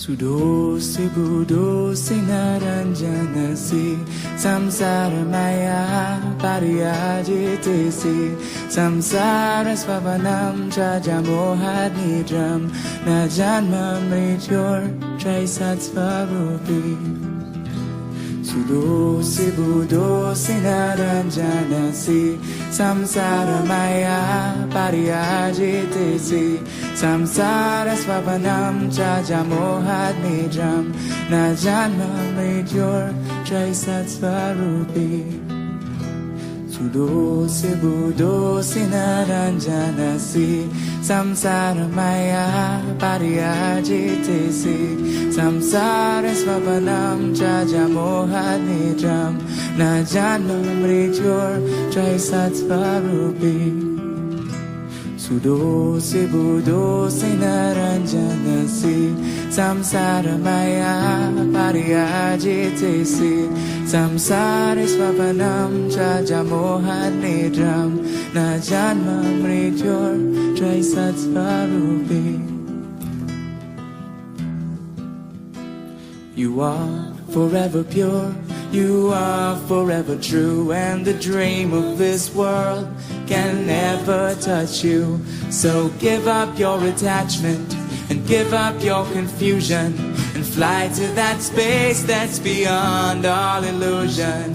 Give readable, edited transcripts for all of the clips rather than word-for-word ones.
Sudo Sibudo Sinaranjanasi Samsara Maya Pariyajitesi Samsara Svavanam Chajamohad Nidram Najanma Mrityor Traisat Svarupi Sudo Sibudo Sinaranjanasi Samsara Maya Pariyajitesi Samsara Svapanam Chajamohad Nidram Najanma Mrityor Traisat Svarupi Sudo Sibudo Sinaranjanasi Samsara Maya Pariyajitesi Samsara Svapanam Chajamohad Nidram Najanma Mrityor Traisat Svarupi Sudo Sibudo Sinaranjanasi Samsara Maya Pariyajitesi Samsara Svapanam Chajamohad Nidram Najanma Mrityor Traisat Svarupi You are forever pure, you are forever true, and the dream of this world can never touch you. So give up your attachment and give up your confusion and fly to that space that's beyond all illusion.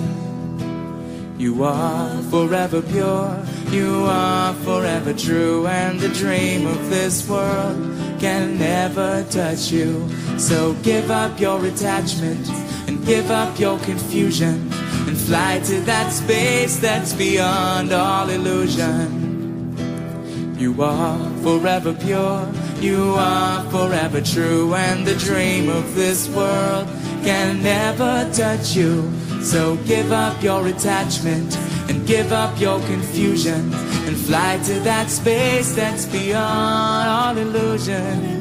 You are forever pure, you are forever true, and the dream of this world can never touch you. So give up your attachment and give up your confusion and fly to that space that's beyond all illusion. You are forever pure, you are forever true, and the dream of this world can never touch you. So give up your attachment and give up your confusion and fly to that space that's beyond all illusion.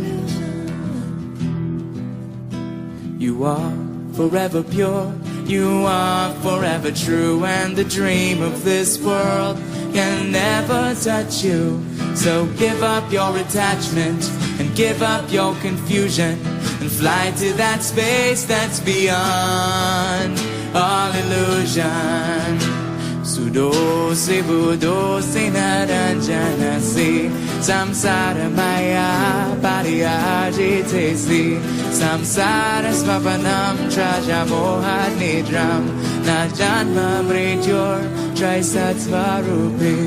You are forever pure, you are forever true, and the dream of this world can never touch you. So give up your attachment and give up your confusion and fly to that space that's beyond all illusion. Sudo Sibudo Sinaranjanasi Samsara Maya Pariyajitesi Samsara Svapanam Chajamohad Nidram Najanma Mrityor Traisat Svarupi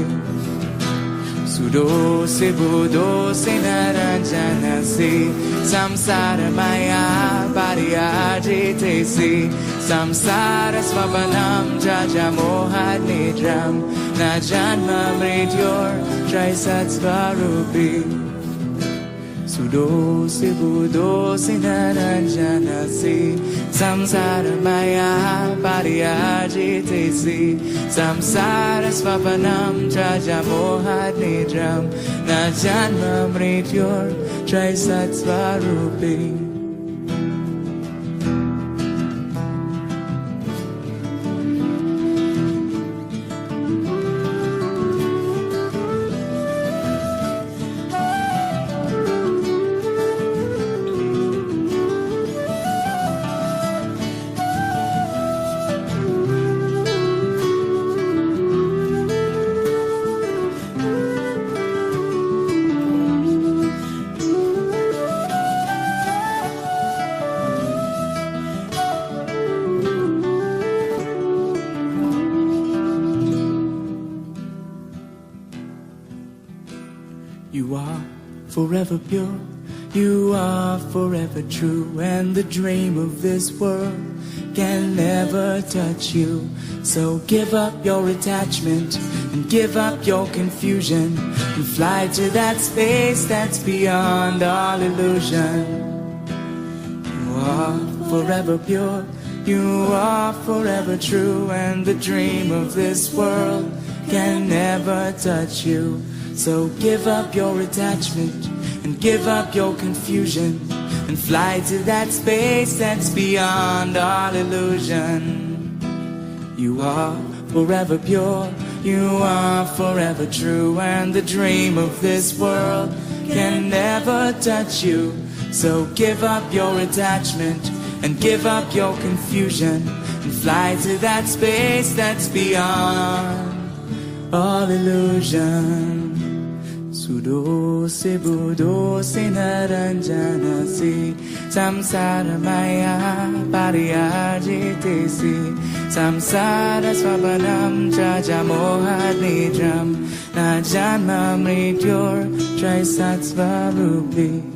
Sudo Sibudo Sinaranjanasi Samsara Maya Pariyajitesi Samsara Svapanam Chajamohad Nidram Najanma Mrityor Traisat Svarupi Sudo Sibudo Sinaranjanasi Samsara Maya Pariyajitesi Samsara Svapanam Chajamohad Nidram Najanma Mrityor Traisat Svarupi You are forever pure, you are forever true, and the dream of this world can never touch you. So give up your attachment and give up your confusion and fly to that space that's beyond all illusion. You are forever pure, you are forever true, and the dream of this world can never touch you. So give up your attachment and give up your confusion and fly to that space that's beyond all illusion. You are forever pure, you are forever true, and the dream of this world can never touch you. So give up your attachment and give up your confusion and fly to that space that's beyond all illusion. Sudo se budo se naranjana se samsara maya pariyajite se samsara swapanam jaja moha nidram na janma mrityor trisatsva rupi.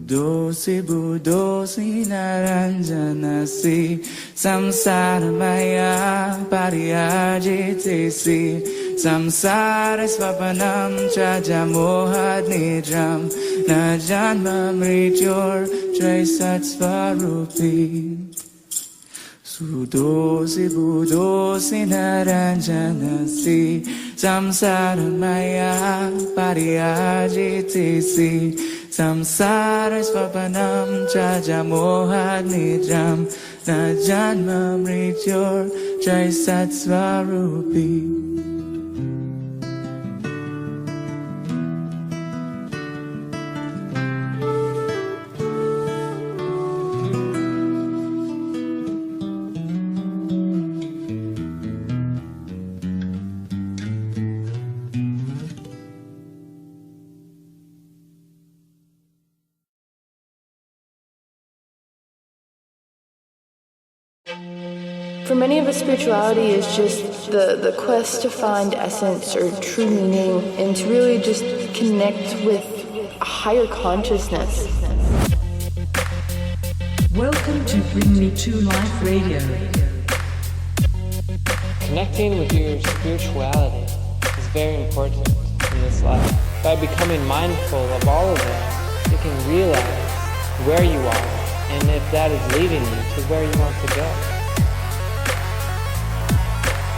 Dosi budosi naranjana si samsara maya pariyajite si samsara swapanam chaja moha nidram na janma mrityor trisatsvarupi. Sudosi budosi naranjana si samsara maya pariyajite si samsara swapanam jaja moha nidram na janma mrityor trisatsvarupi. For many of us, spirituality is just the quest to find essence or true meaning and to really just connect with a higher consciousness. Welcome to Bring Me to Life Radio. Connecting with your spirituality is very important in this life. By becoming mindful of all of it, you can realize where you are and if that is leading you to where you want to go.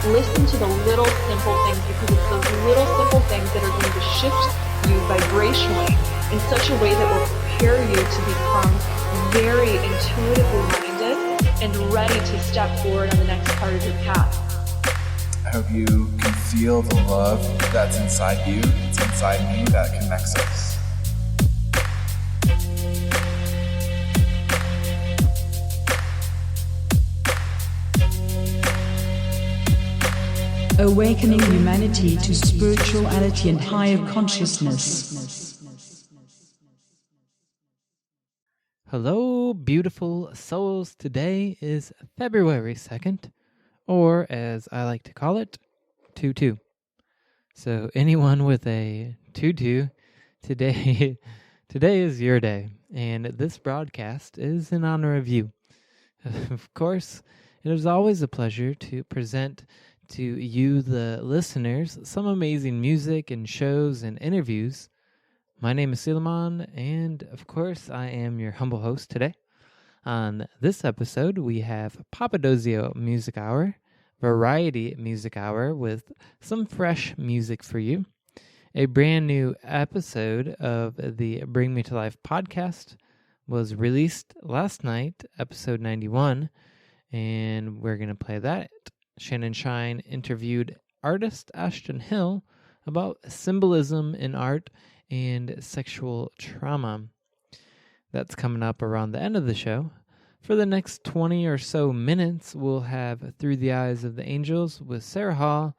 Listen to the little simple things, because it's those little simple things that are going to shift you vibrationally in such a way that will prepare you to become very intuitively minded and ready to step forward on the next part of your path. I hope you can feel the love that's inside you, it's inside me, that connects us. Awakening humanity to spirituality and higher consciousness. Hello, beautiful souls. Today is February 2nd, or as I like to call it, 2-2. So anyone with a 2-2, today is your day, and this broadcast is in honor of you. Of course, it is always a pleasure to present to you, the listeners, some amazing music and shows and interviews. My name is Selomon, and of course, I am your humble host today. On this episode, we have Papadosio Music Hour, Variety Music Hour with some fresh music for you. A brand new episode of the Bring Me to Life podcast was released last night, episode 91, and we're going to play that. Shannon Shine interviewed artist Ashton Hill about symbolism in art and sexual trauma. That's coming up around the end of the show. For the next 20 or so minutes, we'll have Through the Eyes of the Angels with Sarah Hall,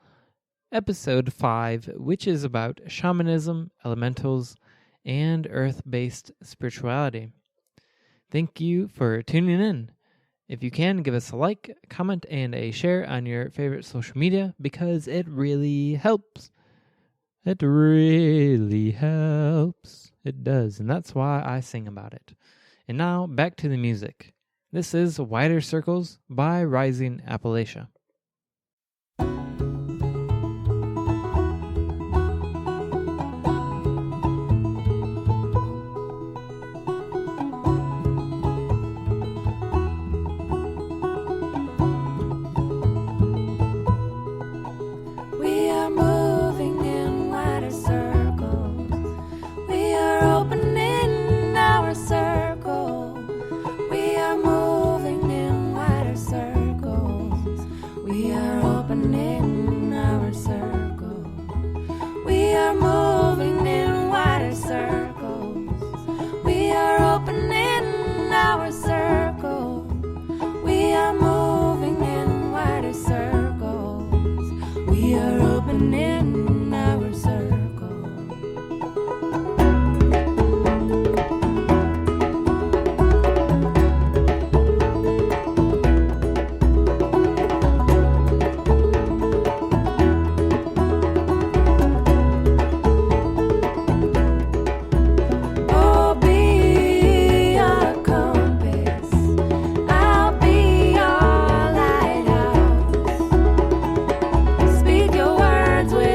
episode 5, which is about shamanism, elementals, and earth-based spirituality. Thank you for tuning in. If you can, give us a like, comment, and a share on your favorite social media, because it really helps. It really helps. It does, and that's why I sing about it. And now, back to the music. This is Wider Circles by Rising Appalachia. Circles. we are opening our circle. Oh, be our compass, I'll be your lighthouse. Speak your words with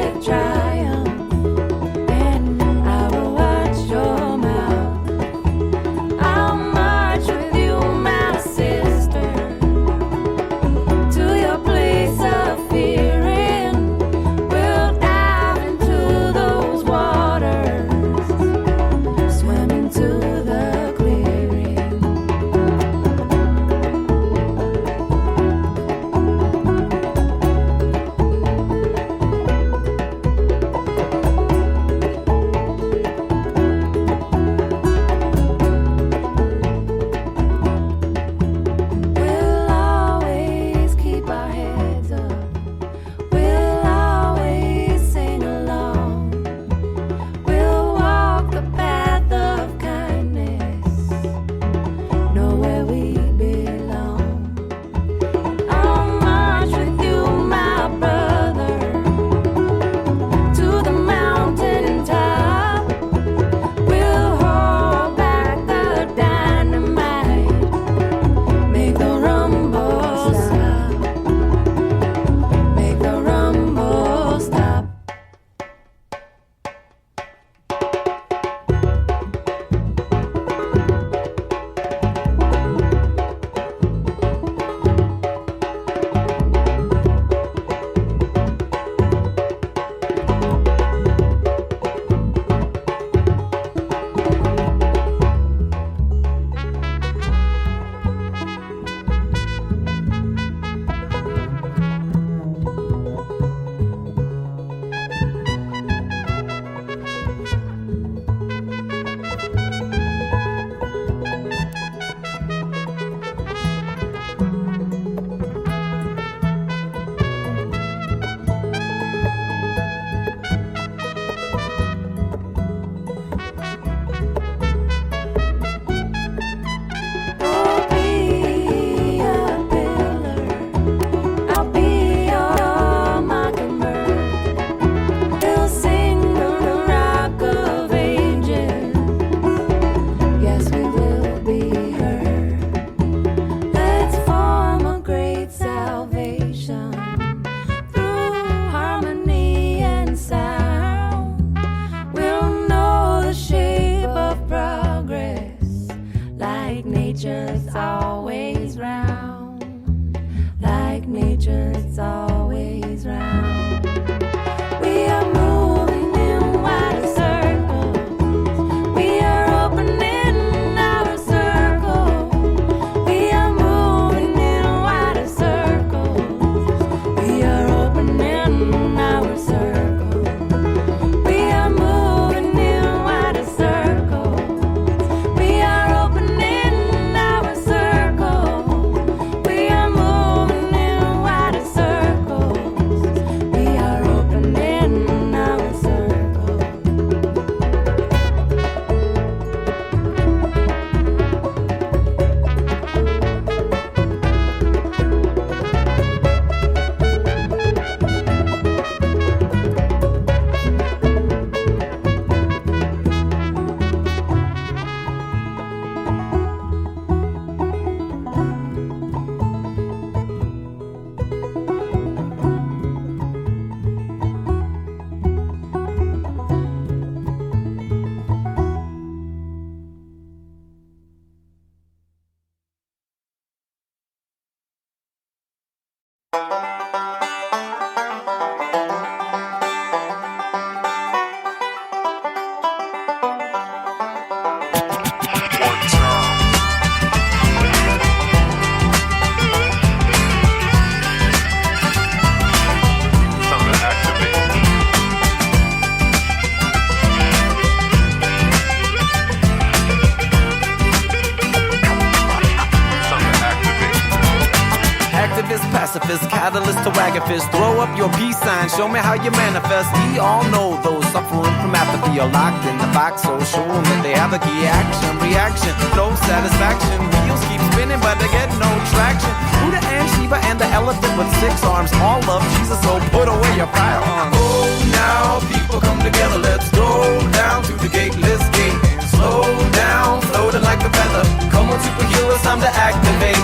catalyst to wag a fist. Throw up your peace sign, show me how you manifest. We all know those suffering from apathy are locked in the box, so show them that they have a key action. Reaction, no satisfaction. Wheels keep spinning, but they get no traction. Buddha and Shiva and the elephant with 6 arms all love Jesus, so put away your firearms. Oh, now people come together, let's go down to the gateless gate. Slow down, floating like a feather. Come on, superheroes, time to activate.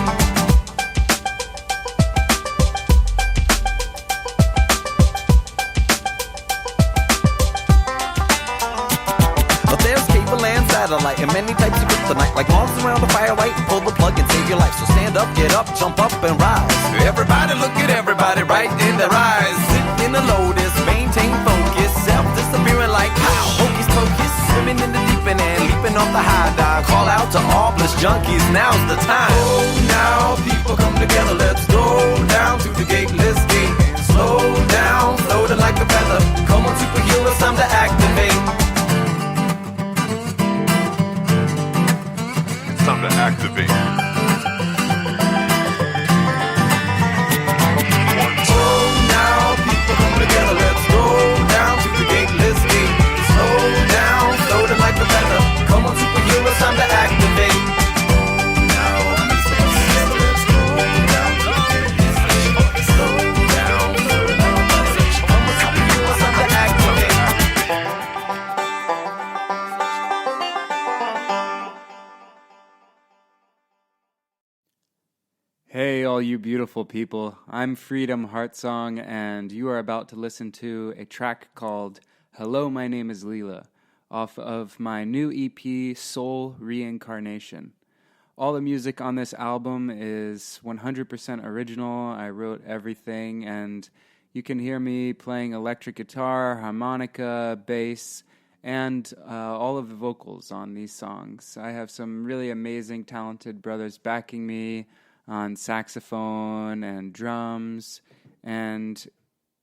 But there's cable and satellite and many types of kryptonite. Like moths around the firelight, pull the plug and save your life. So stand up, get up, jump up and rise. Everybody look at everybody right in their eyes. Sit in the lotus, maintain focus. Self-disappearing like pow, hocus pocus. Swimming in the deep end and leaping off the high dive. Call out to all bliss junkies, now's the time. Oh, now people come together, let's go down to the gateless gate. Slow down, floating like a feather. Come on, superheroes, time to activate. It's time to activate. Oh, now people come together, let's go down to the gateless gate. Slow down, floating like a feather. Come on, superheroes, time to activate. Now, let's go down to the gateless gate. Slow down, floating like a feather. Come on, superheroes, time to activate. Hey, all you beautiful people. I'm Freedom Heartsong, and you are about to listen to a track called Hello, My Name is Leela, off of my new EP, Soul Reincarnation. All the music on this album is 100% original. I wrote everything, and you can hear me playing electric guitar, harmonica, bass, and all of the vocals on these songs. I have some really amazing, talented brothers backing me on saxophone and drums, and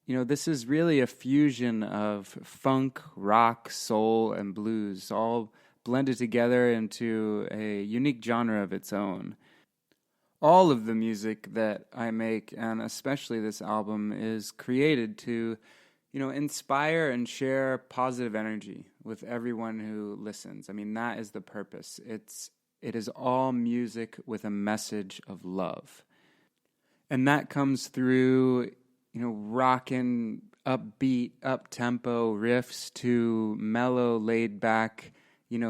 this is really a fusion of funk, rock, soul, and blues, all blended together into a unique genre of its own. All of the music that I make, and especially this album, is created to inspire and share positive energy with everyone who listens. I mean, that is the purpose. It is all music with a message of love. And that comes through, rockin', upbeat, up-tempo riffs to mellow, laid-back,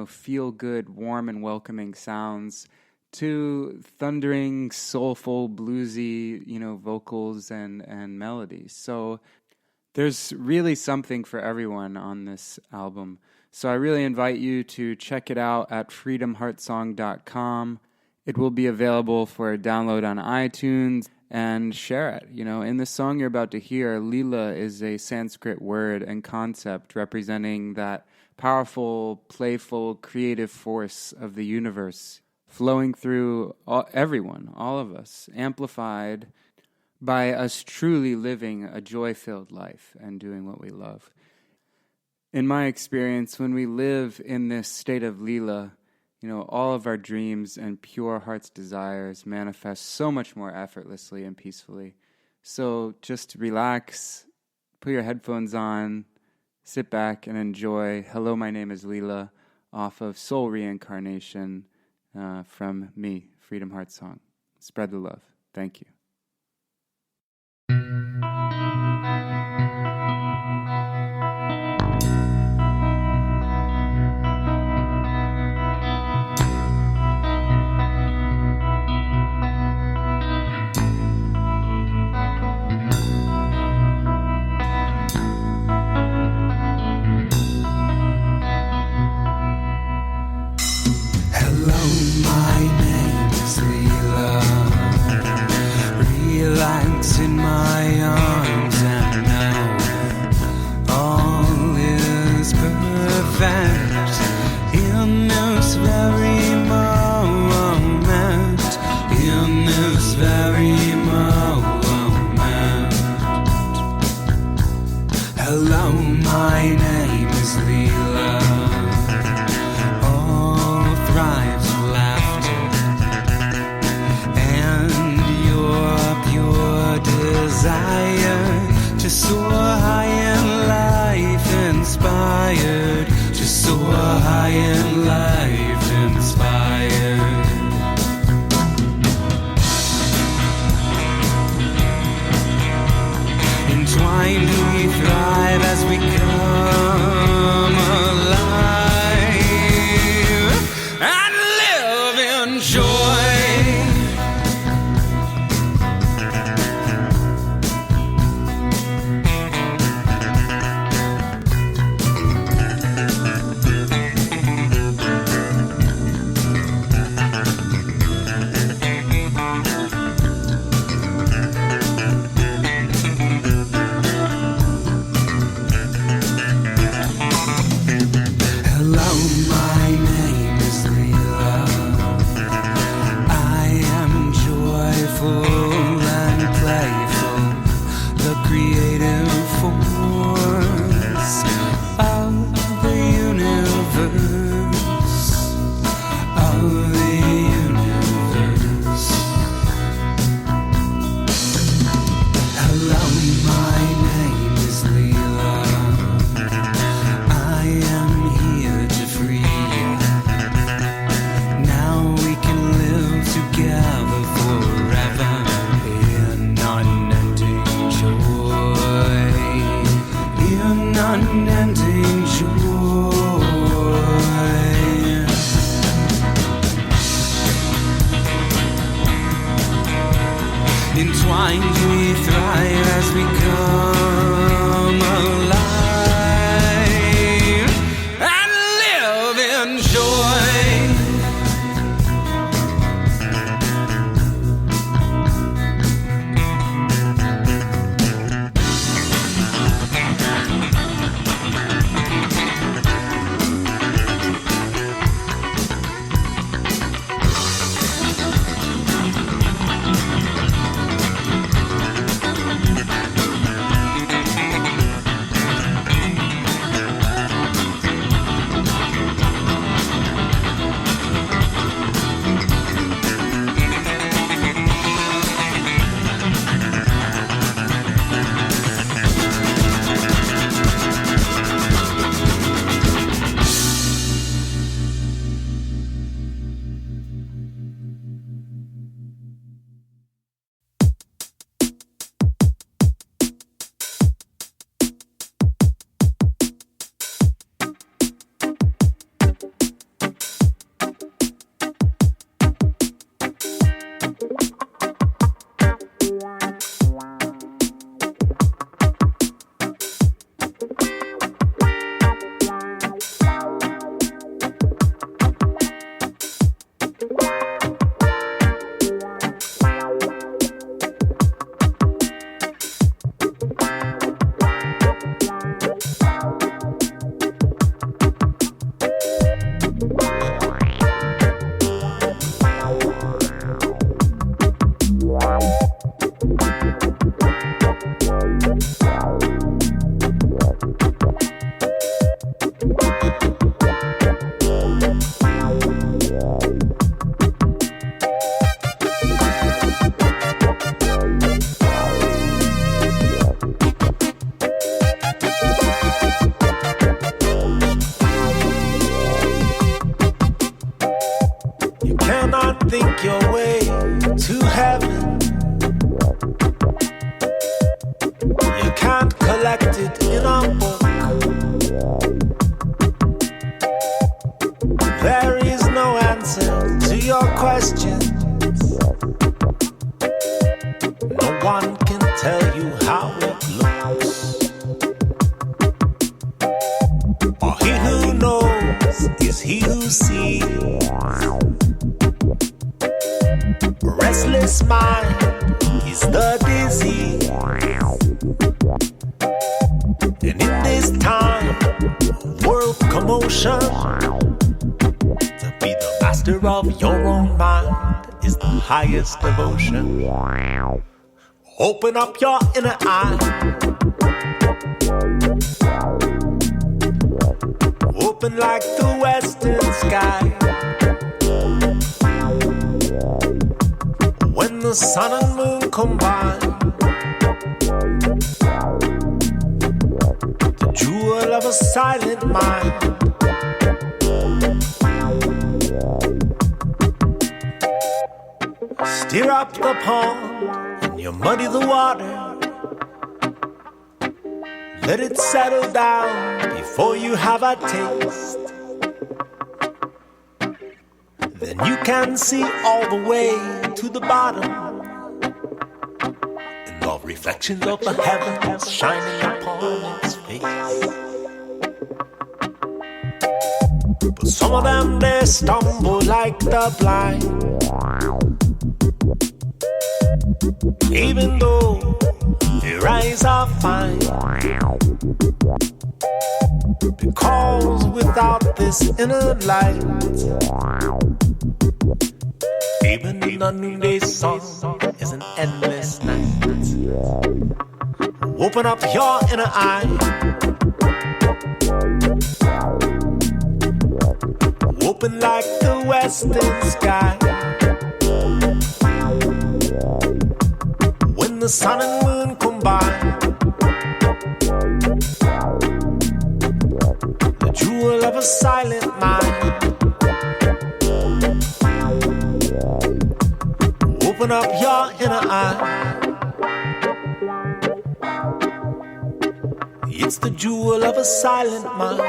feel-good, warm and welcoming sounds to thundering, soulful, bluesy, vocals and melodies. So there's really something for everyone on this album. So I really invite you to check it out at freedomheartsong.com. It will be available for download on iTunes, and share it. In the song you're about to hear, Leela is a Sanskrit word and concept representing that powerful, playful, creative force of the universe flowing through everyone, all of us, amplified by us truly living a joy-filled life and doing what we love. In my experience, when we live in this state of Leela, all of our dreams and pure heart's desires manifest so much more effortlessly and peacefully. So just relax, put your headphones on, sit back and enjoy Hello, My Name is Leela off of Soul Reincarnation from me, Freedom Heartsong. Spread the love. Thank you. Relax in my arms and know all is perfect in this very moment, in this very moment. Hello, my name is Leela. All thrives laughter and your pure desire Just soar high in life inspired. Just soar high in life inspired. Entwined we thrive as we come alive and live in joy. Entwined we thrive as we come alive and live in joy. Think your way to heaven. You can't collect it in a book. There is no answer to your questions. No one can tell you how it looks. For he who knows is he who sees. Restless mind is the disease. And in this time of world commotion, to be the master of your own mind is the highest devotion. Open up your inner eye. Open like the western sky. When the sun and moon combine, jewel of a silent mind. Stir up the pond and you muddy the water. Let it settle down before you have a taste. Then you can see all the way to the bottom, and all reflections of the heavens shining upon its face. But some of them, they stumble like the blind, even though their eyes are fine. Because without this inner light, even the noonday sun is an endless night. Open up your inner eye. Open like the western sky. When the sun and moon combine, the jewel of a silent mind. Open up your inner eye. It's the jewel of a silent mind.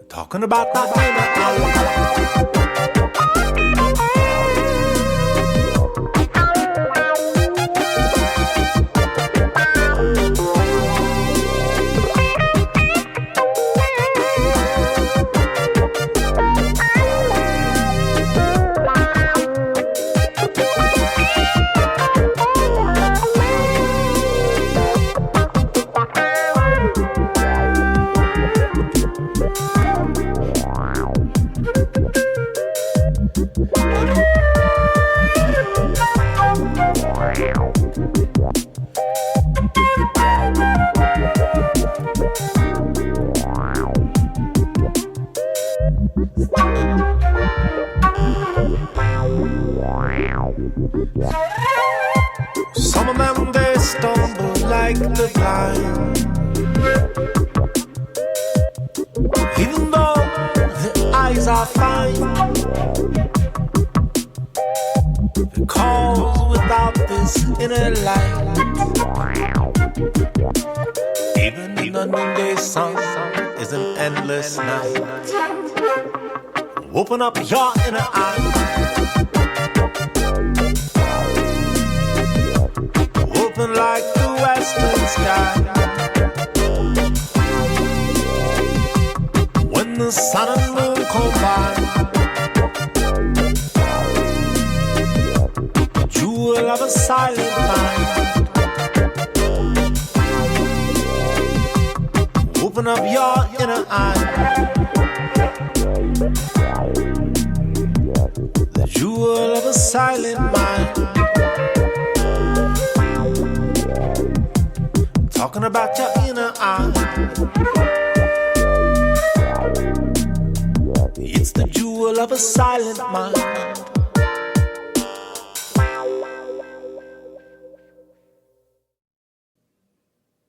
Talking about the inner eye. Some of them, they stumble like the blind, even though their eyes are fine. Because without this inner light, even the noonday sun is an endless night. Open up your inner eye. Open like the western sky. When the sun and moon combine, the jewel of a silent mind. Open up your inner eye. The jewel of a silent mind. Talking about your inner eye. It's the jewel of a silent mind.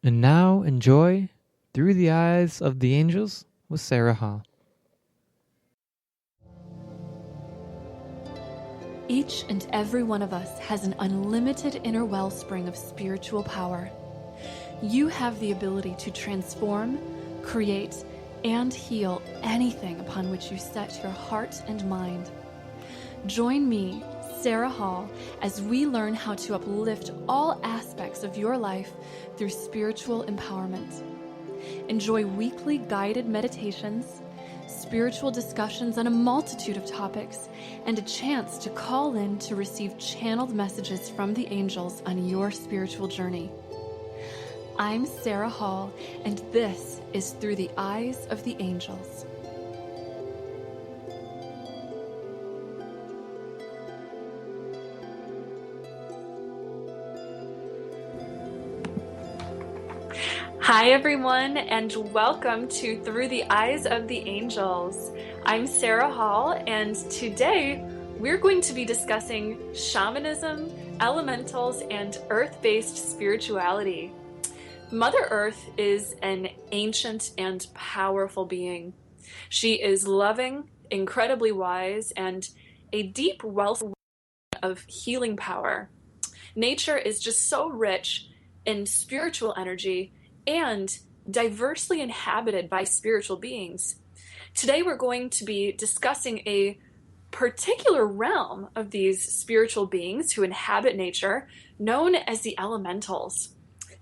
And now enjoy Through the Eyes of the Angels with Sarah Hall. Each and every one of us has an unlimited inner wellspring of spiritual power. You have the ability to transform, create, and heal anything upon which you set your heart and mind. Join me, Sarah Hall, as we learn how to uplift all aspects of your life through spiritual empowerment. Enjoy weekly guided meditations, spiritual discussions on a multitude of topics, and a chance to call in to receive channeled messages from the angels on your spiritual journey. I'm Sarah Hall, and this is Through the Eyes of the Angels. Hi everyone, and welcome to Through the Eyes of the Angels. I'm Sarah Hall, and today we're going to be discussing shamanism, elementals, and earth-based spirituality. Mother Earth is an ancient and powerful being. She is loving, incredibly wise, and a deep wealth of healing power. Nature is just so rich in spiritual energy and diversely inhabited by spiritual beings. Today we're going to be discussing a particular realm of these spiritual beings who inhabit nature, known as the elementals.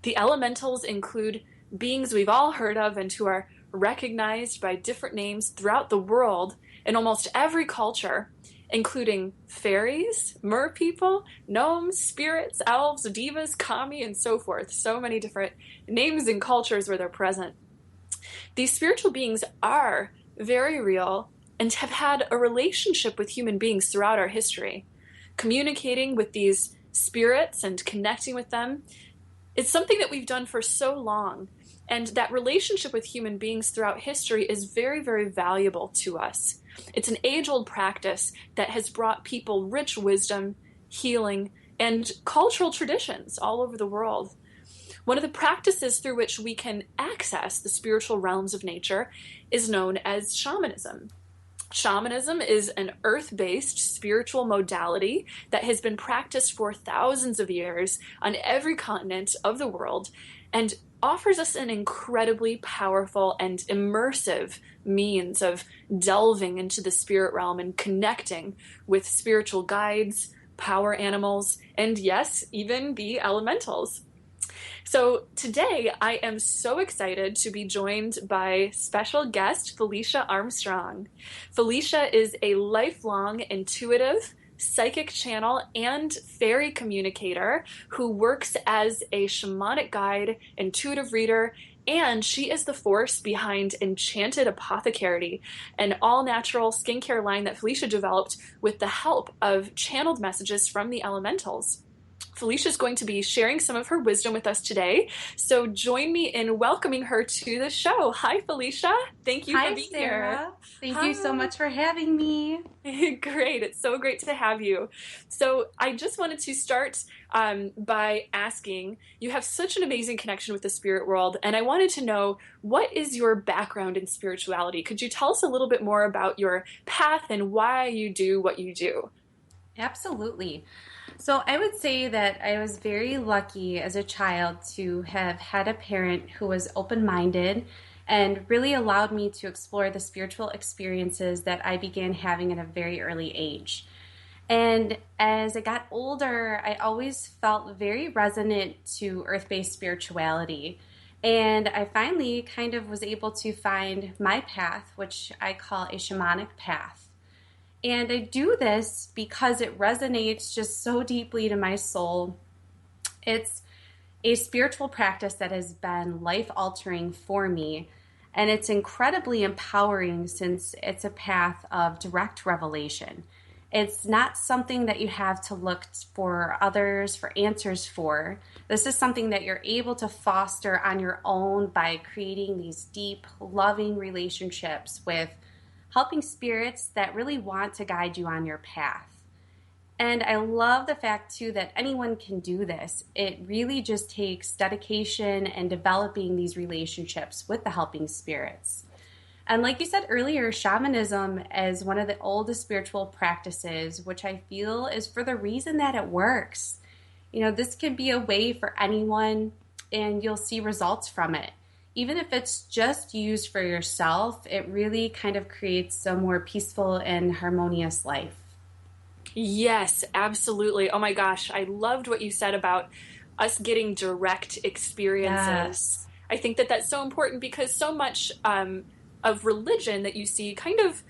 The elementals include beings we've all heard of and who are recognized by different names throughout the world in almost every culture, including fairies, merpeople, gnomes, spirits, elves, divas, kami, and so forth. So many different names and cultures where they're present. These spiritual beings are very real and have had a relationship with human beings throughout our history. Communicating with these spirits and connecting with them is something that we've done for so long. And that relationship with human beings throughout history is very, very valuable to us. It's an age-old practice that has brought people rich wisdom, healing, and cultural traditions all over the world. One of the practices through which we can access the spiritual realms of nature is known as shamanism. Shamanism is an earth-based spiritual modality that has been practiced for thousands of years on every continent of the world and offers us an incredibly powerful and immersive means of delving into the spirit realm and connecting with spiritual guides, power animals, and yes, even the elementals. So today I am so excited to be joined by special guest Felicia Armstrong. Felicia is a lifelong intuitive, psychic channel, and fairy communicator who works as a shamanic guide, intuitive reader, and she is the force behind Enchanted Apothecary, an all-natural skincare line that Felicia developed with the help of channeled messages from the elementals. Felicia is going to be sharing some of her wisdom with us today, so join me in welcoming her to the show. Hi, Felicia. Thank you for being here. Thank you so much for having me. Great. It's so great to have you. So I just wanted to start by asking, you have such an amazing connection with the spirit world, and I wanted to know, what is your background in spirituality? Could you tell us a little bit more about your path and why you do what you do? Absolutely. So I would say that I was very lucky as a child to have had a parent who was open-minded and really allowed me to explore the spiritual experiences that I began having at a very early age. And as I got older, I always felt very resonant to earth-based spirituality. And I finally kind of was able to find my path, which I call a shamanic path. And I do this because it resonates just so deeply to my soul. It's a spiritual practice that has been life-altering for me, and it's incredibly empowering since it's a path of direct revelation. It's not something that you have to look for others for answers for. This is something that you're able to foster on your own by creating these deep, loving relationships with helping spirits that really want to guide you on your path. And I love the fact, too, that anyone can do this. It really just takes dedication and developing these relationships with the helping spirits. And like you said earlier, shamanism is one of the oldest spiritual practices, which I feel is for the reason that it works. You know, this can be a way for anyone, and you'll see results from it. Even if it's just used for yourself, it really kind of creates a more peaceful and harmonious life. Yes, absolutely. Oh my gosh, I loved what you said about us getting direct experiences. Yes. I think that that's so important because so much of religion that you see kind of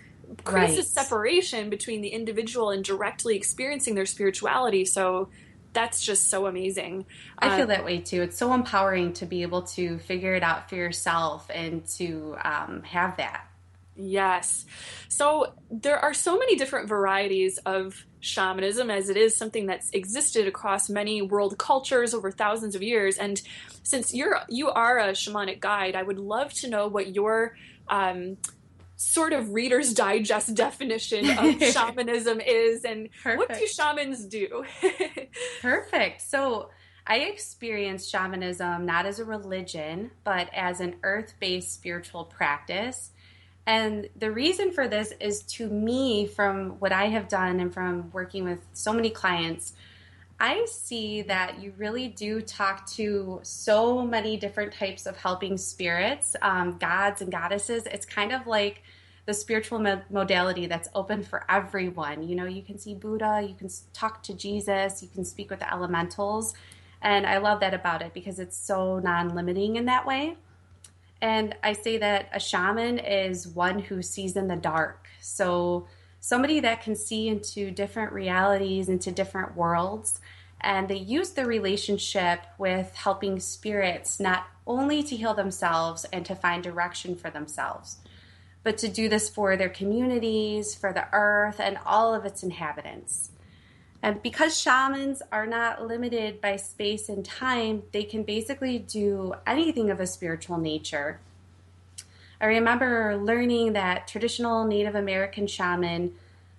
creates a separation between the individual and directly experiencing their spirituality. So that's just so amazing. I feel that way too. It's so empowering to be able to figure it out for yourself and to have that. Yes. So there are so many different varieties of shamanism, as it is something that's existed across many world cultures over thousands of years. And since you are a shamanic guide, I would love to know what your sort of Reader's Digest definition of shamanism is, and what do shamans do? Perfect. So I experience shamanism not as a religion, but as an earth-based spiritual practice. And the reason for this is, to me, from what I have done and from working with so many clients, I see that you really do talk to so many different types of helping spirits, gods and goddesses. It's kind of like the spiritual modality that's open for everyone. You know, you can see Buddha, you can talk to Jesus, you can speak with the elementals. And I love that about it because it's so non-limiting in that way. And I say that a shaman is one who sees in the dark. So somebody that can see into different realities, into different worlds. And they use the relationship with helping spirits not only to heal themselves and to find direction for themselves, but to do this for their communities, for the earth, and all of its inhabitants. And because shamans are not limited by space and time, they can basically do anything of a spiritual nature. I remember learning that traditional Native American shaman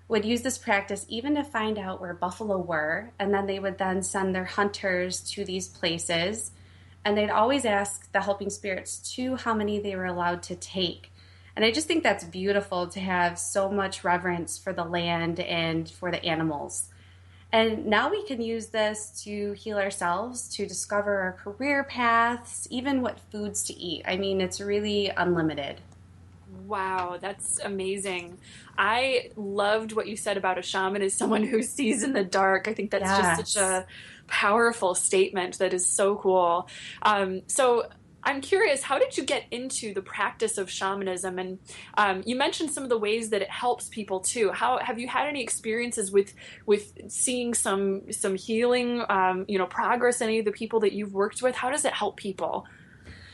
would use this practice even to find out where buffalo were, and then they would then send their hunters to these places, and they'd always ask the helping spirits too how many they were allowed to take. And I just think that's beautiful to have so much reverence for the land and for the animals. And now we can use this to heal ourselves, to discover our career paths, even what foods to eat. I mean, it's really unlimited. Wow, that's amazing. I loved what you said about a shaman as someone who sees in the dark. I think that's just such a powerful statement that is so cool. So I'm curious, how did you get into the practice of shamanism? And you mentioned some of the ways that it helps people too. How have you had any experiences with seeing some healing, progress? Any of the people that you've worked with, how does it help people?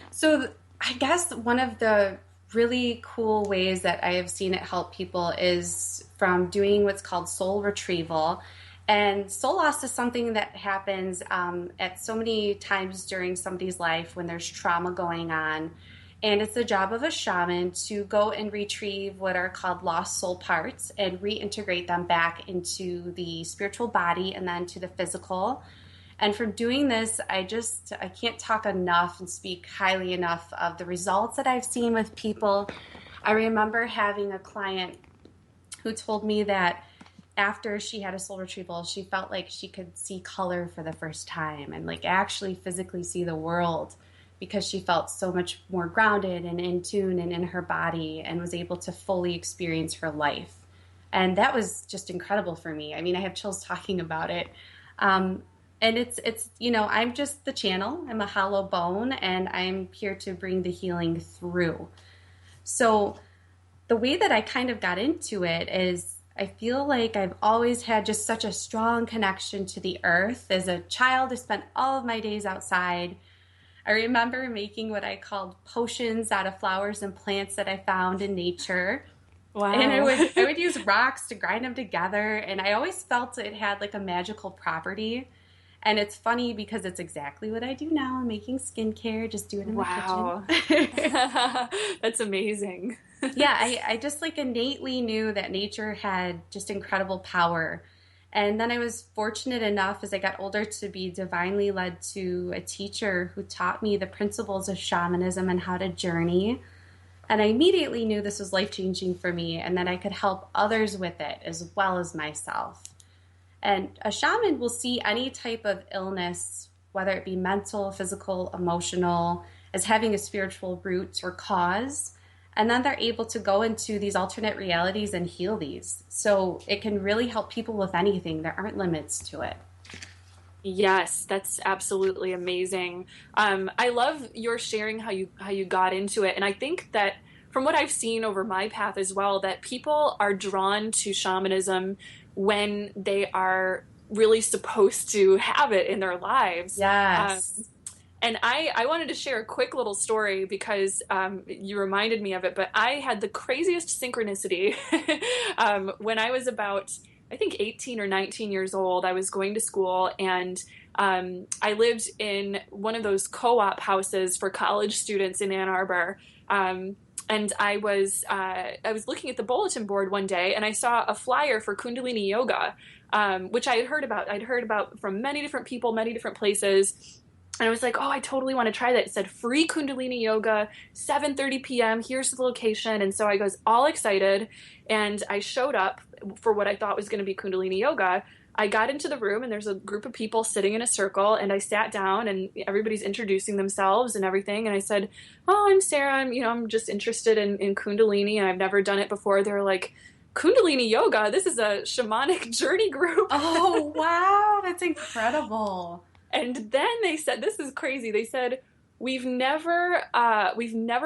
So I guess one of the really cool ways that I have seen it help people is from doing what's called soul retrieval. And soul loss is something that happens at so many times during somebody's life when there's trauma going on. And it's the job of a shaman to go and retrieve what are called lost soul parts and reintegrate them back into the spiritual body and then to the physical. And from doing this, I can't talk enough and speak highly enough of the results that I've seen with people. I remember having a client who told me that after she had a soul retrieval, she felt like she could see color for the first time and like actually physically see the world because she felt so much more grounded and in tune and in her body and was able to fully experience her life. And that was just incredible for me. I mean, I have chills talking about it. And it's I'm just the channel. I'm a hollow bone, and I'm here to bring the healing through. So the way that I kind of got into it is I feel like I've always had just such a strong connection to the earth. As a child, I spent all of my days outside. I remember making what I called potions out of flowers and plants that I found in nature. Wow. And I would use rocks to grind them together, and I always felt it had like a magical property. And it's funny because it's exactly what I do now. I'm making skincare, just do it in my kitchen. That's amazing. Yeah, I just like innately knew that nature had just incredible power. And then I was fortunate enough as I got older to be divinely led to a teacher who taught me the principles of shamanism and how to journey. And I immediately knew this was life-changing for me and that I could help others with it as well as myself. And a shaman will see any type of illness, whether it be mental, physical, emotional, as having a spiritual root or cause. And then they're able to go into these alternate realities and heal these. So it can really help people with anything. There aren't limits to it. Yes, that's absolutely amazing. I love your sharing how you got into it. And I think that from what I've seen over my path as well, that people are drawn to shamanism when they are really supposed to have it in their lives. Yes. And I wanted to share a quick little story because you reminded me of it, but I had the craziest synchronicity. When I was about, I think 18 or 19 years old, I was going to school, and I lived in one of those co-op houses for college students in Ann Arbor. and I was looking at the bulletin board one day, and I saw a flyer for Kundalini Yoga, which I had heard about. I'd heard about from many different people, many different places. And I was like, oh, I totally want to try that. It said free Kundalini Yoga, 7:30 p.m. Here's the location. And so I was all excited, and I showed up for what I thought was going to be Kundalini Yoga. I got into the room, and there's a group of people sitting in a circle, and I sat down, and everybody's introducing themselves and everything. And I said, oh, I'm Sarah. I'm just interested in Kundalini, and I've never done it before. They were like, Kundalini Yoga? This is a shamanic journey group. Oh, wow. That's incredible. And then they said, this is crazy. They said, we've never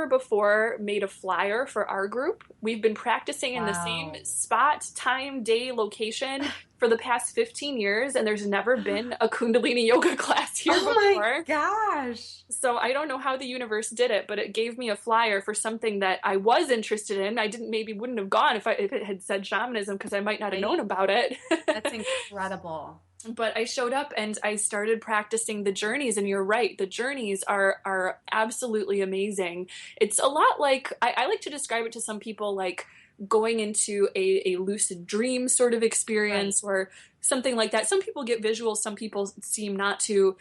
before made a flyer for our group. We've been practicing in the same spot, time, day, location for the past 15 years, and there's never been a Kundalini Yoga class here before. Oh my gosh. So I don't know how the universe did it, but it gave me a flyer for something that I was interested in. I wouldn't have gone if it had said shamanism, because I might not have known about it. That's incredible. But I showed up and I started practicing the journeys, and you're right, the journeys are absolutely amazing. It's a lot like, I like to describe it to some people like going into a lucid dream sort of experience, right, or something like that. Some people get visuals, some people seem not to,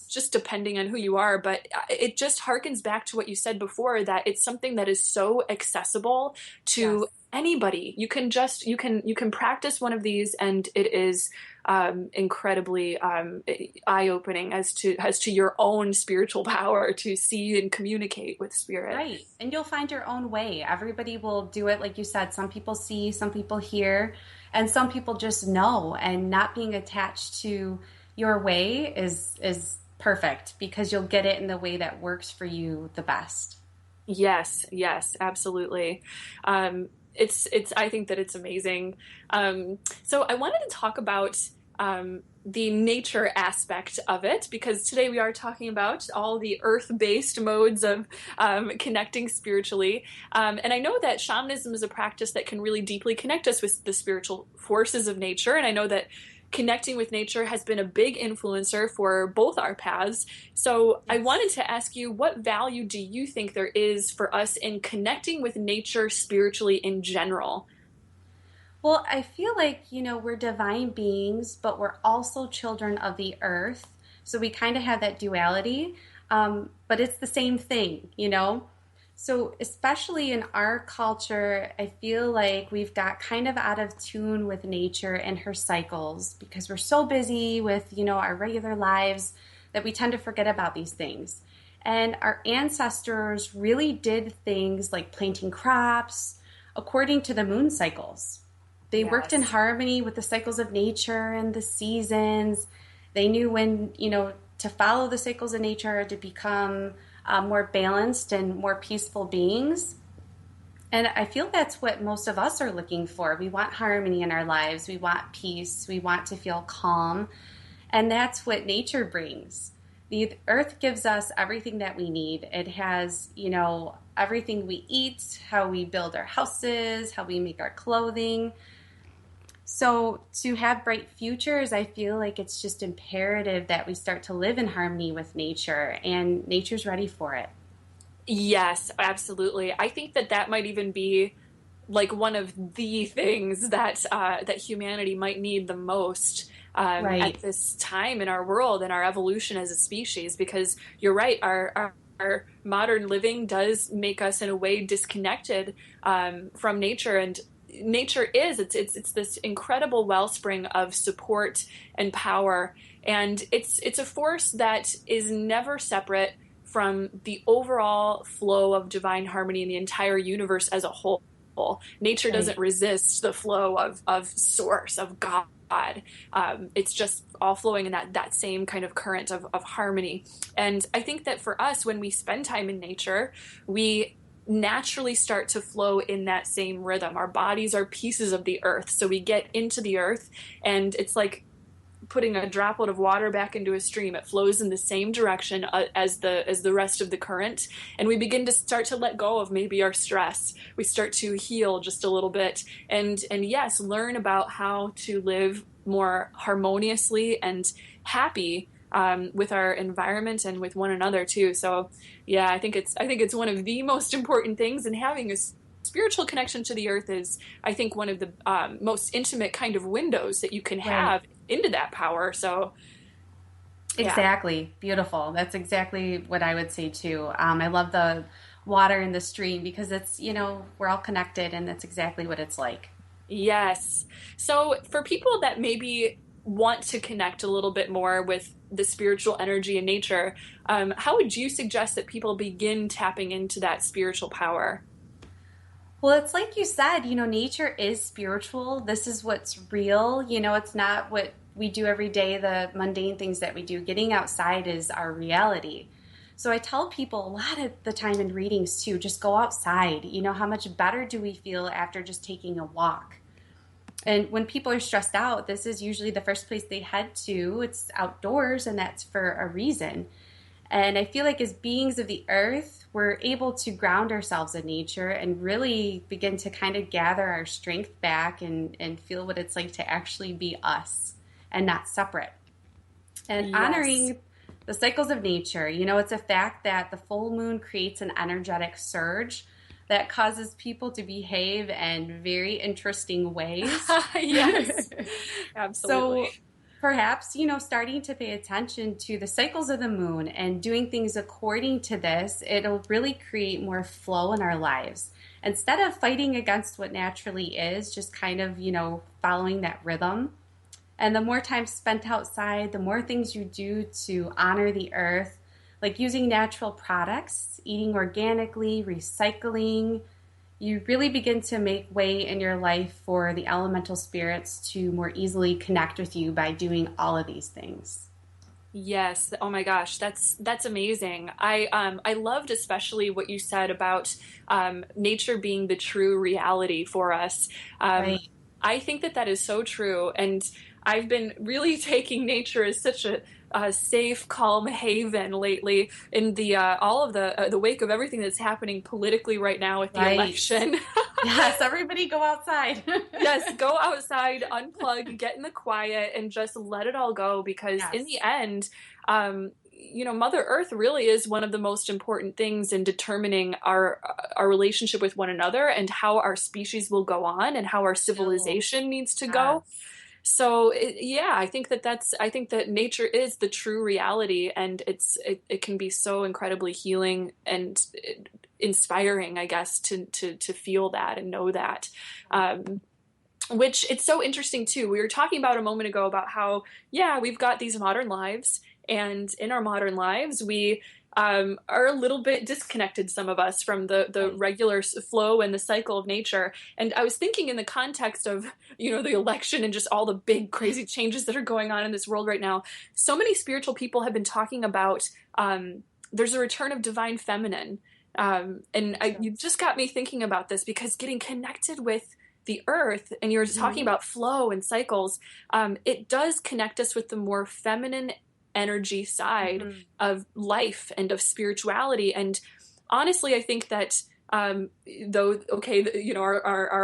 just depending on who you are. But it just harkens back to what you said before, that it's something that is so accessible to anybody. You can practice one of these, and it is incredibly eye-opening as to your own spiritual power to see and communicate with spirit. Right. And you'll find your own way. Everybody will do it, like you said. Some people see, some people hear, and some people just know. And not being attached to your way is perfect, because you'll get it in the way that works for you the best. Yes, absolutely. I think that it's amazing. So I wanted to talk about the nature aspect of it, because today we are talking about all the earth-based modes of connecting spiritually. And I know that shamanism is a practice that can really deeply connect us with the spiritual forces of nature. And I know that connecting with nature has been a big influencer for both our paths. So I wanted to ask you, what value do you think there is for us in connecting with nature spiritually in general? Well, I feel like, we're divine beings, but we're also children of the earth. So we kind of have that duality, but it's the same thing, So especially in our culture, I feel like we've got kind of out of tune with nature and her cycles, because we're so busy with, our regular lives that we tend to forget about these things. And our ancestors really did things like planting crops according to the moon cycles. They worked in harmony with the cycles of nature and the seasons. They knew when, to follow the cycles of nature to become more balanced and more peaceful beings. And I feel that's what most of us are looking for. We want harmony in our lives. We want peace. We want to feel calm. And that's what nature brings. The earth gives us everything that we need. It has, everything we eat, how we build our houses, how we make our clothing. So to have bright futures, I feel like it's just imperative that we start to live in harmony with nature, and nature's ready for it. Yes, absolutely. I think that might even be like one of the things that that humanity might need the most at this time in our world and our evolution as a species, because you're right, our modern living does make us in a way disconnected from nature. And nature is it's this incredible wellspring of support and power, and it's a force that is never separate from the overall flow of divine harmony in the entire universe as a whole. Nature doesn't resist the flow of source, of God. It's just all flowing in that same kind of current of harmony. And I think that for us, when we spend time in nature, we naturally start to flow in that same rhythm. Our bodies are pieces of the earth, so we get into the earth, and it's like putting a droplet of water back into a stream. It flows in the same direction as the rest of the current, and we begin to start to let go of maybe our stress. We start to heal just a little bit, and yes, learn about how to live more harmoniously and happy with our environment and with one another too. So yeah, I think it's one of the most important things, and having a spiritual connection to the earth is, I think, one of the most intimate kind of windows that you can have into that power. So yeah. Exactly. Beautiful. That's exactly what I would say too. I love the water in the stream because it's, we're all connected, and that's exactly what it's like. Yes. So for people that maybe want to connect a little bit more with the spiritual energy in nature, how would you suggest that people begin tapping into that spiritual power? Well, it's like you said, nature is spiritual. This is what's real. It's not what we do every day, the mundane things that we do. Getting outside is our reality. So I tell people a lot of the time in readings too, just go outside. How much better do we feel after just taking a walk? And when people are stressed out, this is usually the first place they head to. It's outdoors, and that's for a reason. And I feel like as beings of the earth, we're able to ground ourselves in nature and really begin to kind of gather our strength back and feel what it's like to actually be us and not separate. And honoring the cycles of nature. It's a fact that the full moon creates an energetic surge that causes people to behave in very interesting ways. Yes, absolutely. So perhaps, starting to pay attention to the cycles of the moon and doing things according to this, it'll really create more flow in our lives. Instead of fighting against what naturally is, just kind of, following that rhythm. And the more time spent outside, the more things you do to honor the earth, like using natural products, eating organically, recycling, you really begin to make way in your life for the elemental spirits to more easily connect with you by doing all of these things. Yes. Oh my gosh, that's amazing. I loved especially what you said about nature being the true reality for us. Right. I think that is so true, and I've been really taking nature as such a safe, calm haven lately in the all of the wake of everything that's happening politically right now with the election. Yes, everybody go outside. Yes, go outside, unplug, get in the quiet, and just let it all go, because in the end, Mother Earth really is one of the most important things in determining our relationship with one another and how our species will go on and how our civilization needs to go. So I think that nature is the true reality, and it can be so incredibly healing and inspiring, I guess, to feel that and know that. Which it's so interesting too. We were talking about a moment ago about how we've got these modern lives, and in our modern lives we are a little bit disconnected, some of us, from the regular flow and the cycle of nature. And I was thinking in the context of, the election and just all the big crazy changes that are going on in this world right now, so many spiritual people have been talking about there's a return of divine feminine. You just got me thinking about this, because getting connected with the earth, and you're talking about flow and cycles, it does connect us with the more feminine energy side of life and of spirituality. And honestly, I think that our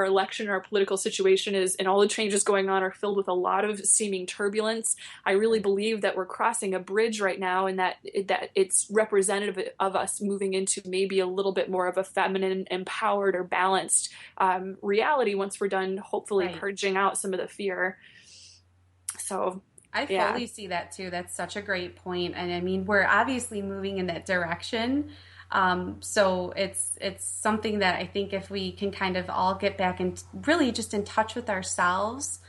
election, our political situation is, and all the changes going on are filled with a lot of seeming turbulence. I really believe that we're crossing a bridge right now, and that it's representative of us moving into maybe a little bit more of a feminine, empowered, or balanced reality once we're done, hopefully purging out some of the fear. So I fully see that too. That's such a great point. And I mean, we're obviously moving in that direction. So it's something that I think if we can kind of all get back and really just in touch with ourselves,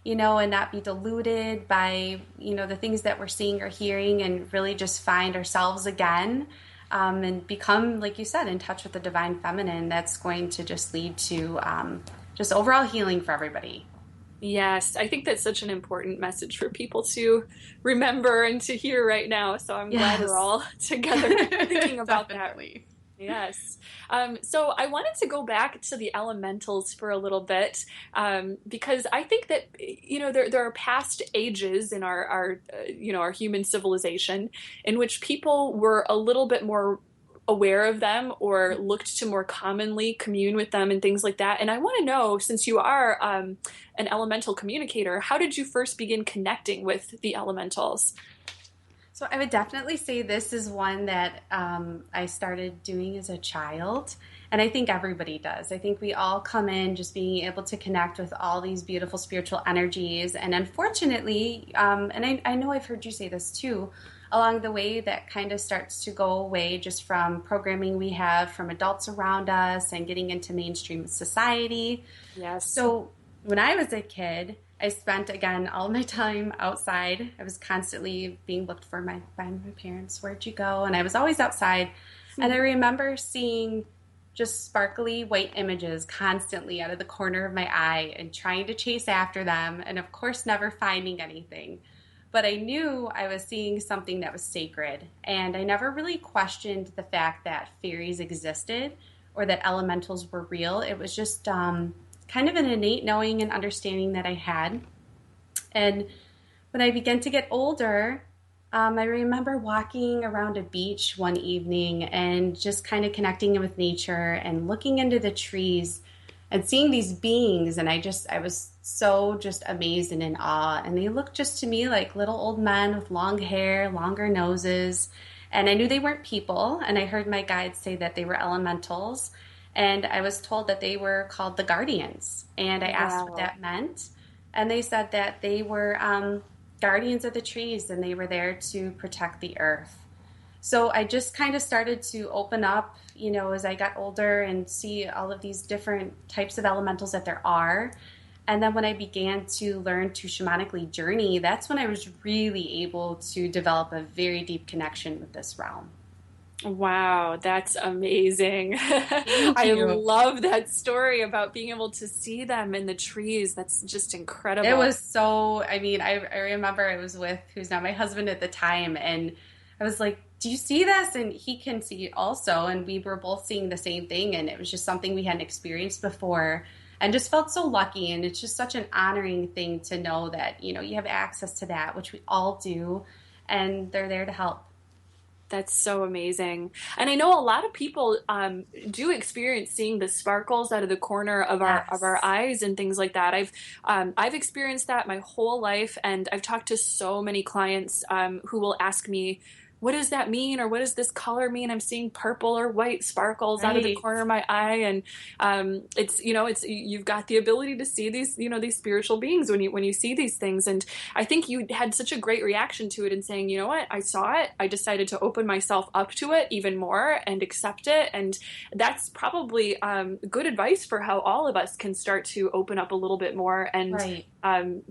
and not be deluded by, the things that we're seeing or hearing, and really just find ourselves again, and become, like you said, in touch with the divine feminine, that's going to just lead to just overall healing for everybody. Yes, I think that's such an important message for people to remember and to hear right now. So I'm glad we're all together thinking about that. Yes. So I wanted to go back to the elementals for a little bit, because I think that, there are past ages in our human civilization in which people were a little bit more aware of them, or looked to more commonly commune with them and things like that. And I want to know, since you are an elemental communicator, how did you first begin connecting with the elementals? So I would definitely say this is one that I started doing as a child. And I think everybody does. I think we all come in just being able to connect with all these beautiful spiritual energies. And unfortunately, and I know I've heard you say this too, along the way that kind of starts to go away just from programming we have from adults around us and getting into mainstream society. Yes. So when I was a kid, I spent, again, all my time outside. I was constantly being looked for by my parents. Where'd you go? And I was always outside. And I remember seeing just sparkly white images constantly out of the corner of my eye and trying to chase after them. And of course, never finding anything. But I knew I was seeing something that was sacred. And I never really questioned the fact that fairies existed or that elementals were real. It was just kind of an innate knowing and understanding that I had. And when I began to get older, I remember walking around a beach one evening and just kind of connecting with nature and looking into the trees and seeing these beings. And I was so just amazed and in awe. And they looked just to me like little old men with long hair, longer noses. And I knew they weren't people. And I heard my guides say that they were elementals. And I was told that they were called the guardians. And I asked what that meant. And they said that they were guardians of the trees and they were there to protect the earth. So I just kind of started to open up, as I got older and see all of these different types of elementals that there are. And then when I began to learn to shamanically journey, that's when I was really able to develop a very deep connection with this realm. Wow, that's amazing. I love that story about being able to see them in the trees. That's just incredible. It was so, I remember I was with, who's now my husband at the time, and I was like, do you see this? And he can see it also, and we were both seeing the same thing, and it was just something we hadn't experienced before, and just felt so lucky, and it's just such an honoring thing to know that, you have access to that, which we all do, and they're there to help. That's so amazing. And I know a lot of people do experience seeing the sparkles out of the corner of our eyes and things like that. I've experienced that my whole life, and I've talked to so many clients who will ask me, what does that mean? Or what does this color mean? I'm seeing purple or white sparkles out of the corner of my eye. And it's you've got the ability to see these, these spiritual beings when you see these things. And I think you had such a great reaction to it and saying, you know what, I saw it. I decided to open myself up to it even more and accept it. And that's probably good advice for how all of us can start to open up a little bit more and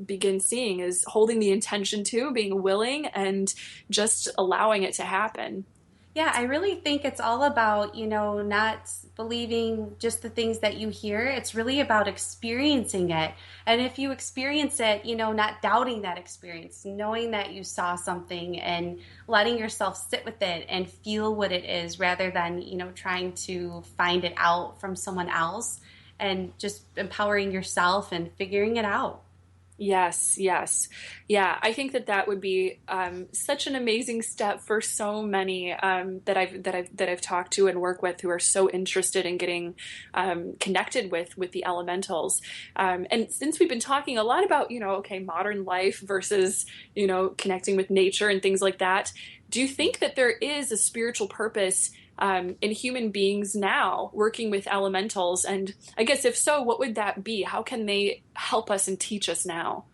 begin seeing, is holding the intention to, being willing, and just allowing it to happen. Yeah, I really think it's all about, not believing just the things that you hear. It's really about experiencing it. And if you experience it, not doubting that experience, knowing that you saw something and letting yourself sit with it and feel what it is rather than, trying to find it out from someone else, and just empowering yourself and figuring it out. Yes. Yeah, I think that would be such an amazing step for so many that I've talked to and work with who are so interested in getting connected with the elementals. And since we've been talking a lot about, modern life versus, connecting with nature and things like that, do you think that there is a spiritual purpose in human beings now working with elementals? And I guess if so, what would that be? How can they help us and teach us now?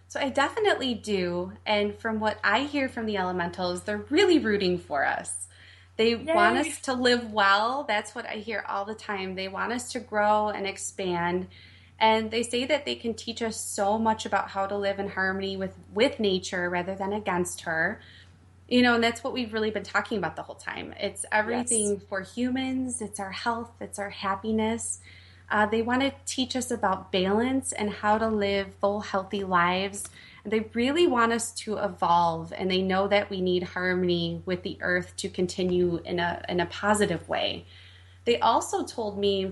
So I definitely do. And from what I hear from the elementals, they're really rooting for us. They want us to live well. That's what I hear all the time. They want us to grow and expand. And they say that they can teach us so much about how to live in harmony with nature rather than against her. And that's what we've really been talking about the whole time. It's everything for humans. It's our health. It's our happiness. They want to teach us about balance and how to live full, healthy lives. They really want us to evolve, and they know that we need harmony with the earth to continue in a positive way. They also told me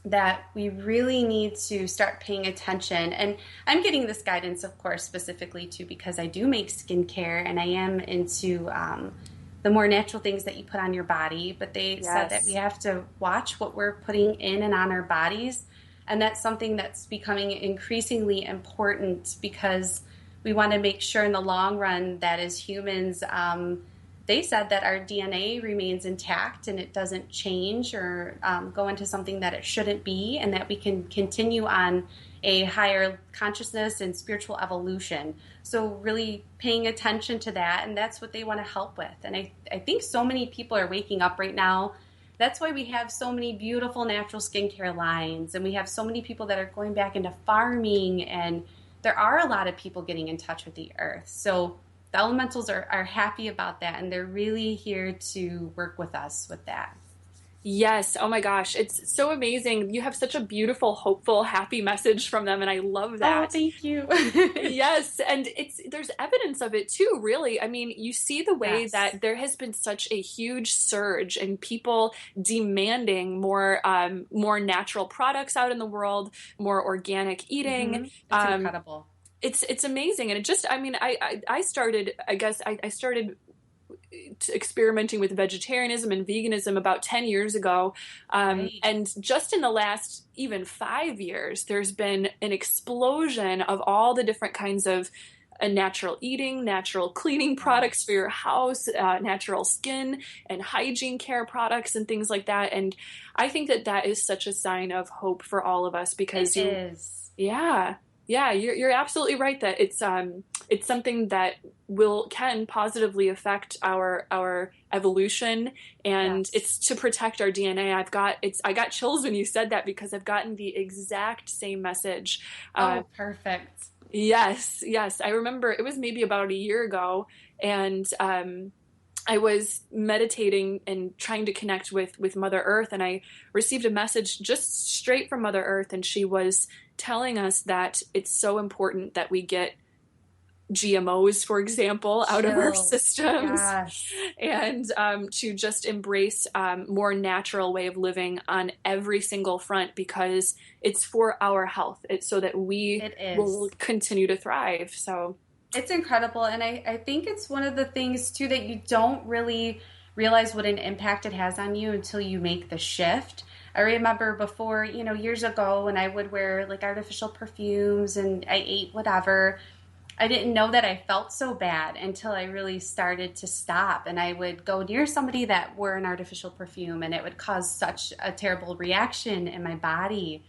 that we really need to start paying attention. And I'm getting this guidance, of course, specifically too, because I do make skincare and I am into the more natural things that you put on your body. But they said that we have to watch what we're putting in and on our bodies. And that's something that's becoming increasingly important, because we want to make sure in the long run that as humans, they said that our DNA remains intact and it doesn't change or go into something that it shouldn't be, and that we can continue on a higher consciousness and spiritual evolution. So really paying attention to that, and that's what they want to help with. And I think so many people are waking up right now. That's why we have so many beautiful natural skincare lines, and we have so many people that are going back into farming, and there are a lot of people getting in touch with the earth. So the elementals are happy about that, and they're really here to work with us with that. Yes. Oh my gosh. It's so amazing. You have such a beautiful, hopeful, happy message from them. And I love that. Oh, thank you. Yes. And there's evidence of it too, really. I mean, you see the way that there has been such a huge surge in people demanding more natural products out in the world, more organic eating. It's incredible. It's amazing. And it just, I mean, I started experimenting with vegetarianism and veganism about 10 years ago. And just in the last even 5 years, there's been an explosion of all the different kinds of natural eating, natural cleaning products for your house, natural skin and hygiene care products and things like that. And I think that is such a sign of hope for all of us, because it is. Yeah, you're absolutely right that it's something that can positively affect our evolution, and it's to protect our DNA. I got chills when you said that, because I've gotten the exact same message. Oh, perfect. Yes. I remember it was maybe about a year ago, and I was meditating and trying to connect with Mother Earth, and I received a message just straight from Mother Earth, and she was telling us that it's so important that we get GMOs, for example, out of our systems, and to just embrace more natural way of living on every single front, because it's for our health. It's so that we will continue to thrive. So it's incredible. And I think it's one of the things too that you don't really realize what an impact it has on you until you make the shift. I remember before, years ago, when I would wear like artificial perfumes and I ate whatever, I didn't know that I felt so bad until I really started to stop. And I would go near somebody that wore an artificial perfume, and it would cause such a terrible reaction in my body.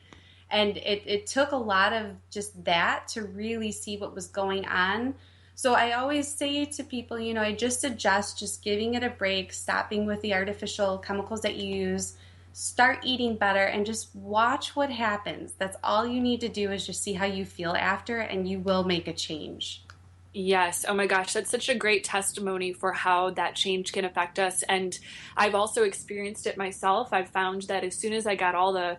And it took a lot of just that to really see what was going on. So I always say to people, I just suggest just giving it a break, stopping with the artificial chemicals that you use, start eating better, and just watch what happens. That's all you need to do, is just see how you feel after, and you will make a change. Yes. Oh my gosh. That's such a great testimony for how that change can affect us. And I've also experienced it myself. I've found that as soon as I got all the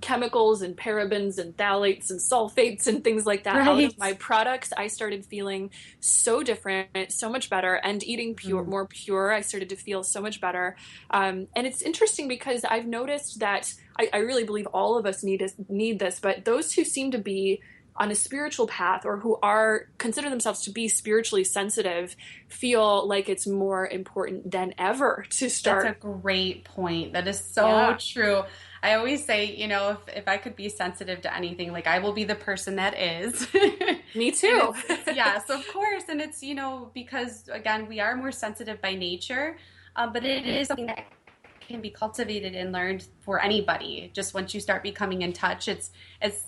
chemicals and parabens and phthalates and sulfates and things like that out of my products, I started feeling so different, so much better, and eating more pure, I started to feel so much better. And it's interesting because I've noticed that I really believe all of us need this, but those who seem to be on a spiritual path, or who consider themselves to be spiritually sensitive, feel like it's more important than ever to start. That's a great point. That is so true. I always say, if I could be sensitive to anything, like I will be the person that is. Me too. Yes, of course. And it's, because again, we are more sensitive by nature, but it is something that can be cultivated and learned for anybody. Just once you start becoming in touch, it's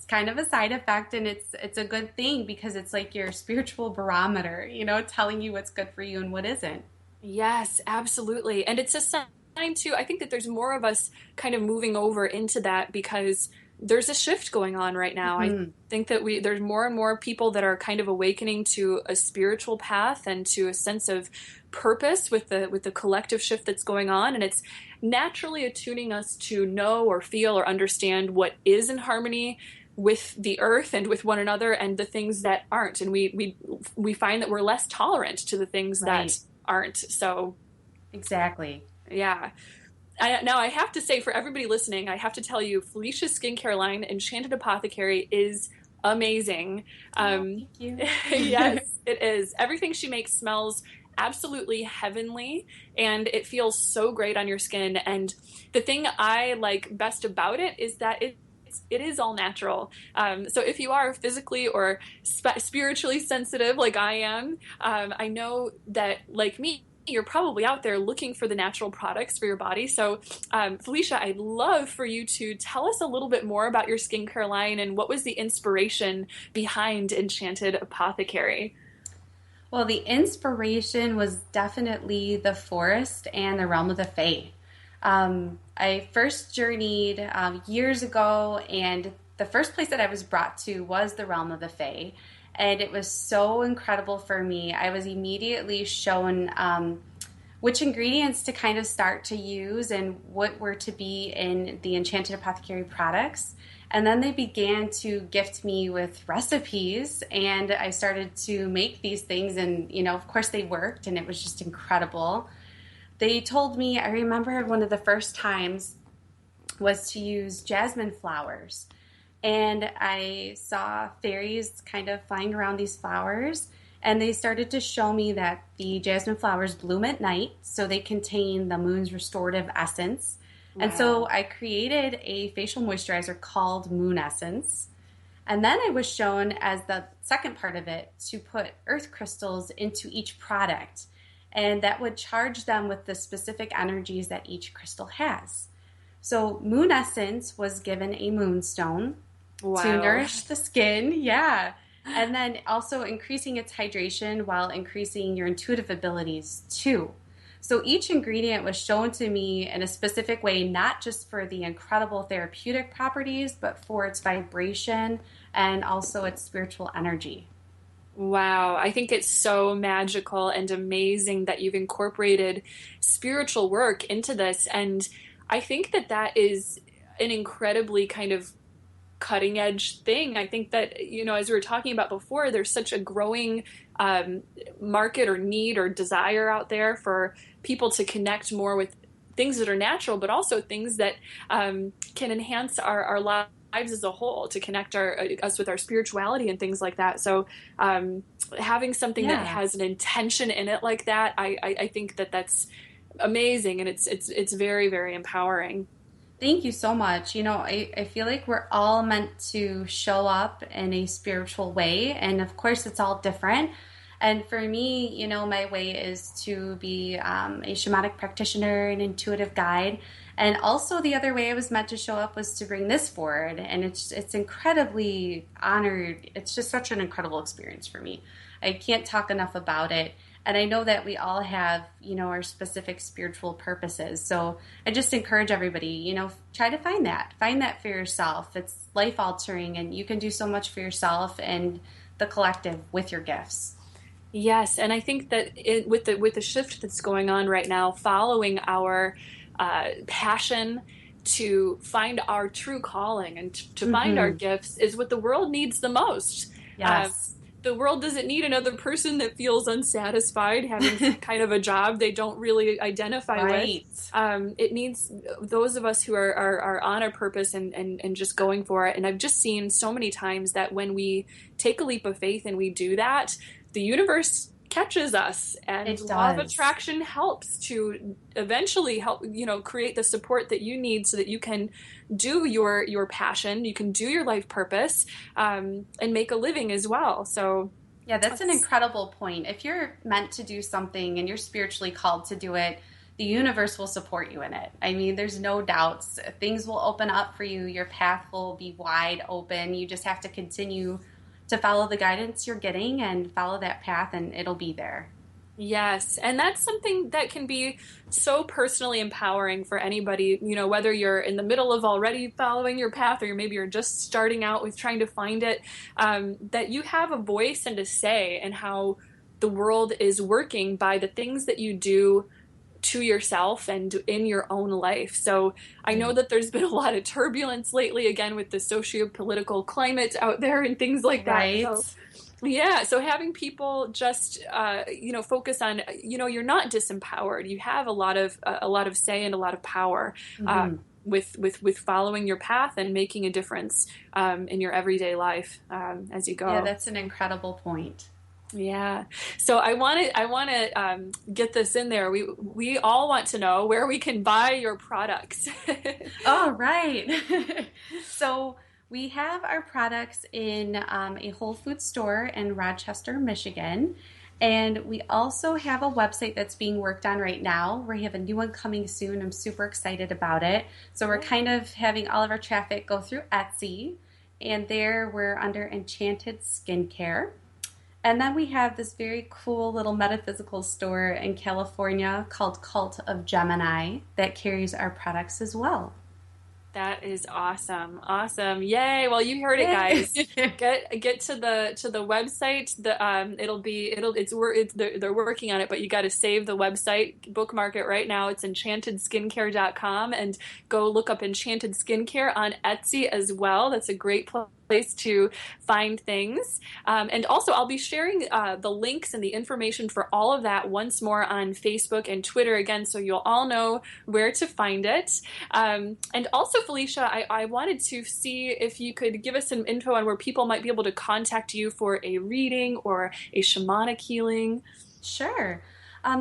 kind of a side effect, and it's a good thing, because it's like your spiritual barometer, telling you what's good for you and what isn't. Yes, absolutely. And it's a sign too. I think that there's more of us kind of moving over into that, because there's a shift going on right now. I think that there's more and more people that are kind of awakening to a spiritual path and to a sense of purpose with the collective shift that's going on, and it's naturally attuning us to know or feel or understand what is in harmony with the earth and with one another, and the things that aren't. And we find that we're less tolerant to the things that aren't. So exactly. Yeah. Now I have to say, for everybody listening, I have to tell you, Felicia's skincare line, Enchanted Apothecary, is amazing. Thank you. Yes, it is. Everything she makes smells absolutely heavenly, and it feels so great on your skin. And the thing I like best about it is that it is all natural. So if you are physically or spiritually sensitive like I am, I know that, like me, you're probably out there looking for the natural products for your body. So Felicia, I'd love for you to tell us a little bit more about your skincare line and what was the inspiration behind Enchanted Apothecary. Well, the inspiration was definitely the forest and the realm of the fae. I first journeyed years ago, and the first place that I was brought to was the realm of the fae. And it was so incredible for me. I was immediately shown which ingredients to kind of start to use and what were to be in the Enchanted Apothecary products. And then they began to gift me with recipes, and I started to make these things, and, you know, of course they worked, and it was just incredible. They told me, I remember one of the first times was to use jasmine flowers. And I saw fairies kind of flying around these flowers, and they started to show me that the jasmine flowers bloom at night, so they contain the moon's restorative essence. Wow. And so I created a facial moisturizer called Moon Essence. And then I was shown, as the second part of it, to put earth crystals into each product, and that would charge them with the specific energies that each crystal has. So Moon Essence was given a moonstone. Wow. To nourish the skin, yeah. And then also increasing its hydration while increasing your intuitive abilities too. So each ingredient was shown to me in a specific way, not just for the incredible therapeutic properties, but for its vibration and also its spiritual energy. Wow, I think it's so magical and amazing that you've incorporated spiritual work into this. And I think that that is an incredibly kind of cutting edge thing. I think that, you know, as we were talking about before, there's such a growing market or need or desire out there for people to connect more with things that are natural, but also things that can enhance our lives as a whole, to connect us with our spirituality and things like that. So having something that has an intention in it like that, I think that that's amazing, and it's very, very empowering. Thank you so much. You know, I feel like we're all meant to show up in a spiritual way, and of course it's all different. And for me, you know, my way is to be a shamanic practitioner, an intuitive guide. And also the other way I was meant to show up was to bring this forward. And it's incredibly honored. It's just such an incredible experience for me. I can't talk enough about it. And I know that we all have, you know, our specific spiritual purposes. So I just encourage everybody, you know, try to find that for yourself. It's life altering, and you can do so much for yourself and the collective with your gifts. Yes, and I think that with the shift that's going on right now, following our passion to find our true calling and to find our gifts is what the world needs the most. Yes. The world doesn't need another person that feels unsatisfied having kind of a job they don't really identify with. It needs those of us who are on our purpose and just going for it. And I've just seen so many times that when we take a leap of faith and we do that, the universe catches us, and law of attraction helps to eventually help, you know, create the support that you need so that you can do your passion, you can do your life purpose, and make a living as well. So yeah, that's an incredible point. If you're meant to do something and you're spiritually called to do it, the universe will support you in it. I mean, there's no doubts. Things will open up for you. Your path will be wide open. You just have to continue to follow the guidance you're getting and follow that path, and it'll be there. Yes, and that's something that can be so personally empowering for anybody, you know, whether you're in the middle of already following your path or maybe you're just starting out with trying to find it, that you have a voice and a say in how the world is working by the things that you do to yourself and in your own life. So I know that there's been a lot of turbulence lately, again, with the socio-political climate out there and things like that. Right. So, yeah. So having people just, you know, focus on, you know, you're not disempowered. You have a lot of say and a lot of power with following your path and making a difference in your everyday life as you go. Yeah, that's an incredible point. Yeah. So I want to get this in there. We all want to know where we can buy your products. Oh, right. So we have our products in a Whole Foods store in Rochester, Michigan. And we also have a website that's being worked on right now. We have a new one coming soon. I'm super excited about it. So we're kind of having all of our traffic go through Etsy. And there we're under Enchanted Skincare. And then we have this very cool little metaphysical store in California called Cult of Gemini that carries our products as well. That is awesome. Awesome. Yay. Well, you heard it, guys. Get to the website. They're working on it, but you got to save the website, bookmark it right now. It's enchantedskincare.com, and go look up Enchanted Skincare on Etsy as well. That's a great place to find things. And also, I'll be sharing the links and the information for all of that once more on Facebook and Twitter again, so you'll all know where to find it. And also, Felicia, I wanted to see if you could give us some info on where people might be able to contact you for a reading or a shamanic healing. Sure.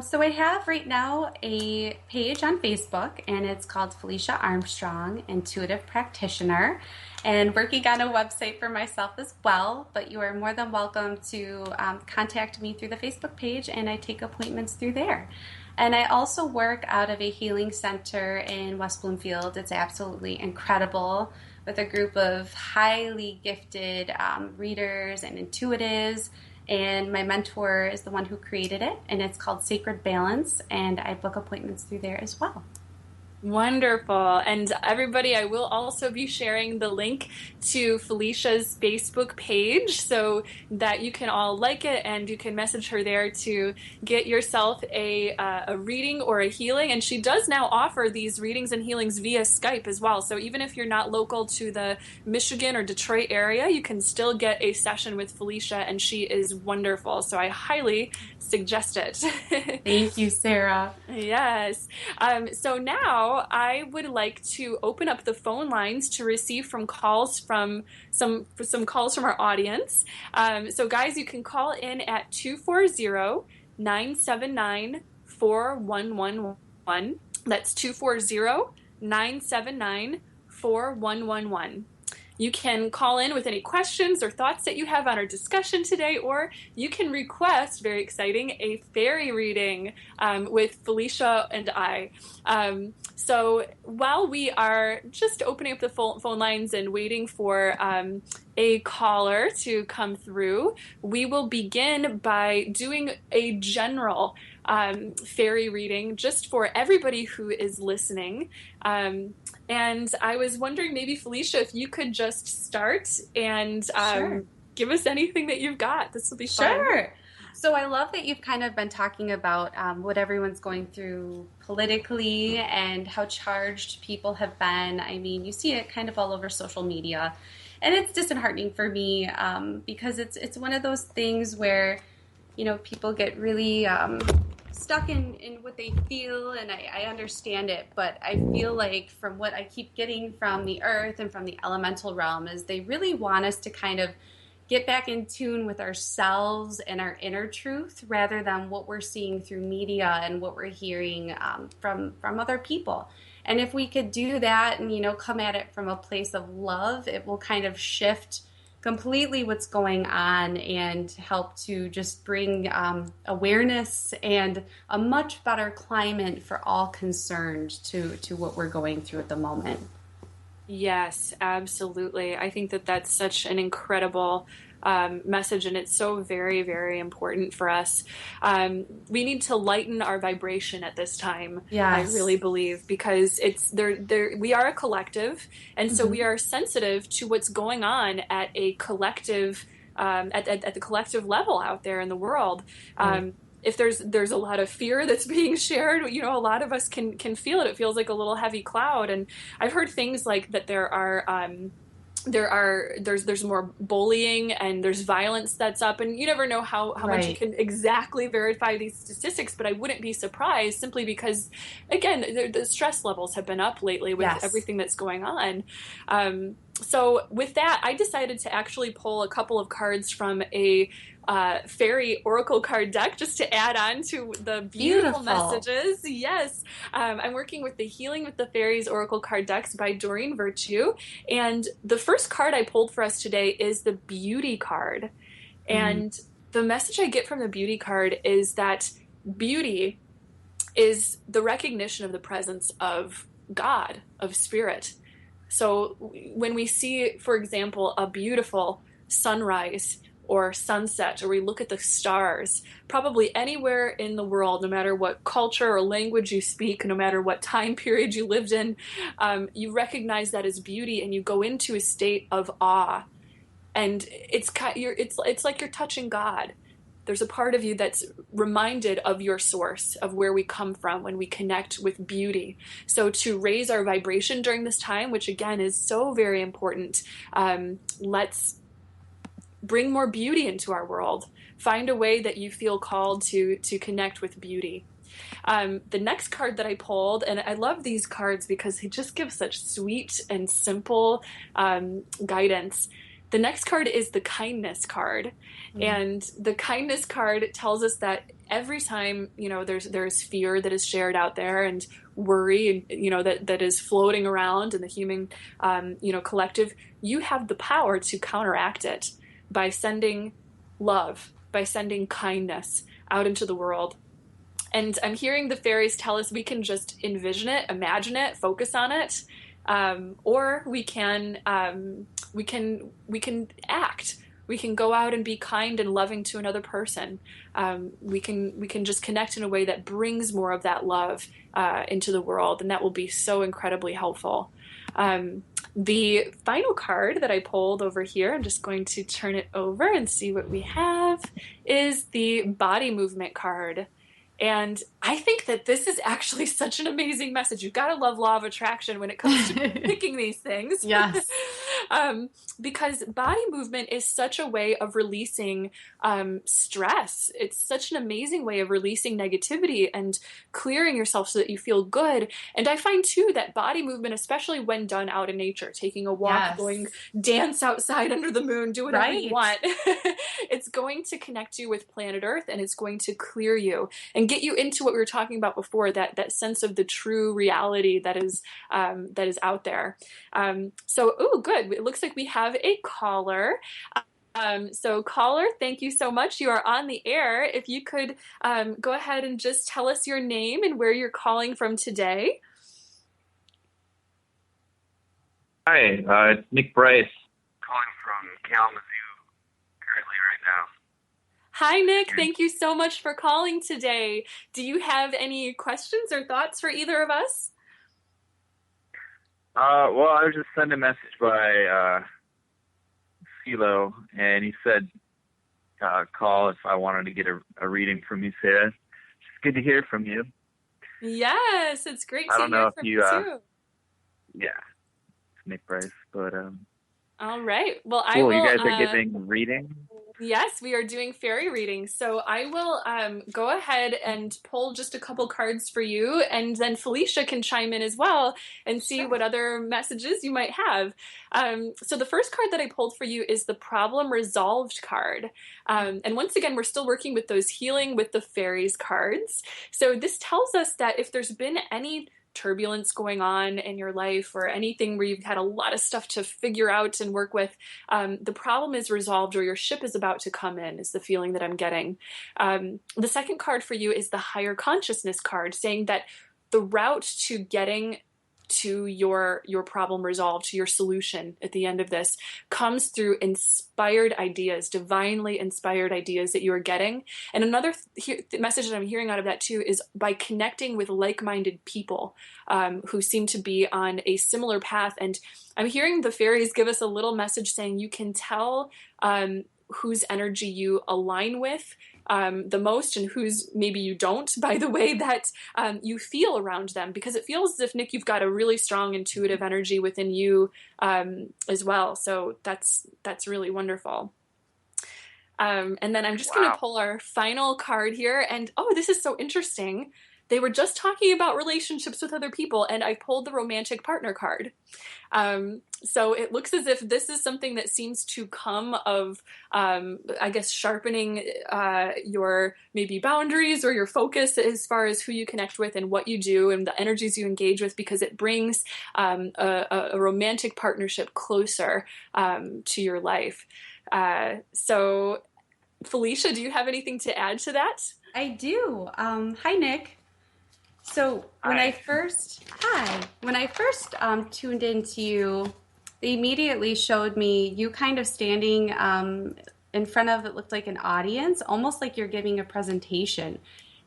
So I have right now a page on Facebook, and it's called Felicia Armstrong, Intuitive Practitioner, and working on a website for myself as well. But you are more than welcome to contact me through the Facebook page, and I take appointments through there. And I also work out of a healing center in West Bloomfield. It's absolutely incredible, with a group of highly gifted readers and intuitives. And my mentor is the one who created it, and it's called Sacred Balance, and I book appointments through there as well. Wonderful. And everybody, I will also be sharing the link to Felicia's Facebook page so that you can all like it and you can message her there to get yourself a reading or a healing. And she does now offer these readings and healings via Skype as well. So even if you're not local to the Michigan or Detroit area, you can still get a session with Felicia, and she is wonderful. So I highly suggest it. Thank you, Sarah. Yes. So now I would like to open up the phone lines to receive some calls from our audience. So guys, you can call in at 240-979-4111. That's 240-979-4111. You can call in with any questions or thoughts that you have on our discussion today, or you can request, very exciting, a fairy reading with Felicia and I. So while we are just opening up the phone lines and waiting for a caller to come through, we will begin by doing a general fairy reading just for everybody who is listening. And I was wondering, maybe, Felicia, if you could just start and Sure. give us anything that you've got. This will be fun. Sure. So I love that you've kind of been talking about what everyone's going through politically and how charged people have been. I mean, you see it kind of all over social media. And it's disheartening for me because it's one of those things where, you know, people get really stuck in what they feel, and I understand it, but I feel like from what I keep getting from the earth and from the elemental realm is they really want us to kind of get back in tune with ourselves and our inner truth rather than what we're seeing through media and what we're hearing from other people. And if we could do that and, you know, come at it from a place of love, it will kind of shift completely what's going on and help to just bring awareness and a much better climate for all concerned to what we're going through at the moment. Yes, absolutely. I think that that's such an incredible message, and it's so very, very important for us. We need to lighten our vibration at this time. Yes. I really believe, because it's there. We are a collective, and so we are sensitive to what's going on at a collective, at the collective level out there in the world. If there's a lot of fear that's being shared, you know, a lot of us can feel it. It feels like a little heavy cloud. And I've heard things like that there's more bullying and there's violence that's up, and you never know how much you can exactly verify these statistics, but I wouldn't be surprised, simply because, again, the stress levels have been up lately with everything that's going on. So with that, I decided to actually pull a couple of cards from a fairy oracle card deck just to add on to the beautiful messages. Yes. I'm working with the Healing with the Fairies oracle card decks by Doreen Virtue. And the first card I pulled for us today is the Beauty card. And the message I get from the Beauty card is that beauty is the recognition of the presence of God, of spirit. So when we see, for example, a beautiful sunrise or sunset, or we look at the stars, probably anywhere in the world, no matter what culture or language you speak, no matter what time period you lived in, you recognize that as beauty, and you go into a state of awe. And it's like you're touching God. There's a part of you that's reminded of your source, of where we come from when we connect with beauty. So to raise our vibration during this time, which again is so very important, let's bring more beauty into our world. Find a way that you feel called to connect with beauty. The next card that I pulled, and I love these cards because they just give such sweet and simple guidance. The next card is the Kindness card. And the Kindness card tells us that every time, there's fear that is shared out there, and worry, that is floating around in the human, collective, you have the power to counteract it by sending love, by sending kindness out into the world. And I'm hearing the fairies tell us we can just envision it, imagine it, focus on it, or we can act. We can go out and be kind and loving to another person. We can just connect in a way that brings more of that love into the world, and that will be so incredibly helpful. The final card that I pulled over here, I'm just going to turn it over and see what we have, is the Body Movement card. And I think that this is actually such an amazing message. You've got to love law of attraction when it comes to picking these things. Yes. Because body movement is such a way of releasing stress. It's such an amazing way of releasing negativity and clearing yourself so that you feel good. And I find, too, that body movement, especially when done out in nature, taking a walk, going dance outside under the moon, do whatever you want, it's going to connect you with planet Earth, and it's going to clear you and get you into what we were talking about before, that sense of the true reality that is out there. Good. It looks like we have a caller. So caller, thank you so much. You are on the air. If you could go ahead and just tell us your name and where you're calling from today. Hi, it's Nick Bryce calling from Kalamazoo currently right now. Hi, Nick. Thank you so much for calling today. Do you have any questions or thoughts for either of us? Well, I was just sent a message by Philo, and he said call if I wanted to get a reading from you, Sarah. It's good to hear from you. Yes, it's great to hear from you too. Yeah, it's Nick Bryce, but all right. Well, cool. I will. You guys are giving reading? Yes, we are doing fairy readings. So I will go ahead and pull just a couple cards for you, and then Felicia can chime in as well and see what other messages you might have. So the first card that I pulled for you is the Problem Resolved card. And once again, we're still working with those Healing with the Fairies cards. So this tells us that if there's been any turbulence going on in your life, or anything where you've had a lot of stuff to figure out and work with, the problem is resolved, or your ship is about to come in, is the feeling that I'm getting. The second card for you is the Higher Consciousness card, saying that the route to getting to your problem resolved, to your solution at the end of this, comes through inspired ideas, divinely inspired ideas that you are getting. And another message that I'm hearing out of that too is by connecting with like-minded people who seem to be on a similar path. And I'm hearing the fairies give us a little message saying you can tell whose energy you align with the most, and whose maybe you don't, by the way that you feel around them, because it feels as if, Nick, you've got a really strong intuitive energy within you as well. So that's really wonderful. And then I'm just going to pull our final card here, and this is so interesting. they were just talking about relationships with other people, and I pulled the romantic partner card. So it looks as if this is something that seems to come of, I guess, sharpening your maybe boundaries or your focus as far as who you connect with and what you do and the energies you engage with, because it brings a romantic partnership closer to your life. So, Felicia, do you have anything to add to that? I do. Hi, Nick. So when I first tuned into you, they immediately showed me you kind of standing in front of, it looked like an audience, almost like you're giving a presentation.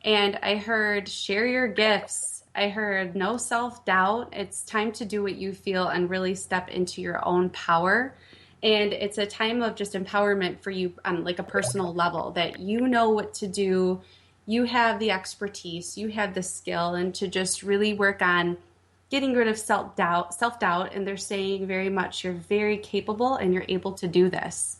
And I heard, share your gifts. I heard, no self-doubt. It's time to do what you feel and really step into your own power. And it's a time of just empowerment for you on like a personal level, that you know what to do. You have the expertise, you have the skill, and to just really work on getting rid of self-doubt. And they're saying very much you're very capable and you're able to do this.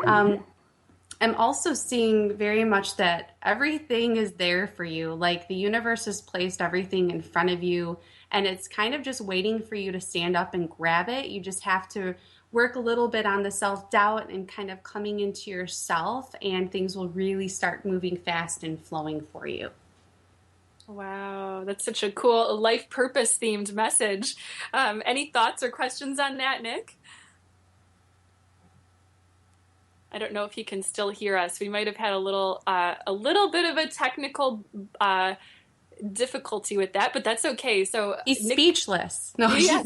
I'm also seeing very much that everything is there for you. Like the universe has placed everything in front of you, and it's kind of just waiting for you to stand up and grab it. You just have to work a little bit on the self-doubt and kind of coming into yourself, and things will really start moving fast and flowing for you. Wow, that's such a cool life purpose themed message. Any thoughts or questions on that, Nick? I don't know if he can still hear us. We might have had a little bit of a technical difficulty with that, but that's okay. So he's speechless. No, yes.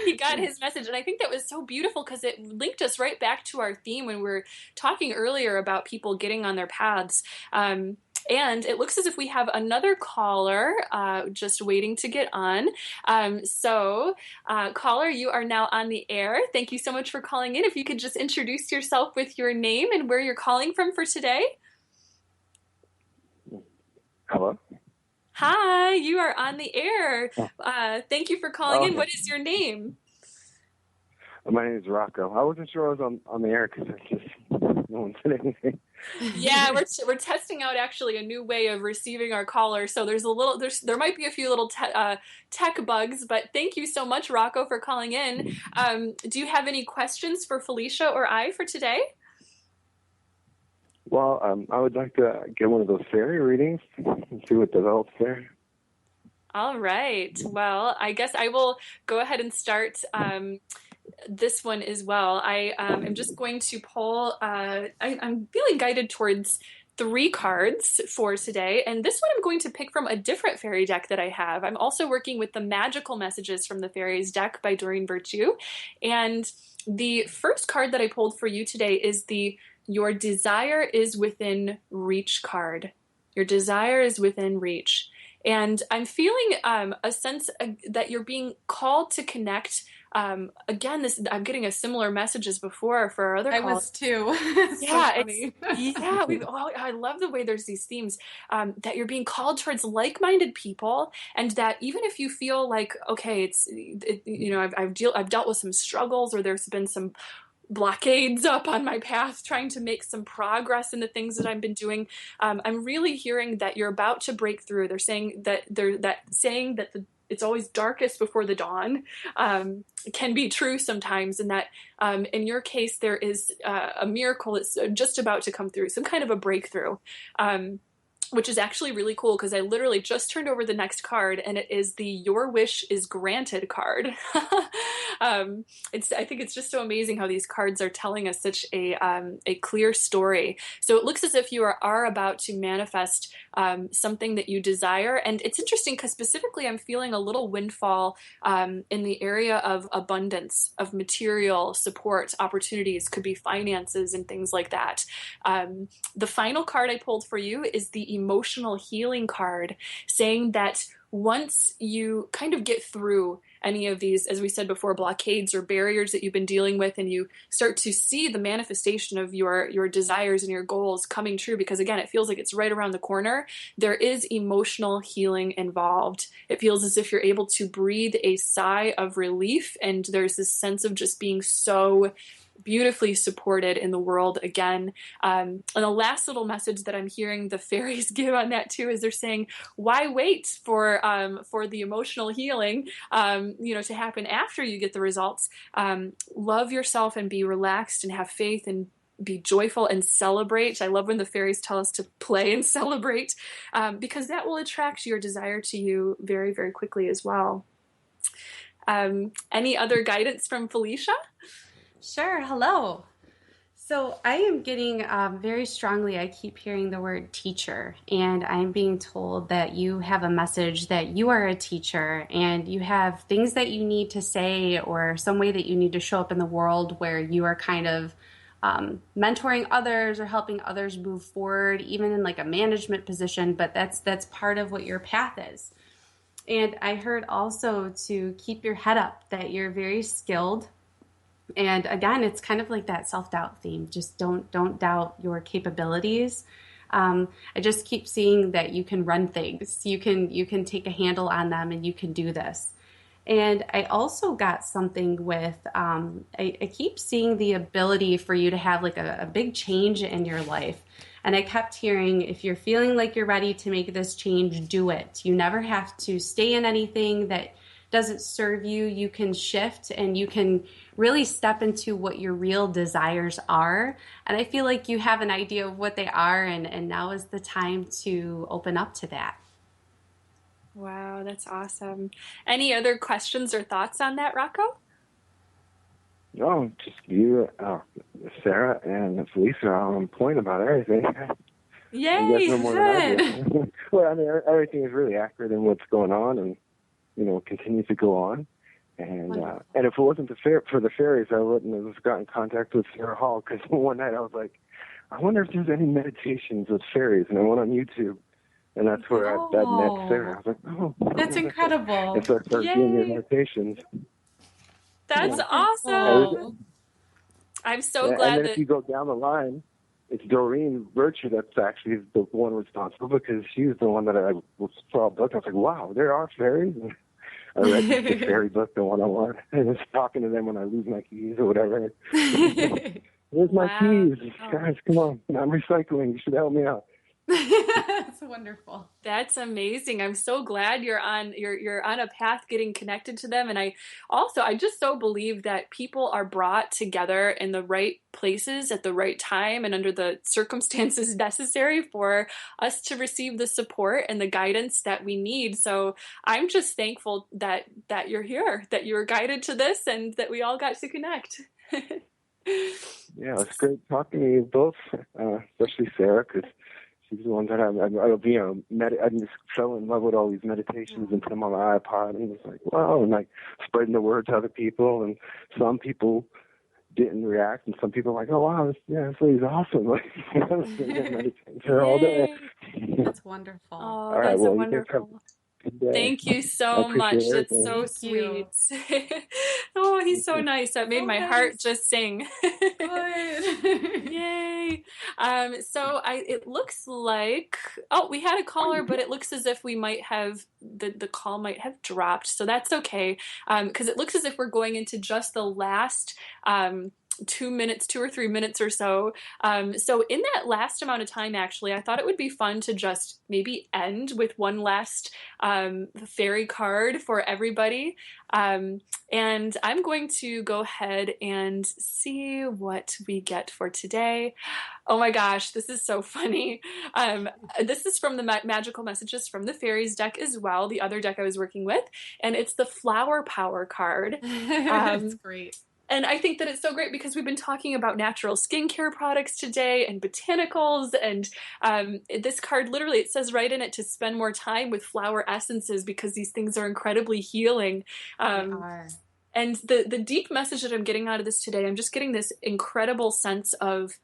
He got his message, and I think that was so beautiful because it linked us right back to our theme when we were talking earlier about people getting on their paths. And it looks as if we have another caller just waiting to get on. So caller, you are now on the air. Thank you so much for calling in. If you could just introduce yourself with your name and where you're calling from for today. Hello? Hi, you are on the air. Thank you for calling in. What is your name? My name is Rocco. I wasn't sure I was on the air because no one said anything. Yeah, we're testing out actually a new way of receiving our callers. So there might be a few little tech bugs, but thank you so much, Rocco, for calling in. Do you have any questions for Felicia or I for today? Well, I would like to get one of those fairy readings and see what develops there. All right. Well, I guess I will go ahead and start this one as well. I am just going to pull, I'm feeling guided towards 3 cards for today. And this one I'm going to pick from a different fairy deck that I have. I'm also working with the Magical Messages from the Fairies deck by Doreen Virtue. And the first card that I pulled for you today is the Your Desire is Within Reach card. Your desire is within reach. And I'm feeling a sense that you're being called to connect. Again, I'm getting a similar message as before for our other calls. I was too. I love the way there's these themes that you're being called towards like-minded people, and that even if you feel like, okay, I've dealt with some struggles, or there's been some blockades up on my path trying to make some progress in the things that I've been doing. I'm really hearing that you're about to break through. They're saying that it's always darkest before the dawn can be true sometimes, and that in your case there is a miracle that's just about to come through, some kind of a breakthrough. Which is actually really cool because I literally just turned over the next card, and it is the Your Wish is Granted card. I think it's just so amazing how these cards are telling us such a clear story. So it looks as if you are about to manifest something that you desire. And it's interesting because specifically I'm feeling a little windfall in the area of abundance, of material support, opportunities, could be finances and things like that. The final card I pulled for you is the Emotional Healing card, saying that once you kind of get through any of these, as we said before, blockades or barriers that you've been dealing with, and you start to see the manifestation of your desires and your goals coming true, because again, it feels like it's right around the corner, there is emotional healing involved. It feels as if you're able to breathe a sigh of relief, and there's this sense of just being so beautifully supported in the world again. And the last little message that I'm hearing the fairies give on that too is they're saying, why wait for the emotional healing, to happen after you get the results? Love yourself and be relaxed and have faith and be joyful and celebrate. I love when the fairies tell us to play and celebrate, because that will attract your desire to you very, very quickly as well. Any other guidance from Felicia? Sure. Hello. So I am getting very strongly, I keep hearing the word teacher, and I'm being told that you have a message that you are a teacher and you have things that you need to say or some way that you need to show up in the world where you are kind of mentoring others or helping others move forward, even in like a management position, but that's part of what your path is. And I heard also to keep your head up, that you're very skilled. And again, it's kind of like that self-doubt theme. Just don't doubt your capabilities. I just keep seeing that you can run things. You can take a handle on them and you can do this. And I also got something with, I keep seeing the ability for you to have like a big change in your life. And I kept hearing, if you're feeling like you're ready to make this change, do it. You never have to stay in anything that doesn't serve you. You can shift and you can really step into what your real desires are. And I feel like you have an idea of what they are, and now is the time to open up to that. Wow, that's awesome. Any other questions or thoughts on that, Rocco? No, just you, Sarah, and Felicia are on point about everything. Yay, you guys know more than I good. do. Well, I mean, everything is really accurate in what's going on, and continues to go on. And and if it wasn't for the fairies, I wouldn't have got in contact with Sarah Hall, because one night I was like, I wonder if there's any meditations with fairies, and I went on YouTube. And that's where I met Sarah. I was like, oh. That's incredible. And so I started doing your meditations. That's awesome. I'm so glad and then if you go down the line, it's Doreen Virtue that's actually the one responsible, because she's the one that I saw a book. I was like, wow, there are fairies. And I read the fairy book, the one-on-one, and I was talking to them when I lose my keys or whatever. Where's my keys? Guys, come on. I'm recycling. You should help me out. That's wonderful. That's amazing. I'm so glad you're on a path getting connected to them. And I just so believe that people are brought together in the right places at the right time and under the circumstances necessary for us to receive the support and the guidance that we need. So I'm just thankful that you're here, that you were guided to this, and that we all got to connect. Yeah, it's great talking to you both, especially Sarah, because she's the one that I just fell in love with all these meditations and put them on my iPod, and it's like, wow, and like spreading the word to other people, and some people didn't react, and some people were like, oh wow, this lady's awesome. Like, meditating her all day. That's wonderful. Oh, all right, that's well, wonderful. Thank you so much. That's so sweet. Oh, he's so nice. That made my heart just sing. Good. Yay. So it looks like, we had a caller, but it looks as if we might have, the call might have dropped. So that's okay. Because it looks as if we're going into just the last 2 or 3 minutes or so. So in that last amount of time, actually, I thought it would be fun to just maybe end with one last fairy card for everybody. And I'm going to go ahead and see what we get for today. Oh my gosh, this is so funny. This is from the Magical Messages from the Fairies deck as well, the other deck I was working with. And it's the Flower Power card. That's great. And I think that it's so great because we've been talking about natural skincare products today and botanicals. And this card, literally, it says right in it to spend more time with flower essences because these things are incredibly healing. They are. And the deep message that I'm getting out of this today, I'm just getting this incredible sense of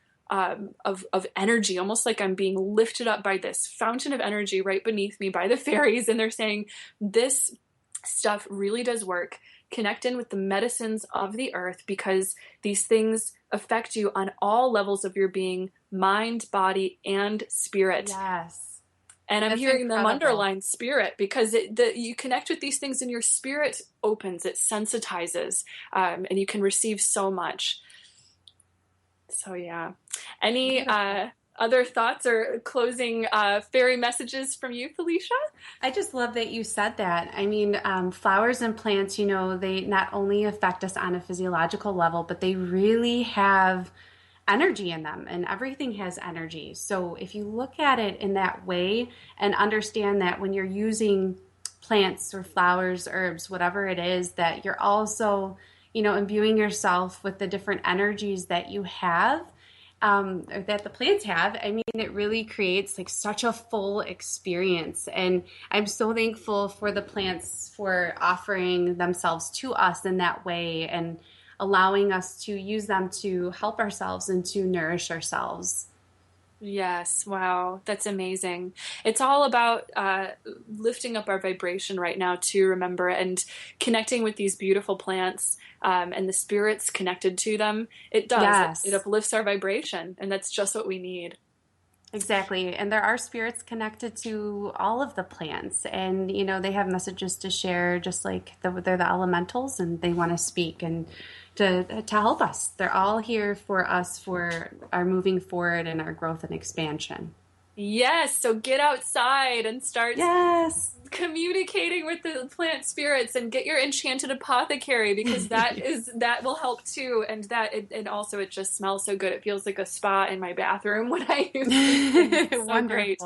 energy, almost like I'm being lifted up by this fountain of energy right beneath me by the fairies. And they're saying this stuff really does work. Connect in with the medicines of the earth, because these things affect you on all levels of your being, mind, body, and spirit. Yes. And I'm That's hearing incredible. them underline spirit, because you connect with these things and your spirit opens, it sensitizes, and you can receive so much. So yeah. Any other thoughts or closing fairy messages from you, Felicia? I just love that you said that. I mean, flowers and plants, they not only affect us on a physiological level, but they really have energy in them, and everything has energy. So if you look at it in that way and understand that when you're using plants or flowers, herbs, whatever it is, that you're also, imbuing yourself with the different energies that you have, or that the plants have. I mean, it really creates like such a full experience. And I'm so thankful for the plants for offering themselves to us in that way and allowing us to use them to help ourselves and to nourish ourselves. Yes. Wow. That's amazing. It's all about lifting up our vibration right now too, remember, and connecting with these beautiful plants and the spirits connected to them. It does. Yes. It uplifts our vibration, and that's just what we need. Exactly. And there are spirits connected to all of the plants, and they have messages to share, just like they're the elementals, and they want to speak and to help us. They're all here for us, for our moving forward and our growth and expansion. Yes. So get outside and start communicating with the plant spirits, and get your enchanted apothecary, because that will help too. And and also it just smells so good. It feels like a spa in my bathroom when I use it. It's so great.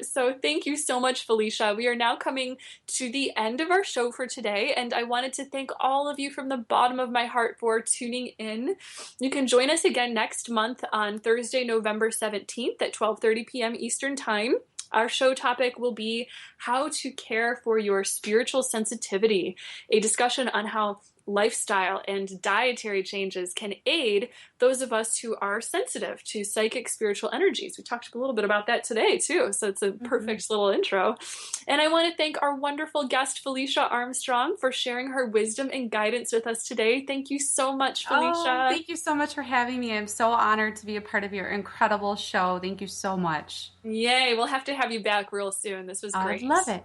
So thank you so much, Felicia. We are now coming to the end of our show for today, and I wanted to thank all of you from the bottom of my heart for tuning in. You can join us again next month on Thursday, November 17th at 12:30 p.m. Eastern Time. Our show topic will be how to care for your spiritual sensitivity, a discussion on how lifestyle and dietary changes can aid those of us who are sensitive to psychic spiritual energies. We talked a little bit about that today too, so it's a perfect little intro. And I want to thank our wonderful guest Felicia Armstrong for sharing her wisdom and guidance with us today. Thank you so much, Felicia. Oh, thank you so much for having me. I'm so honored to be a part of your incredible show. Thank you so much. Yay, we'll have to have you back real soon. This was great. I love it.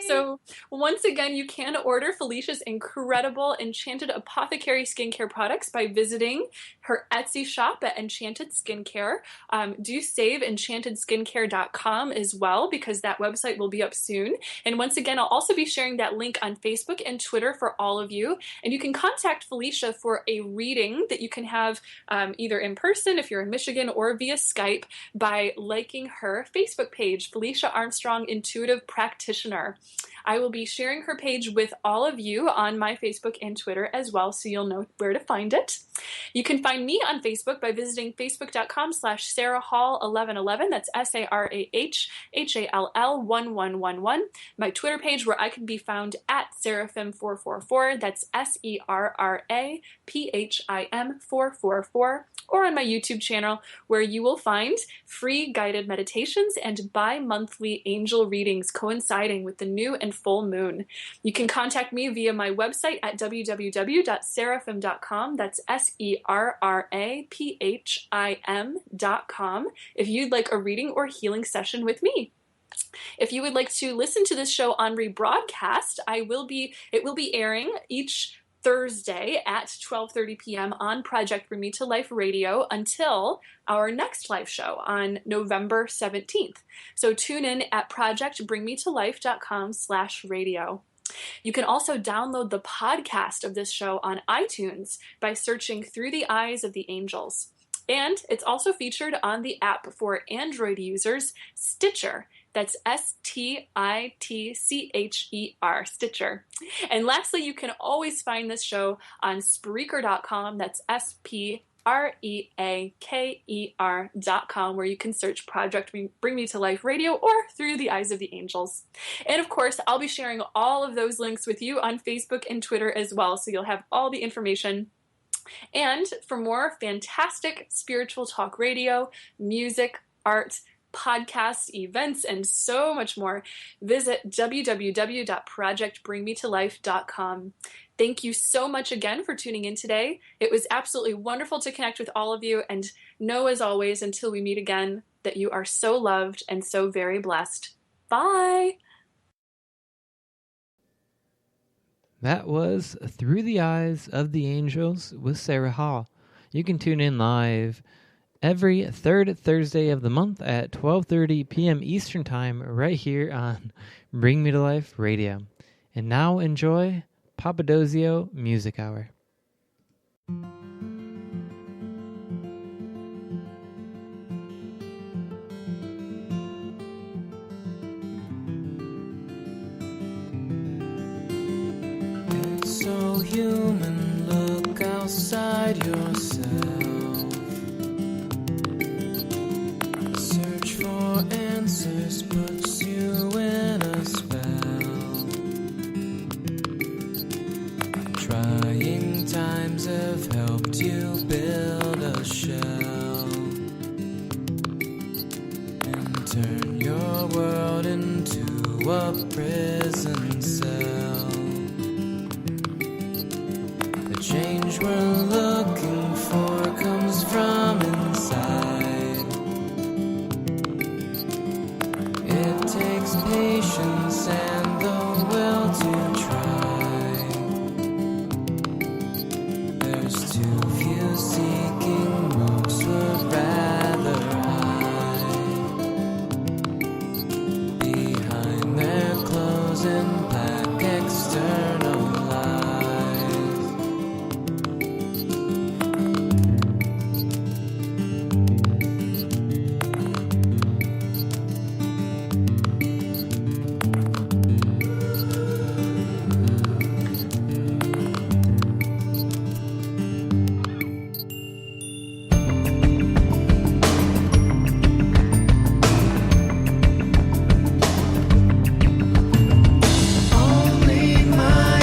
So once again, you can order Felicia's incredible Enchanted Apothecary skincare products by visiting her Etsy shop at Enchanted Skincare. Do save enchantedskincare.com as well, because that website will be up soon. And once again, I'll also be sharing that link on Facebook and Twitter for all of you. And you can contact Felicia for a reading that you can have either in person if you're in Michigan, or via Skype by liking her Facebook page, Felicia Armstrong Intuitive Practitioner. I will be sharing her page with all of you on my Facebook and Twitter as well, so you'll know where to find it. You can find me on Facebook by visiting facebook.com/SarahHall1111. That's SarahHall1111. My Twitter page, where I can be found at Seraphim444. That's SERAPHIM444. Or on my YouTube channel, where you will find free guided meditations and bi-monthly angel readings coinciding with the new and full moon. You can contact me via my website at www.seraphim.com. That's SERAPHIM.com if you'd like a reading or healing session with me. If you would like to listen to this show on rebroadcast, it will be airing each Thursday at 12:30 p.m. on Project Bring Me to Life Radio until our next live show on November 17th. So tune in at projectbringmetolife.com/radio. You can also download the podcast of this show on iTunes by searching Through the Eyes of the Angels. And it's also featured on the app for Android users, Stitcher. That's STITCHER, Stitcher. And lastly, you can always find this show on Spreaker.com. That's SPREAKER.com, where you can search Project Bring Me to Life Radio or Through the Eyes of the Angels. And of course, I'll be sharing all of those links with you on Facebook and Twitter as well, so you'll have all the information. And for more fantastic spiritual talk radio, music, art, podcasts, events, and so much more, visit www.projectbringmetolife.com. Thank you so much again for tuning in today. It was absolutely wonderful to connect with all of you, and know, as always, until we meet again, that you are so loved and so very blessed. Bye! That was Through the Eyes of the Angels with Sarah Hall. You can tune in live every third Thursday of the month at 12:30 p.m. Eastern Time right here on Bring Me to Life Radio. And now enjoy Papadosio Music Hour. So human, look outside yourself. Search for answers puts you in a spell. Trying times have helped you build a shell and turn your world into a prison cell. Change we're looking for comes from inside. It takes patience and the will to try. There's too few seeking, most would rather hide behind their clothes and black external lies. Only my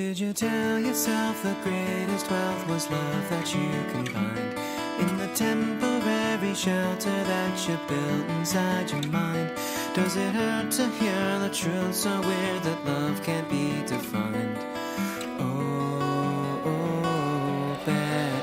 Did you tell yourself the greatest wealth was love that you can find in the temporary shelter that you built inside your mind? Does it hurt to hear the truth so weird that love can't be defined? Oh, bad.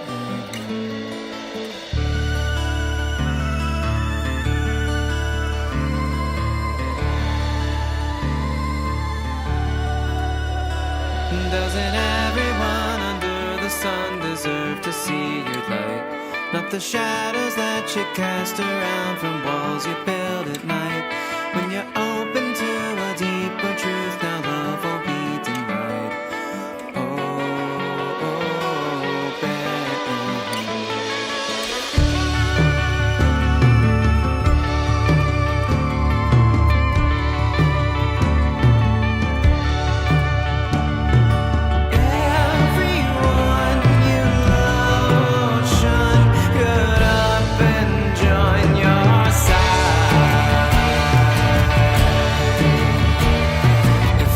Doesn't everyone under the sun deserve to see your light? Not the shadows that you cast around from walls you build at night. When you're open to a deeper truth, now love won't be denied. Oh, if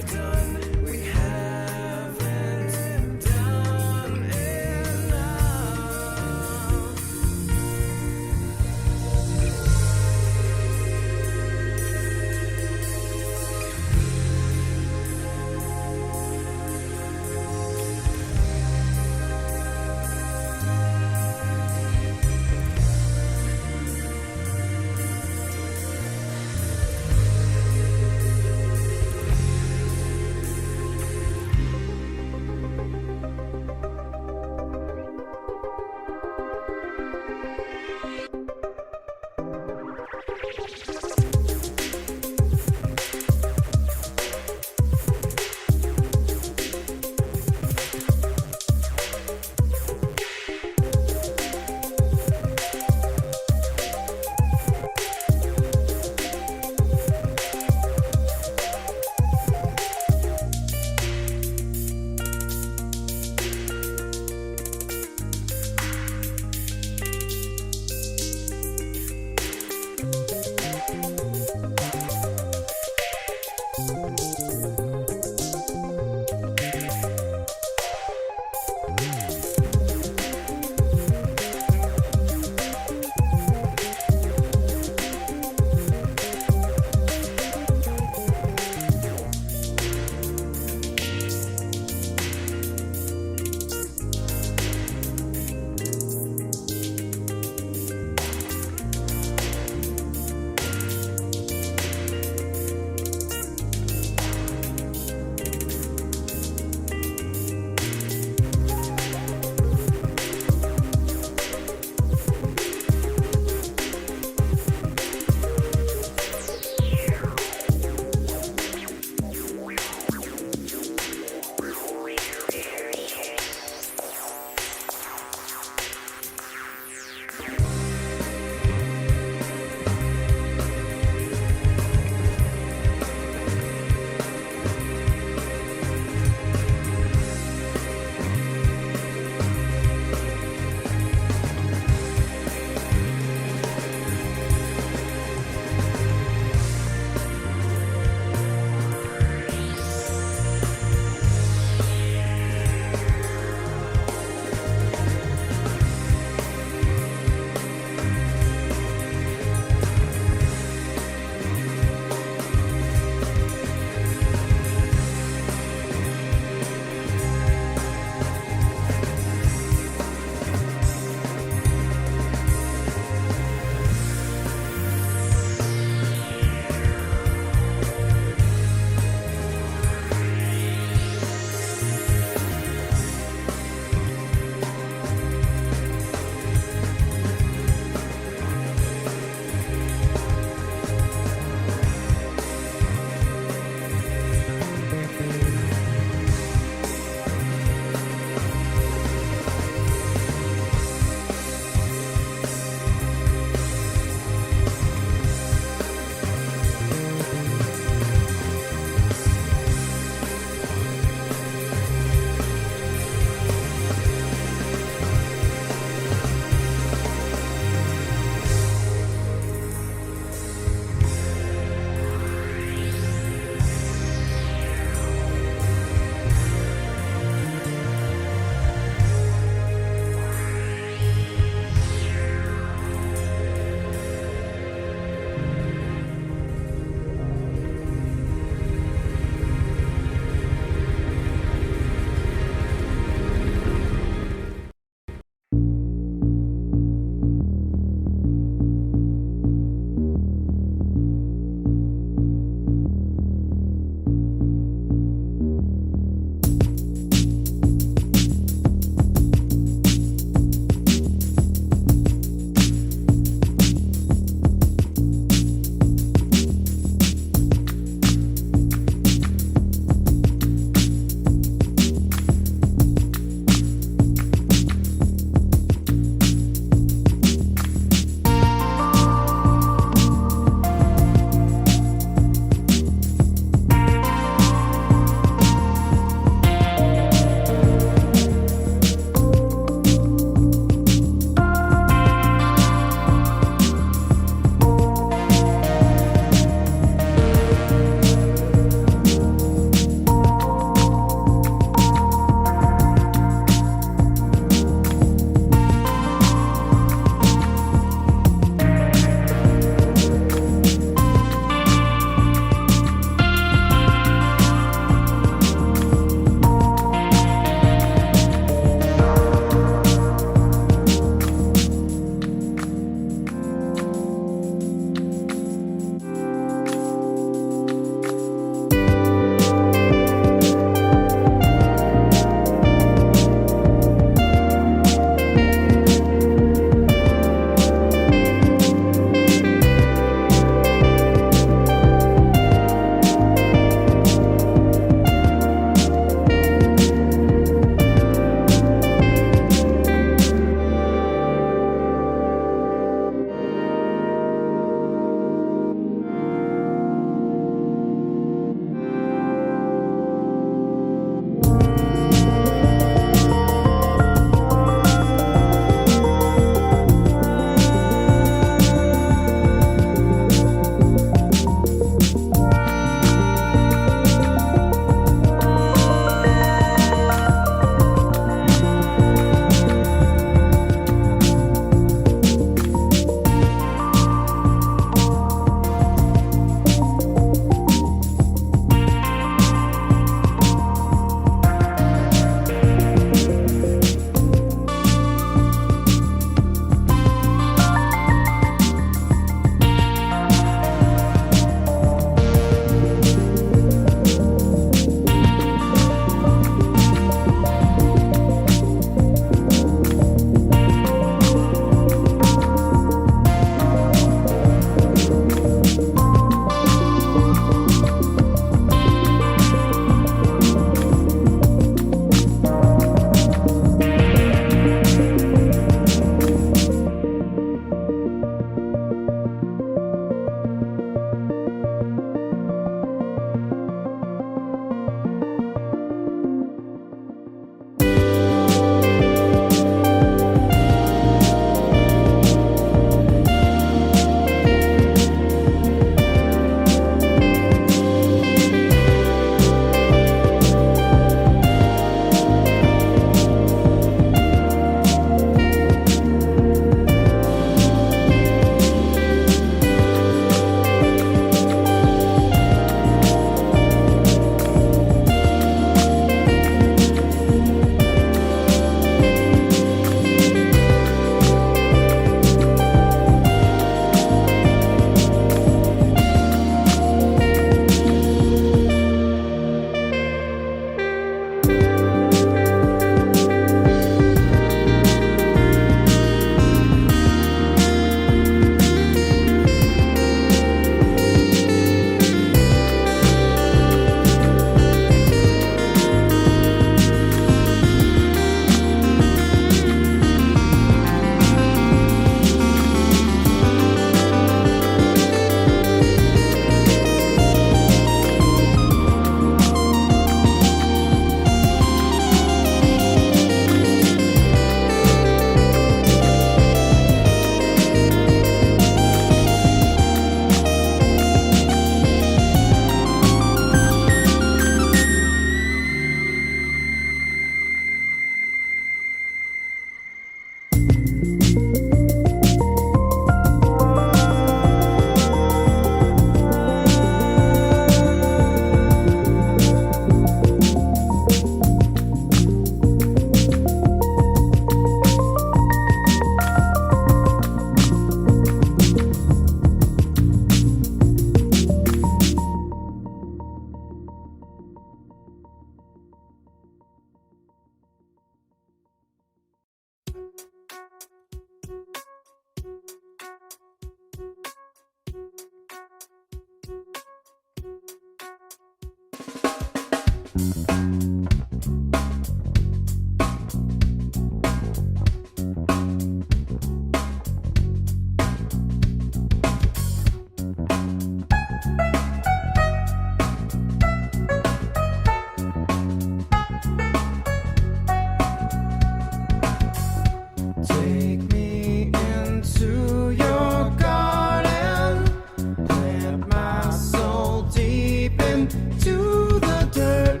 Plant my soul deep into the dirt.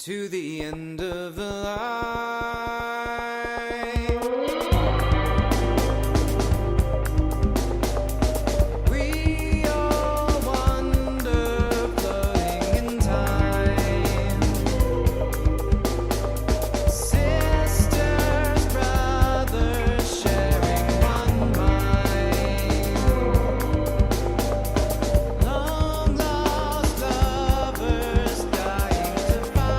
to the end of the line. We all wander, floating in time. Sisters, brothers, sharing one mind. Long lost lovers dying to find.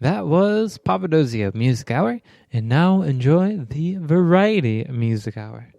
That was Papadosio Music Hour, and now enjoy the Variety Music Hour.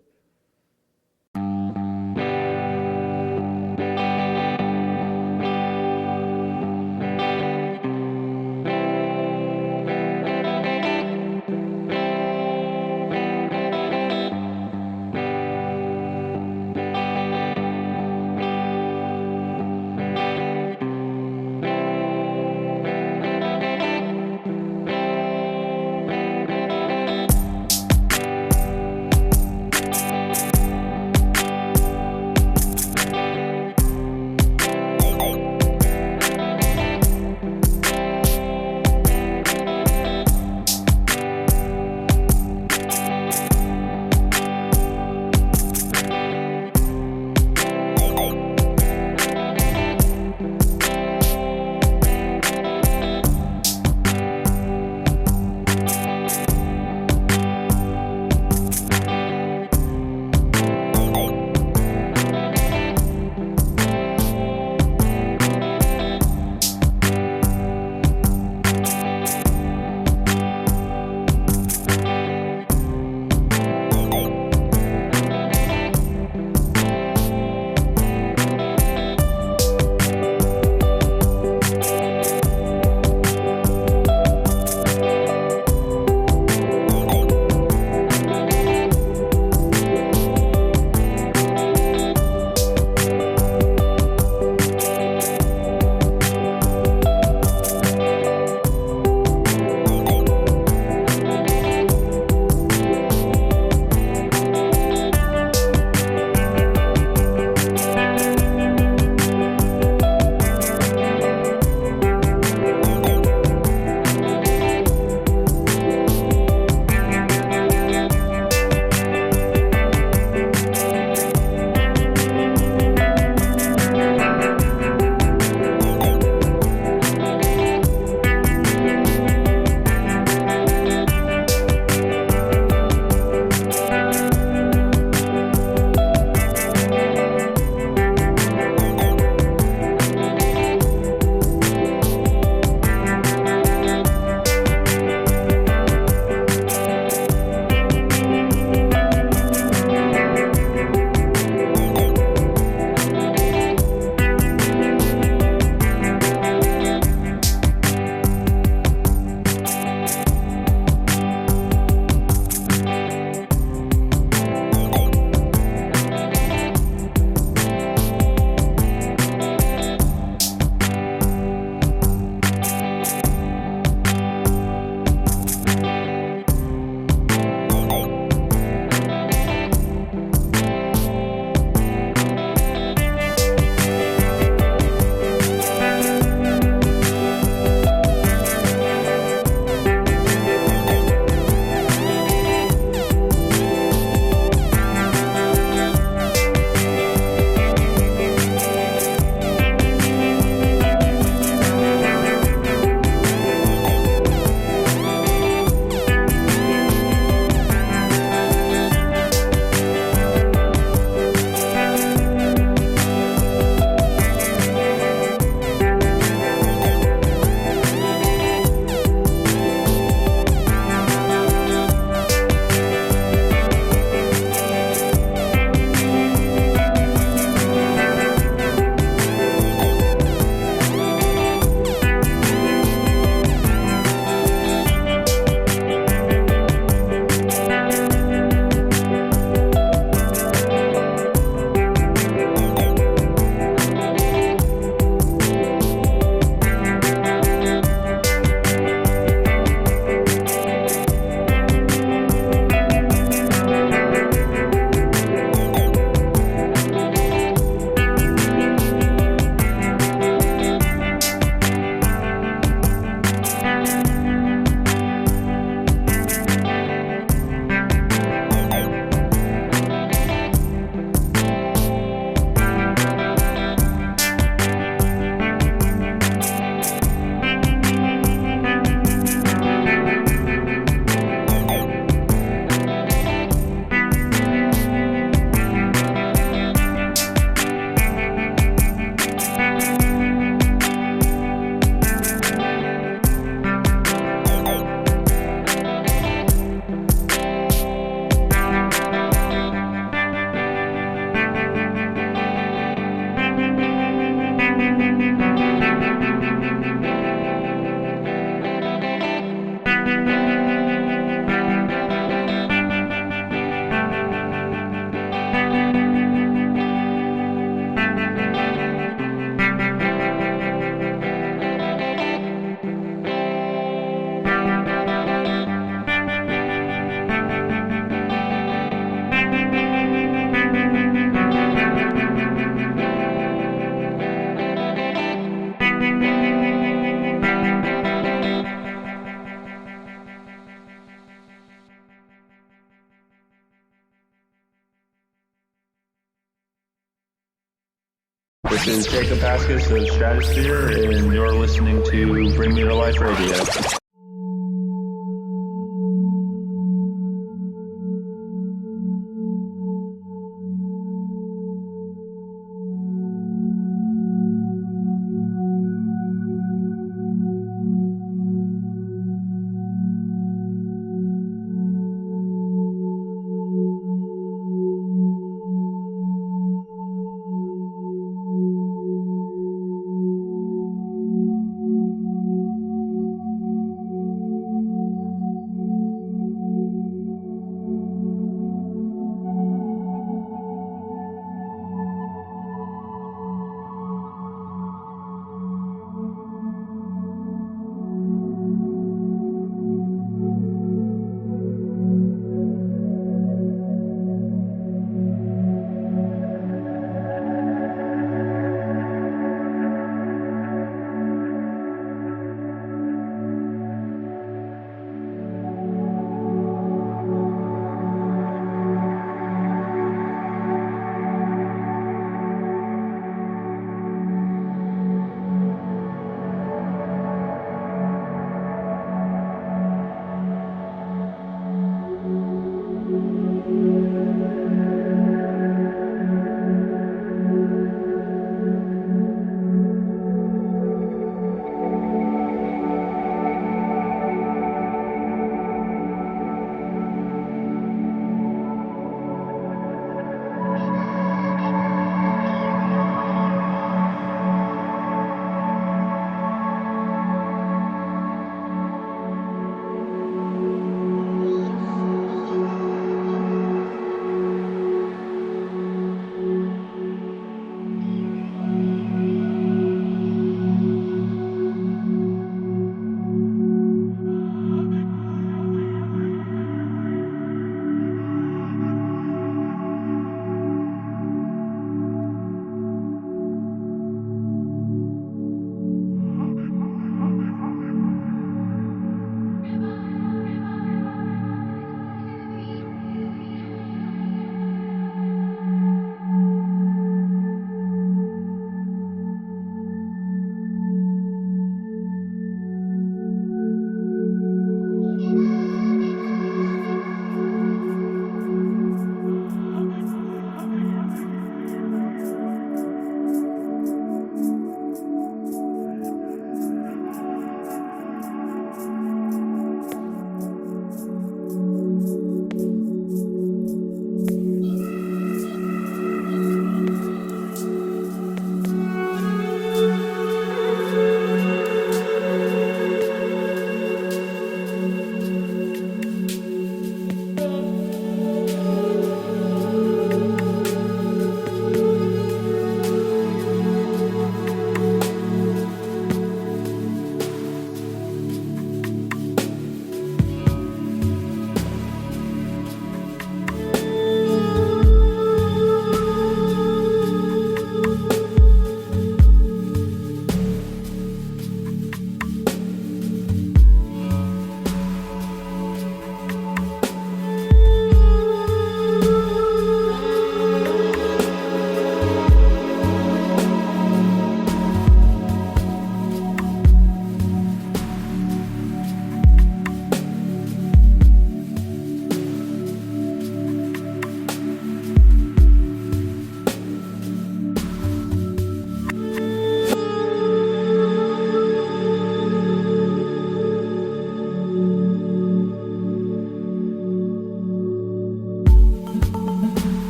This is Jacob Pascus of Stratosphere, and you're listening to Bring Me to Life Radio.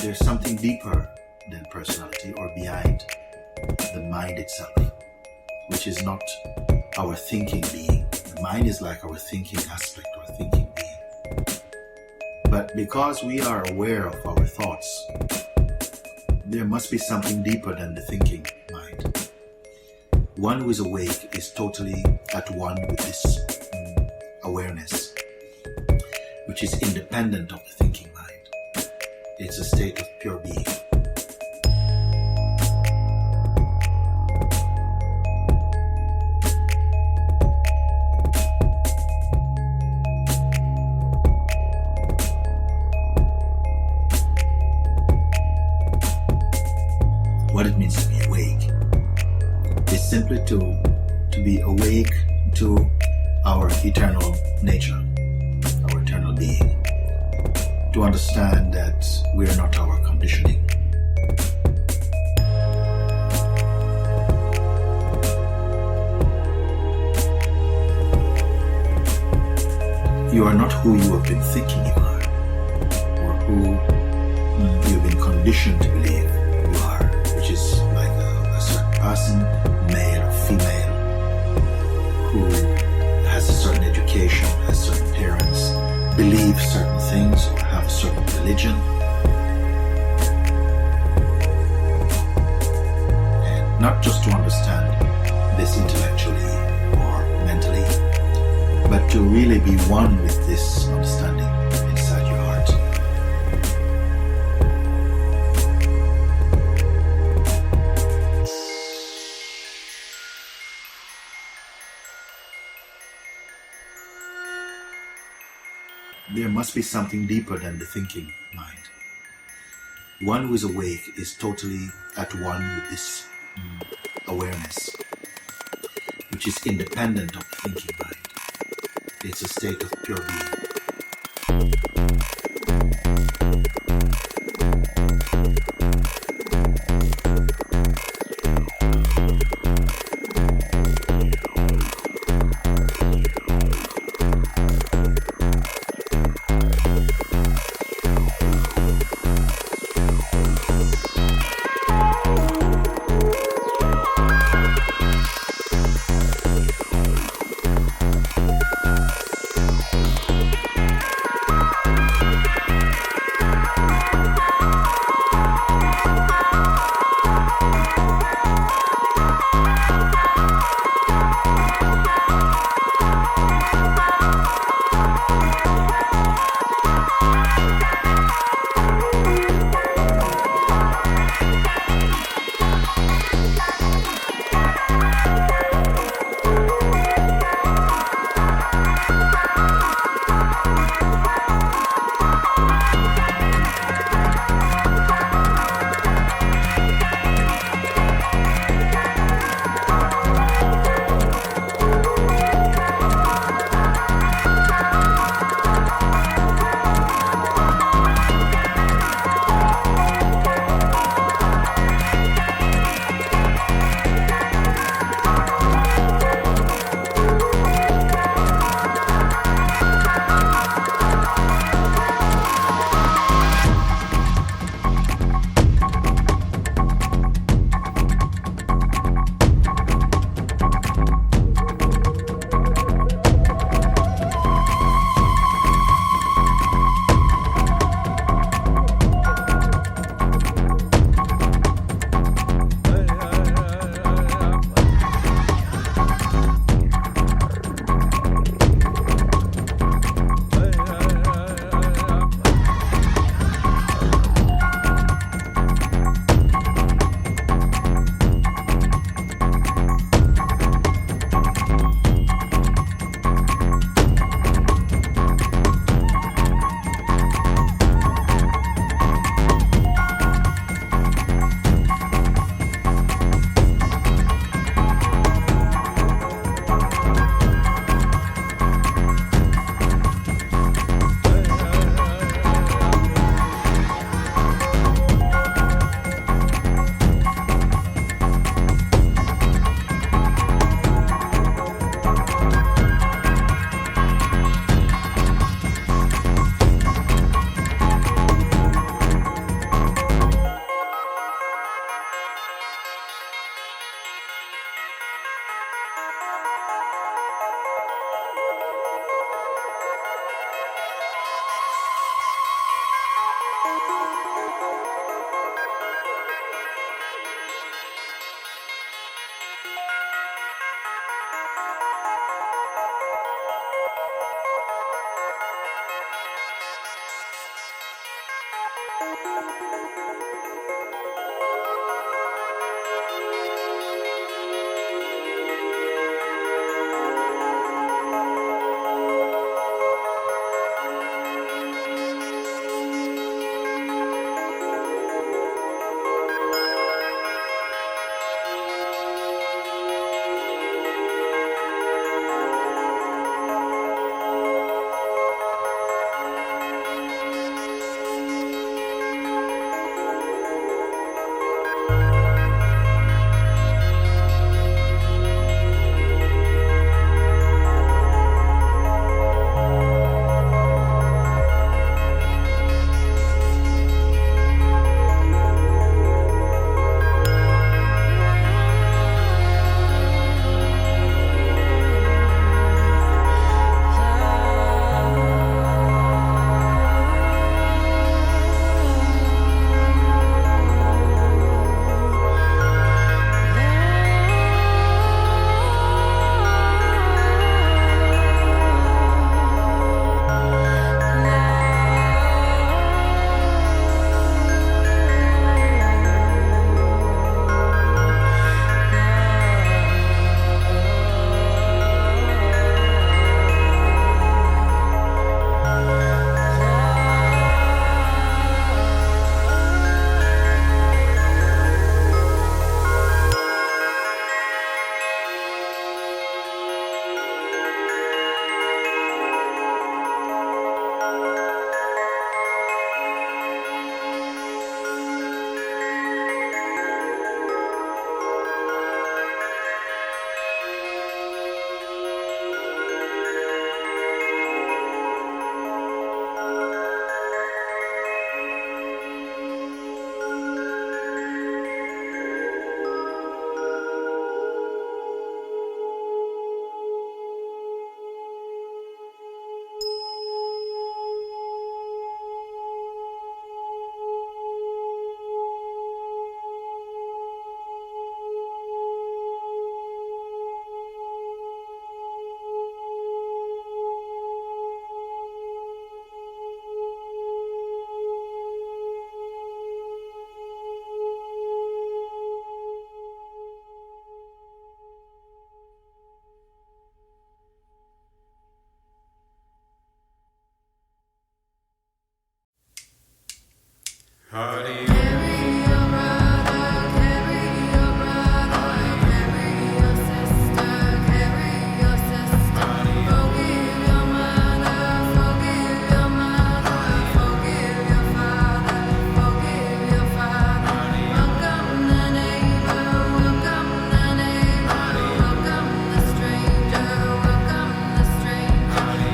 there's something deeper than personality or behind the mind itself, which is not our thinking being. The mind is like our thinking aspect or thinking being. But because we are aware of our thoughts, there must be something deeper than the thinking mind. One who is awake is totally at one with this awareness, which is independent of the thinking mind. It's a state of pure being. What it means to be awake is simply to be awake to our eternal nature, our eternal being, to understand that we are not our conditioning. You are not who you have been thinking you are, or who you've been conditioned to believe you are, which is like a certain person, male or female, who has a certain education, has certain parents, believes certain things, or have a certain religion. And not just to understand this intellectually or mentally, but to really be one with this understanding inside your heart. There must be something deeper than the thinking mind. One who is awake is totally at one with this awareness, which is independent of the thinking mind. It's a state of pure being.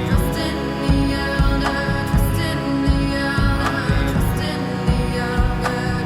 Trust in the elder, trust in the younger.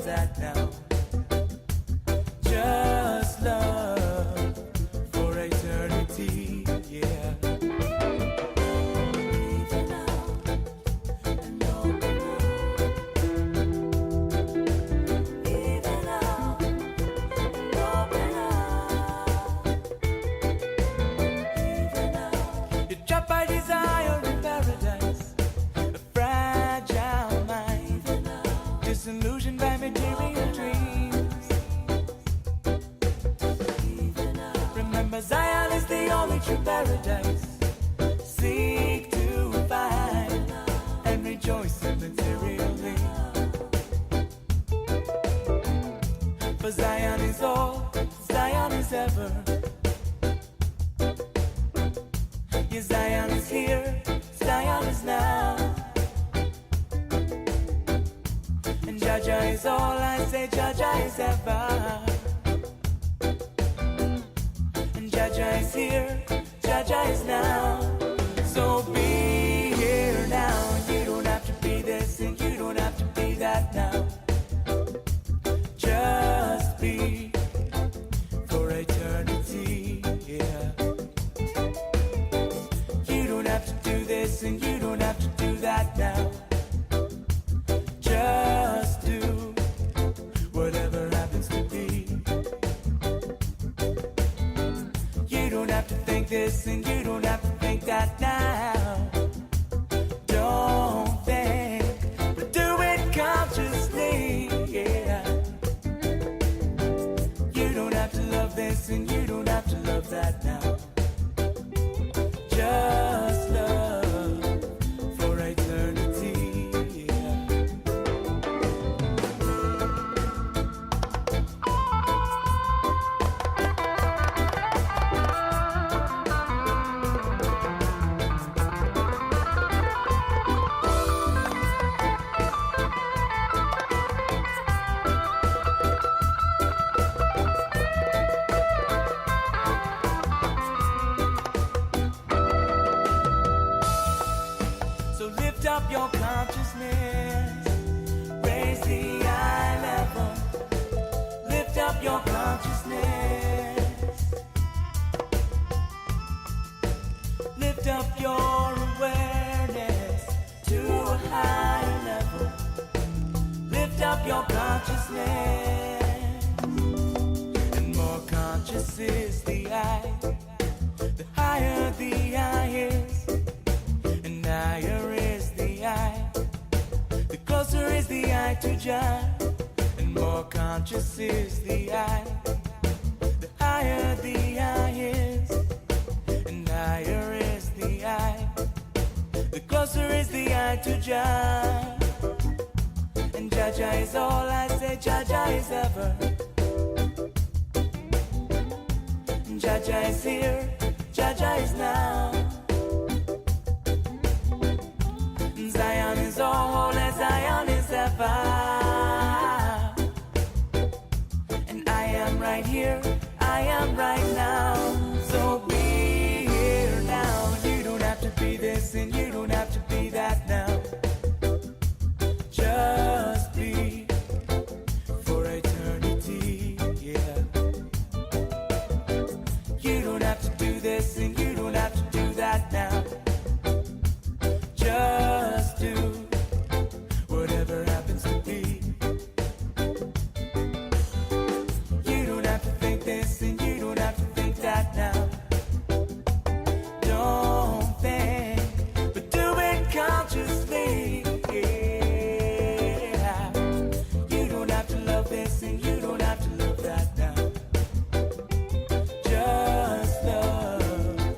love that now. Just love for eternity, yeah. Disillusioned by material dreams. Remember, Zion is the only true paradise. Seek to find and rejoice immaterially. For Zion is all, Zion is ever. Yeah, Zion is here, Zion is now. Jaja is all, I say Jaja is ever. And Jaja is here, Jaja is now. So be here now. You don't have to be this and you don't have to be that now. Just be for eternity, yeah. You don't have to do this and you don't have to do that now. Just do whatever happens to be. You don't have to think this and you don't have to think that now. Don't think, but do it consciously, yeah. You don't have to love this and you don't have to love that now. Just love for eternity, yeah. So lift up your consciousness, raise the eye level. Lift up your consciousness, lift up your awareness to a higher level. Lift up your consciousness, and more conscious is the eye. The higher the eye is, and higher is the eye. The closer is the eye to Jah, and more conscious is the eye. The higher the eye is, and higher is the eye. The closer is the eye to Jah, and Jah is all, I say Jah is ever. And Jah is here, Jah is now. Zion is all, as Zion is ever. And I am right here, I am right now. So be here now. You don't have to be this and you don't have to be that now. Just be for eternity, yeah. You don't have to do this and you don't have to do that now. Just do whatever happens to be. You don't have to think this and you don't have to think that now. Don't think, but do it consciously, yeah. You don't have to love this and you don't have to love that now. Just love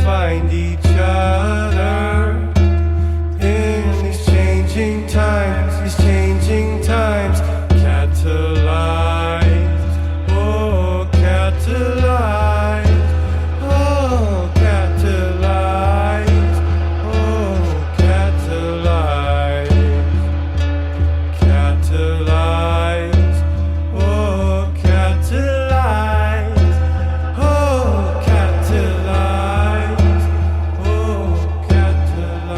find each other in these changing times, catalyzed, oh, catalyzed, oh, catalyzed, oh, catalyzed, catalyzed, oh, catalyzed, oh, catalyzed, oh, catalyzed.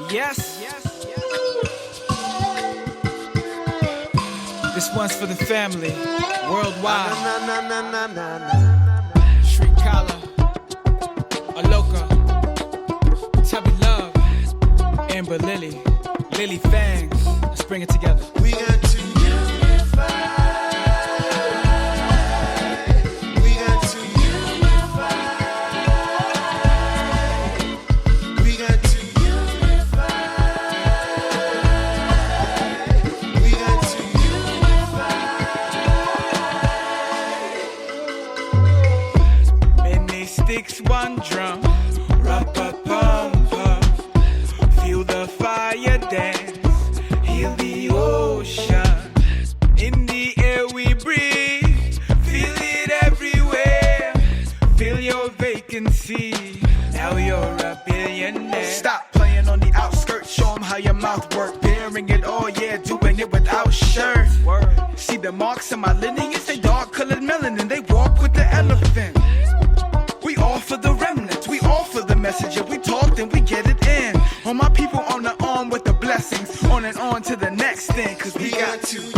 Yes. This one's for the family, worldwide. Shrikala, Aloka, Tubby Love, and Lily fangs. Let's bring it together. We got to unify. We got to unify. We got to unify. We got to unify. Many sticks, one drum. Ra-pa-pum-pum. Feel the fire dance. Heal the ocean. In the air we breathe. Feel it everywhere. Fill your vacancy. Now you're a billionaire. Stop playing on the outskirts. Show them how your mouth works. Bearing it all, yeah, doing it without shirt. See the marks on my lineage, they dark colored melanin. They walk with the elephant. We all for the remnants. We all for the message. If we talk, then we get it in. All my people on the arm with the blessings. On and on to the next thing. Cause we got to unify.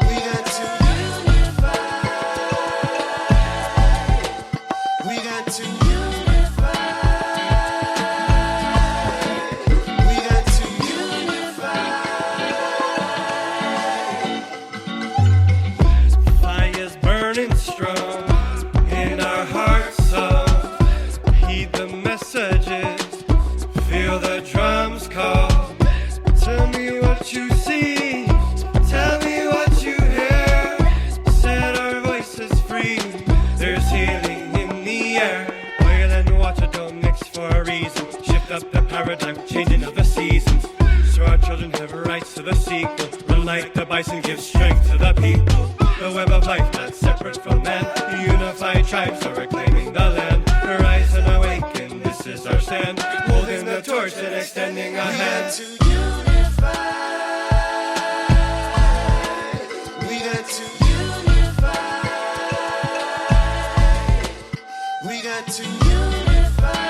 We got to unify. We got to unify. We got to unify. Fire's burning strong in our hearts. Heed the messages. Feel the drums call. Tell me what you see. Tell me what you hear. Set our voices free. There's healing in the air. Oil and water don't mix for a reason. Shift up the paradigm, changing of the seasons. So our children have rights to the sequel. Run like the bison, give strength to the people. The web of life that's separate from man. Unified tribes are reclaiming the land. Rise and awaken, this is our stand. Holding the torch and extending a hand. We got to unify. We got to unify.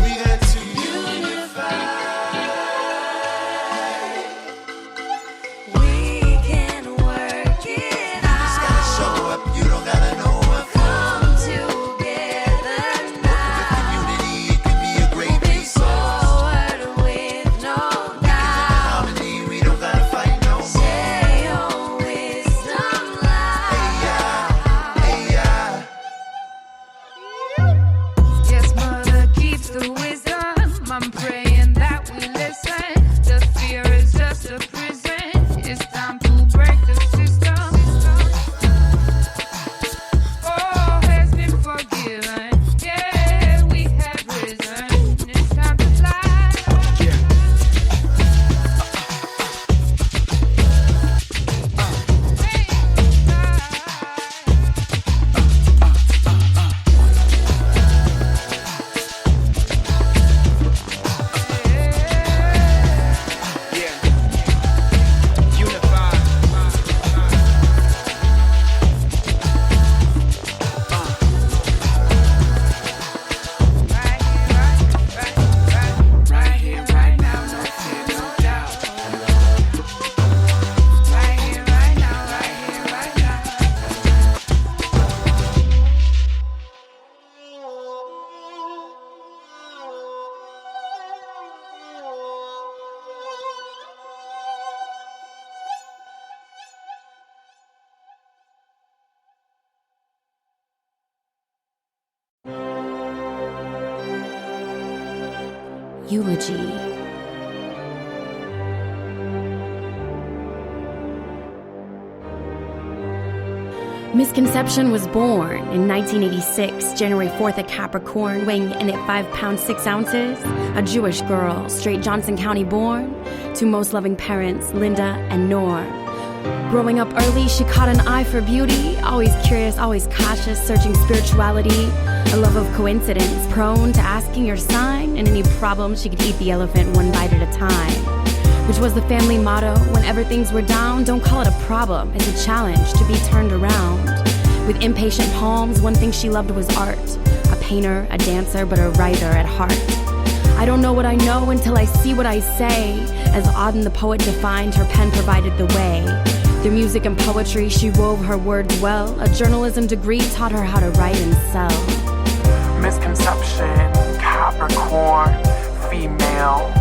We got to unify. We can work it out. You just gotta show up, you don't gotta know what for. Come together now. Working with community, it can be a great piece. Forward with no doubt. In harmony, we don't gotta fight no more. Share your wisdom loud. Hey yeah. Yes, mother keeps the wisdom. I'm praying that we listen. The fear is just a prison. It's time to break the system. All has been forgiven. Yeah, we have risen. It's time to fly. Right here, right now, no fear, no doubt. Right here, right now, right here, right now. Eulogy. Misconception was born in 1986, January 4th at Capricorn, weighing in at 5 pounds 6 ounces. A Jewish girl, straight Johnson County born, to most loving parents, Linda and Norm. Growing up early, she caught an eye for beauty, always curious, always cautious, searching spirituality. A love of coincidence, prone to asking your sign, and any problem she could eat the elephant one bite at a time. Which was the family motto, whenever things were down, don't call it a problem, it's a challenge to be turned around. With impatient palms, one thing she loved was art. A painter, a dancer, but a writer at heart. I don't know what I know until I see what I say. As Auden the poet defined, her pen provided the way. Through music and poetry, she wove her words well. A journalism degree taught her how to write and sell. Misconception, Capricorn, female.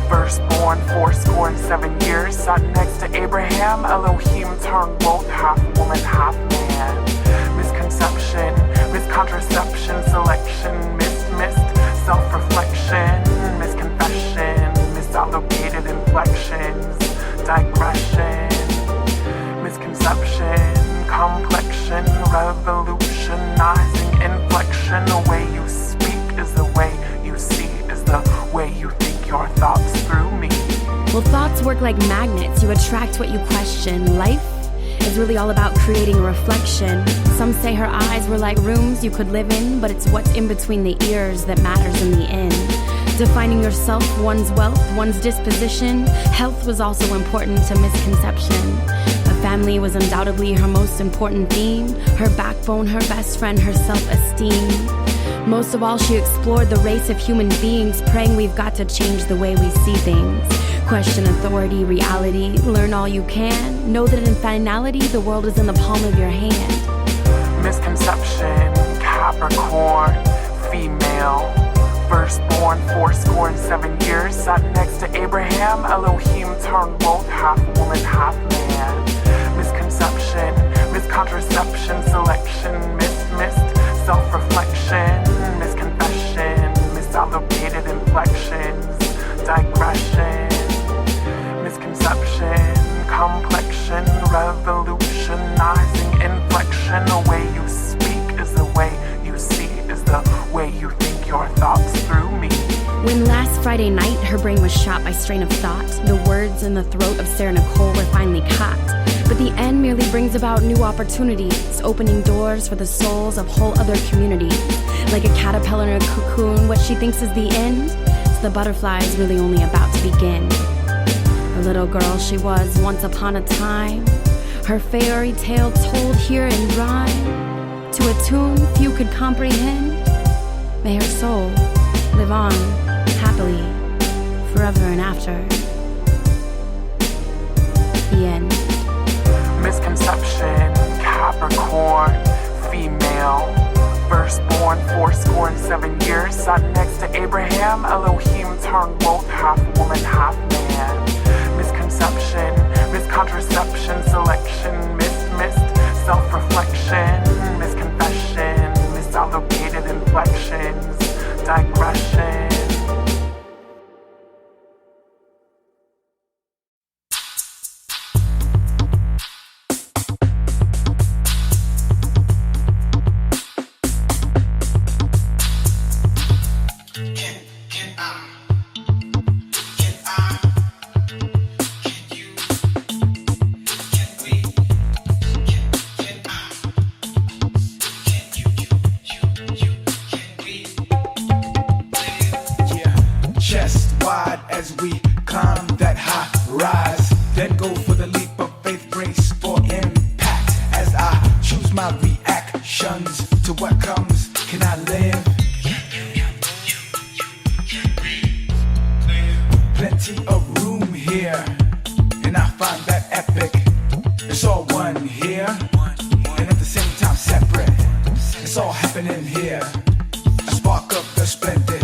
Firstborn, 7 years, sat next to Abraham. Elohim turned both half woman, half man. Misconception, miscontraception, selection, missed, self-reflection, misconfession, misallocated inflections, digression, misconception, complexion, revolutionizing inflection. The way you speak is the way you see, is the way you think your thoughts through me. Well, thoughts work like magnets. You attract what you question. Life is really all about creating a reflection. Some say her eyes were like rooms you could live in, but it's what's in between the ears that matters in the end. Defining yourself, one's wealth, one's disposition. Health was also important to misconception. Family was undoubtedly her most important theme, her backbone, her best friend, her self-esteem. Most of all, she explored the race of human beings, praying we've got to change the way we see things. Question authority, reality, learn all you can. Know that in finality, the world is in the palm of your hand. Misconception, Capricorn, female. Firstborn, 7 years, sat next to Abraham. Elohim turned both half woman, half man. Misconception, miscontraception, selection, missed, self-reflection, misconfession, misallocated inflections, digression, misconception, complexion, revolutionizing inflection. The way you speak is the way you see, is the way you think your thoughts through me. When last Friday night her brain was shot by strain of thought, the words in the throat of Sarah Nicole were finally caught. But the end merely brings about new opportunities, opening doors for the souls of whole other communities. Like a caterpillar in a cocoon, what she thinks is the end, so the butterfly is really only about to begin. A little girl she was once upon a time, her fairy tale told here in rhyme. To a tune few could comprehend, may her soul live on happily, forever and after. The end. Misconception, Capricorn, female. Firstborn, 7 years, sat next to Abraham. Elohim turned both half woman, half man. Misconception, miscontraception, selection, missed, self-reflection, misconfession, misallocated inflections, digression. As we climb that high rise, then go for the leap of faith, brace for impact. As I choose my reactions to what comes, can I live? Plenty of room here, and I find that epic. It's all one here, and at the same time separate. It's all happening here, a spark of the splendid.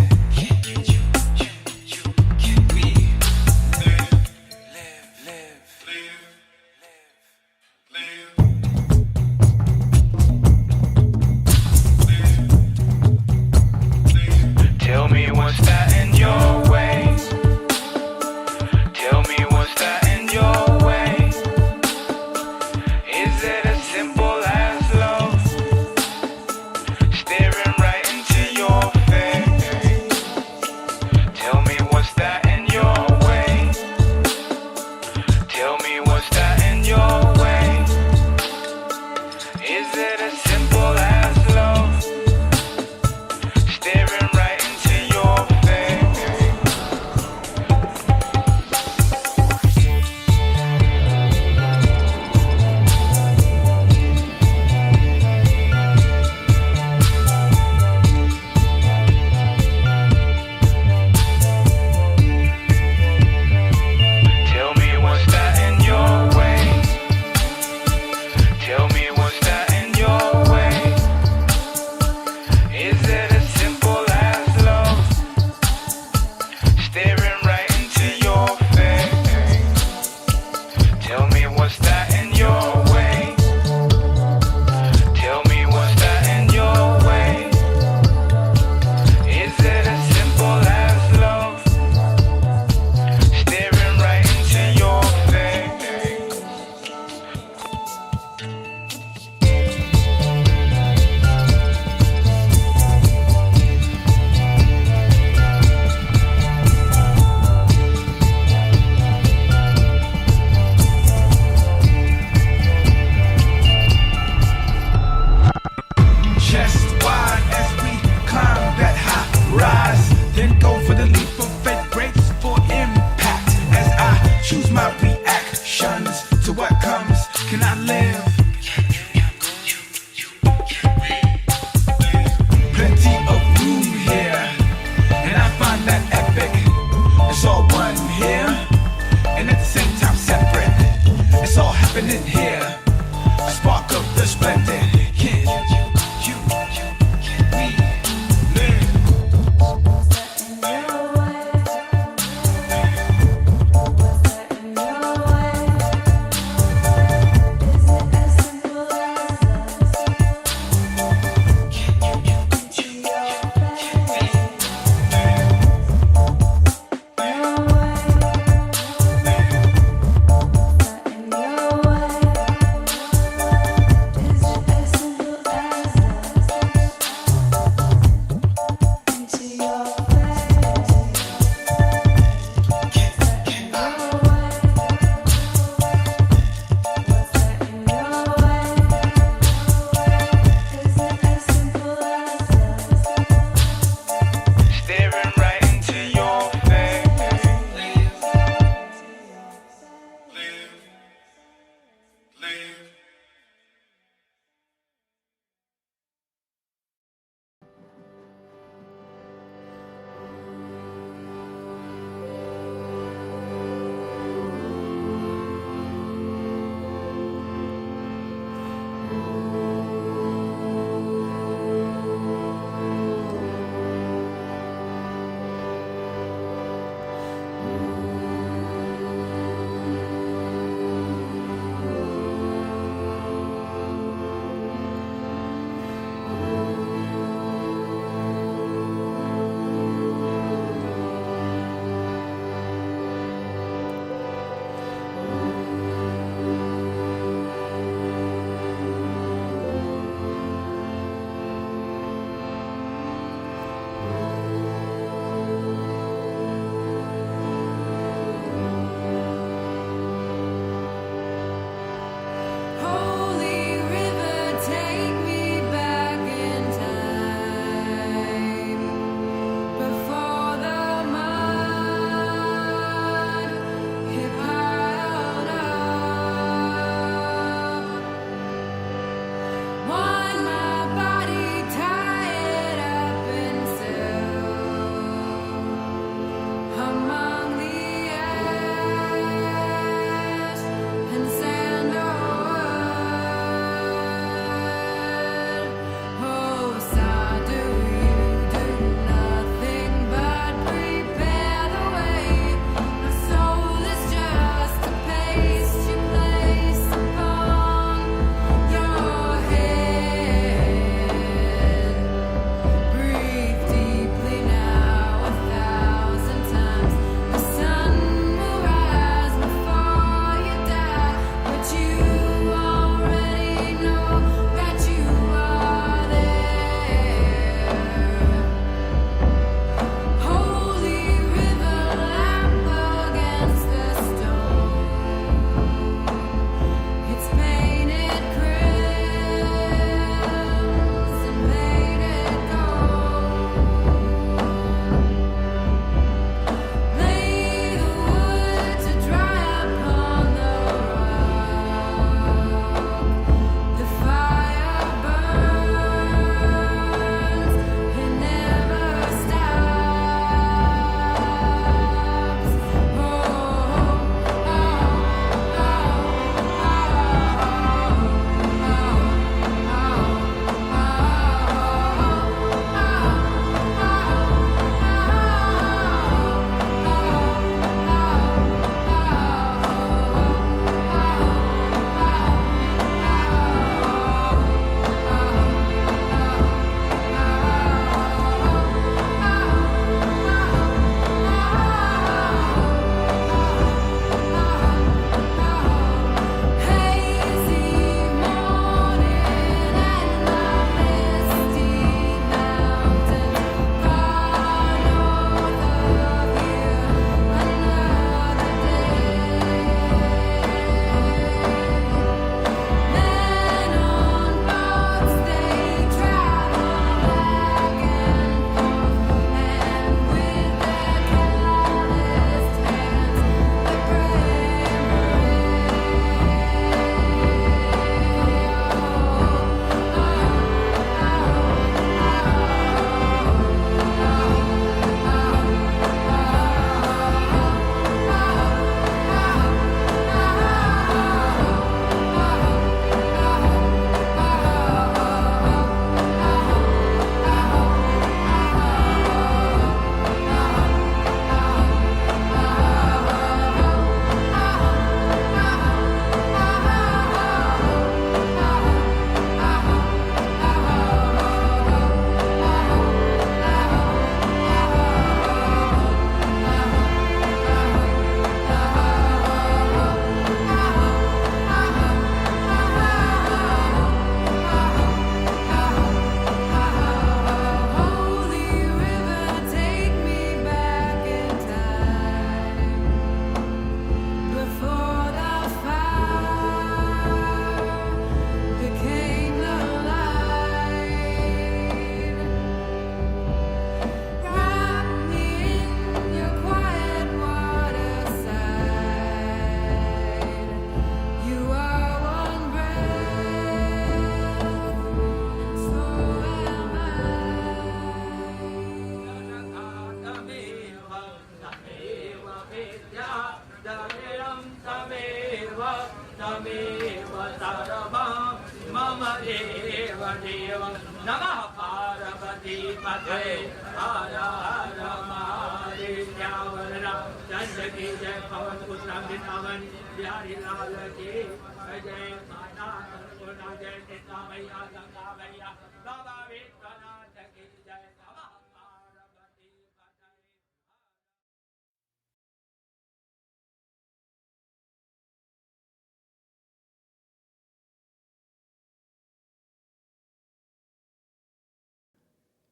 Tell me what's that in your way? Tell me what's that in your way? Is it as simple as love? Staring right into your face.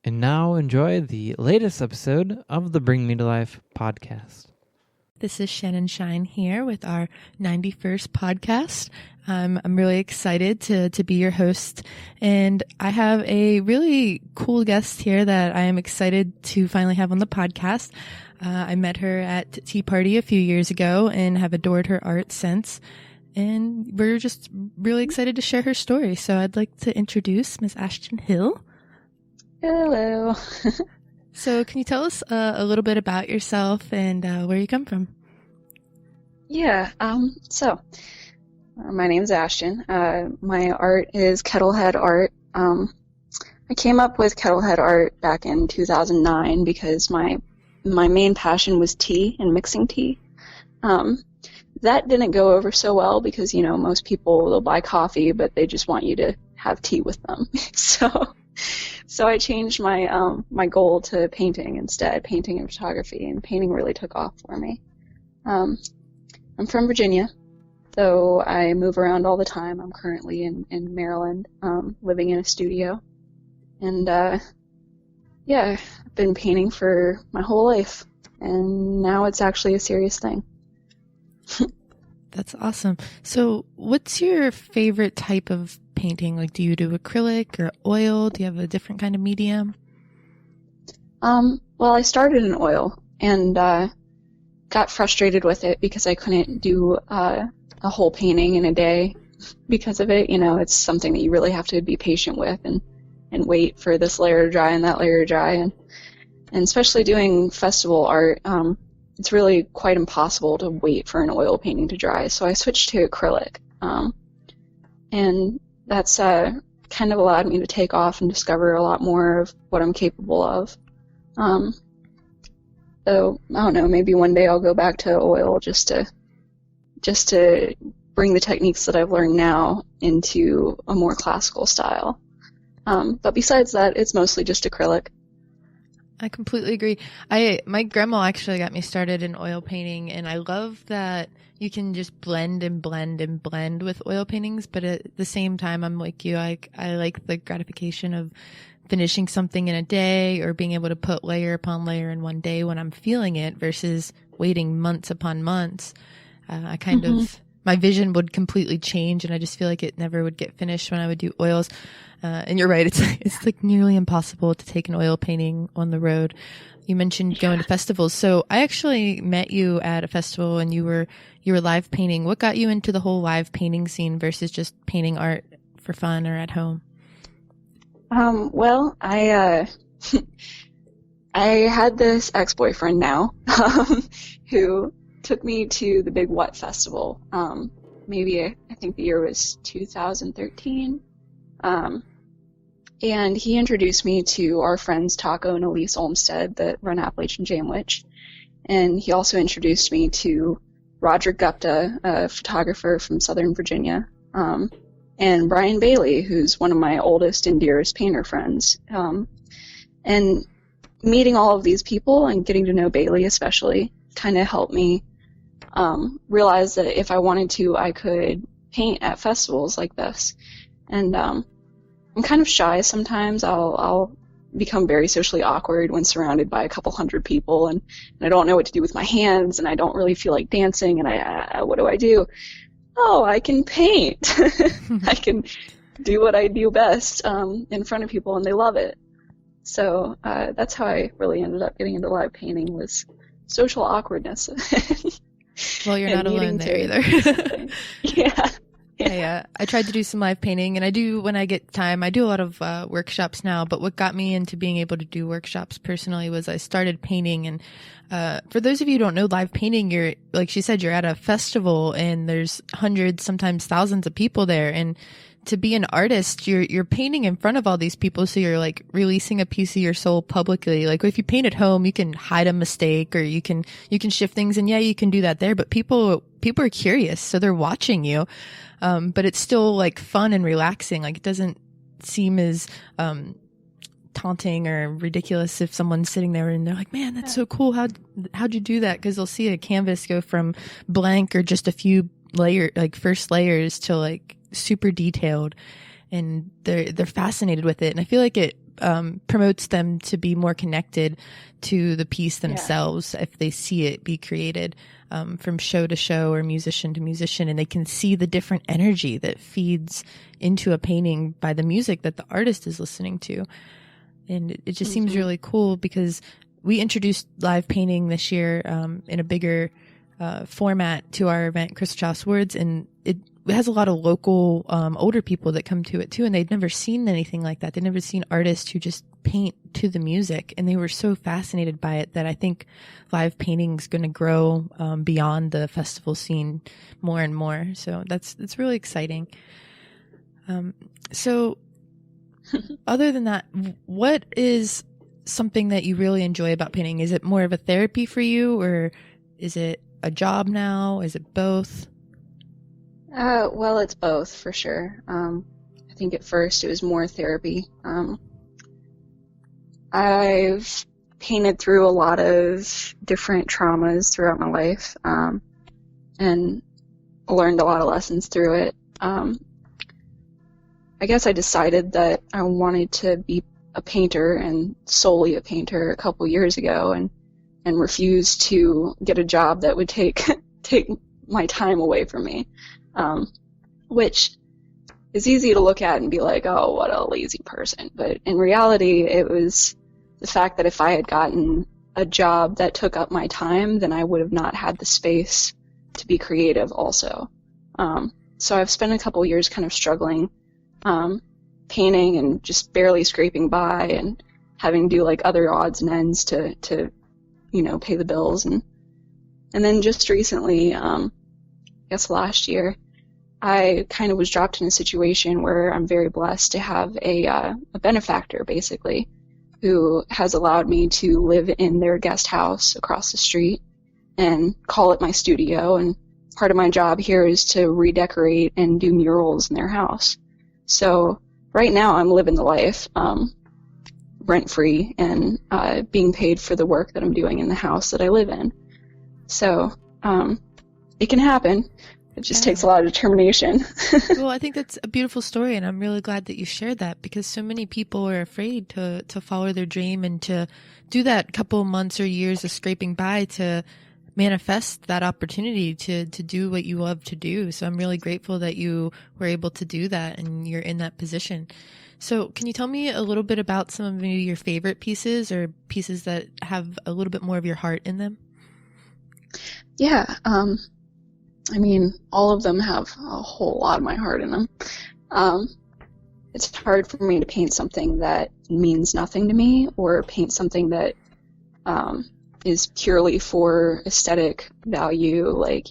And now enjoy the latest episode of the Bring Me to Life podcast. This is Shannon Shine here with our 91st podcast. I'm really excited to be your host, and I have a really cool guest here that I am excited to finally have on the podcast. I met her at Tea Party a few years ago and have adored her art since. And we're just really excited to share her story. So I'd like to introduce Ms. Ashton Hill. Hello. So can you tell us a little bit about yourself and where you come from? Yeah, my name's Ashton. My art is kettlehead art. I came up with kettlehead art back in 2009 because my main passion was tea and mixing tea. That didn't go over so well because, you know, most people, they'll buy coffee, but they just want you to have tea with them. So I changed my goal to painting instead, painting and photography, and painting really took off for me. I'm from Virginia, though I move around all the time. I'm currently in Maryland, living in a studio. And, yeah, I've been painting for my whole life, and now it's actually a serious thing. That's awesome. So what's your favorite type of painting? Like, do you do acrylic or oil? Do you have a different kind of medium? Well, I started in oil and got frustrated with it because I couldn't do a whole painting in a day because of it. You know, it's something that you really have to be patient with and wait for this layer to dry and that layer to dry. And especially doing festival art, it's really quite impossible to wait for an oil painting to dry. So I switched to acrylic. And that's kind of allowed me to take off and discover a lot more of what I'm capable of. So I don't know, maybe one day I'll go back to oil just to bring the techniques that I've learned now into a more classical style. But besides that, it's mostly just acrylic. I completely agree. My grandma actually got me started in oil painting, and I love that you can just blend and blend and blend with oil paintings, but at the same time, I'm like you. I like the gratification of finishing something in a day or being able to put layer upon layer in one day when I'm feeling it versus waiting months upon months. I kind of, my vision would completely change, and I just feel like it never would get finished when I would do oils. And you're right, it's like nearly impossible to take an oil painting on the road. You mentioned going to festivals. So I actually met you at a festival and you were live painting. What got you into the whole live painting scene versus just painting art for fun or at home? Well, I had this ex-boyfriend now, who took me to the Big What Festival. Maybe I think the year was 2013. And he introduced me to our friends Taco and Elise Olmsted that run Appalachian Jamwich. And he also introduced me to Roger Gupta, a photographer from Southern Virginia, and Brian Bailey, who's one of my oldest and dearest painter friends. And meeting all of these people and getting to know Bailey especially kind of helped me realize that if I wanted to, I could paint at festivals like this. And I'm kind of shy sometimes. I'll become very socially awkward when surrounded by a couple hundred people, and I don't know what to do with my hands, and I don't really feel like dancing, and what do? Oh, I can paint. I can do what I do best in front of people, and they love it. So that's how I really ended up getting into live painting, was social awkwardness. Well, you're not alone there either. Yeah. I tried to do some live painting, and I do when I get time. I do a lot of workshops now, but what got me into being able to do workshops personally was I started painting. And for those of you who don't know, live painting, you're, like she said, you're at a festival and there's hundreds, sometimes thousands of people there. And to be an artist, you're painting in front of all these people, so you're like releasing a piece of your soul publicly. Like if you paint at home, you can hide a mistake, or you can shift things, and yeah, you can do that there, but people are curious, so they're watching you. But it's still like fun and relaxing. Like it doesn't seem as taunting or ridiculous if someone's sitting there and they're like, man, that's so cool. How'd you do that? Because they'll see a canvas go from blank or just a few first layers to like super detailed, and they're fascinated with it. And I feel like it promotes them to be more connected to the piece themselves if they see it be created from show to show or musician to musician, and they can see the different energy that feeds into a painting by the music that the artist is listening to. And it just seems really cool, because we introduced live painting this year in a bigger format to our event, Crystal Chalice Woods, and it has a lot of local older people that come to it too, and they'd never seen anything like that. They'd never seen artists who just paint to the music, and they were so fascinated by it that I think live painting is going to grow beyond the festival scene more and more. So that's really exciting. So other than that, what is something that you really enjoy about painting? Is it more of a therapy for you, or is it a job now? Is it both? Well, it's both for sure. I think at first it was more therapy. I've painted through a lot of different traumas throughout my life, and learned a lot of lessons through it. I guess I decided that I wanted to be a painter, and solely a painter, a couple years ago, and refused to get a job that would take my time away from me, which is easy to look at and be like, oh, what a lazy person. But in reality, it was the fact that if I had gotten a job that took up my time, then I would have not had the space to be creative also. So I've spent a couple years kind of struggling, painting and just barely scraping by, and having to do like other odds and ends to pay the bills. And then just recently, I guess last year, I kind of was dropped in a situation where I'm very blessed to have a benefactor, basically, who has allowed me to live in their guest house across the street and call it my studio. And part of my job here is to redecorate and do murals in their house. So right now I'm living the life, rent-free, and being paid for the work that I'm doing in the house that I live in. So it can happen. It just takes a lot of determination. Well, I think that's a beautiful story, and I'm really glad that you shared that, because so many people are afraid to follow their dream and to do that couple months or years of scraping by to manifest that opportunity to do what you love to do. So I'm really grateful that you were able to do that and you're in that position. So can you tell me a little bit about some of maybe your favorite pieces, or pieces that have a little bit more of your heart in them? Yeah. I mean, all of them have a whole lot of my heart in them. It's hard for me to paint something that means nothing to me, or paint something that is purely for aesthetic value, like,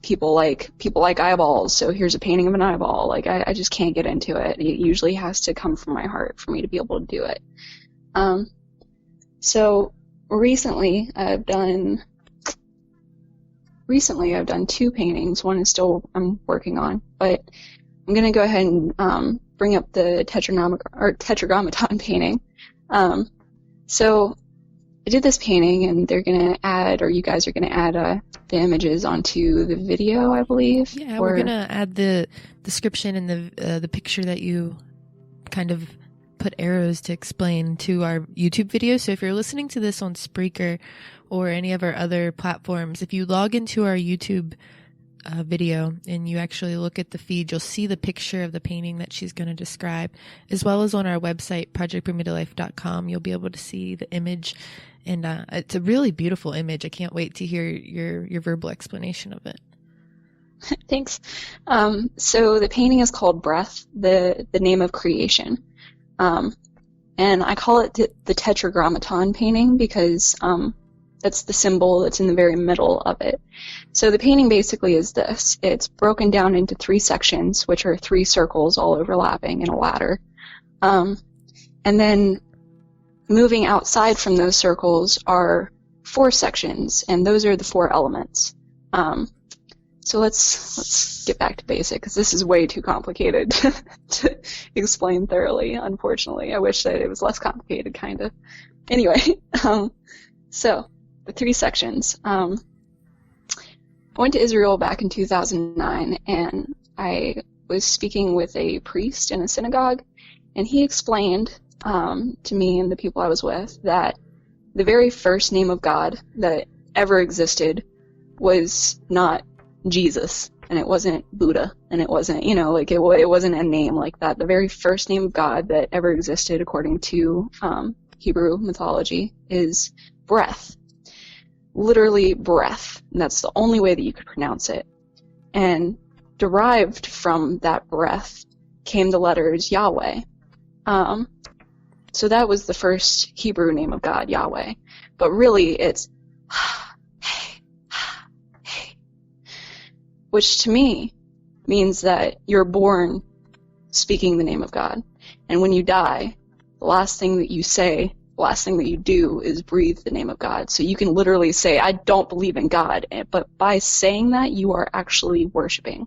people like eyeballs, so here's a painting of an eyeball. Like, I just can't get into it. It usually has to come from my heart for me to be able to do it. So recently I've done two paintings. One is still I'm working on, but I'm going to go ahead and bring up the tetragrammaton painting. So I did this painting, and they're going to add, or you guys are going to add the images onto the video, I believe. Yeah, we're going to add the description and the picture that you kind of put arrows to explain to our YouTube video. So if you're listening to this on Spreaker or any of our other platforms, if you log into our YouTube video and you actually look at the feed, you'll see the picture of the painting that she's going to describe, as well as on our website, projectbringmetolife.com. You'll be able to see the image, and it's a really beautiful image. I can't wait to hear your verbal explanation of it. Thanks. So the painting is called Breath, the name of creation. And I call it the tetragrammaton painting because That's the symbol that's in the very middle of it. So the painting basically is this. It's broken down into 3 sections, which are 3 circles all overlapping in a ladder. And then moving outside from those circles are 4 sections, and those are the 4 elements. So let's get back to basic, because this is way too complicated to explain thoroughly, unfortunately. I wish that it was less complicated, kind of. Anyway, so the 3 sections. I went to Israel back in 2009, and I was speaking with a priest in a synagogue, and he explained to me and the people I was with that the very first name of God that ever existed was not Jesus, and it wasn't Buddha, and it wasn't, it wasn't a name like that. The very first name of God that ever existed, according to Hebrew mythology, is breath. Literally breath. And that's the only way that you could pronounce it. And derived from that breath came the letters Yahweh. So that was the first Hebrew name of God, Yahweh. But really, it's which to me means that you're born speaking the name of God. And when you die, the last thing that you say, the last thing that you do is breathe the name of God. So you can literally say, I don't believe in God, but by saying that, you are actually worshiping.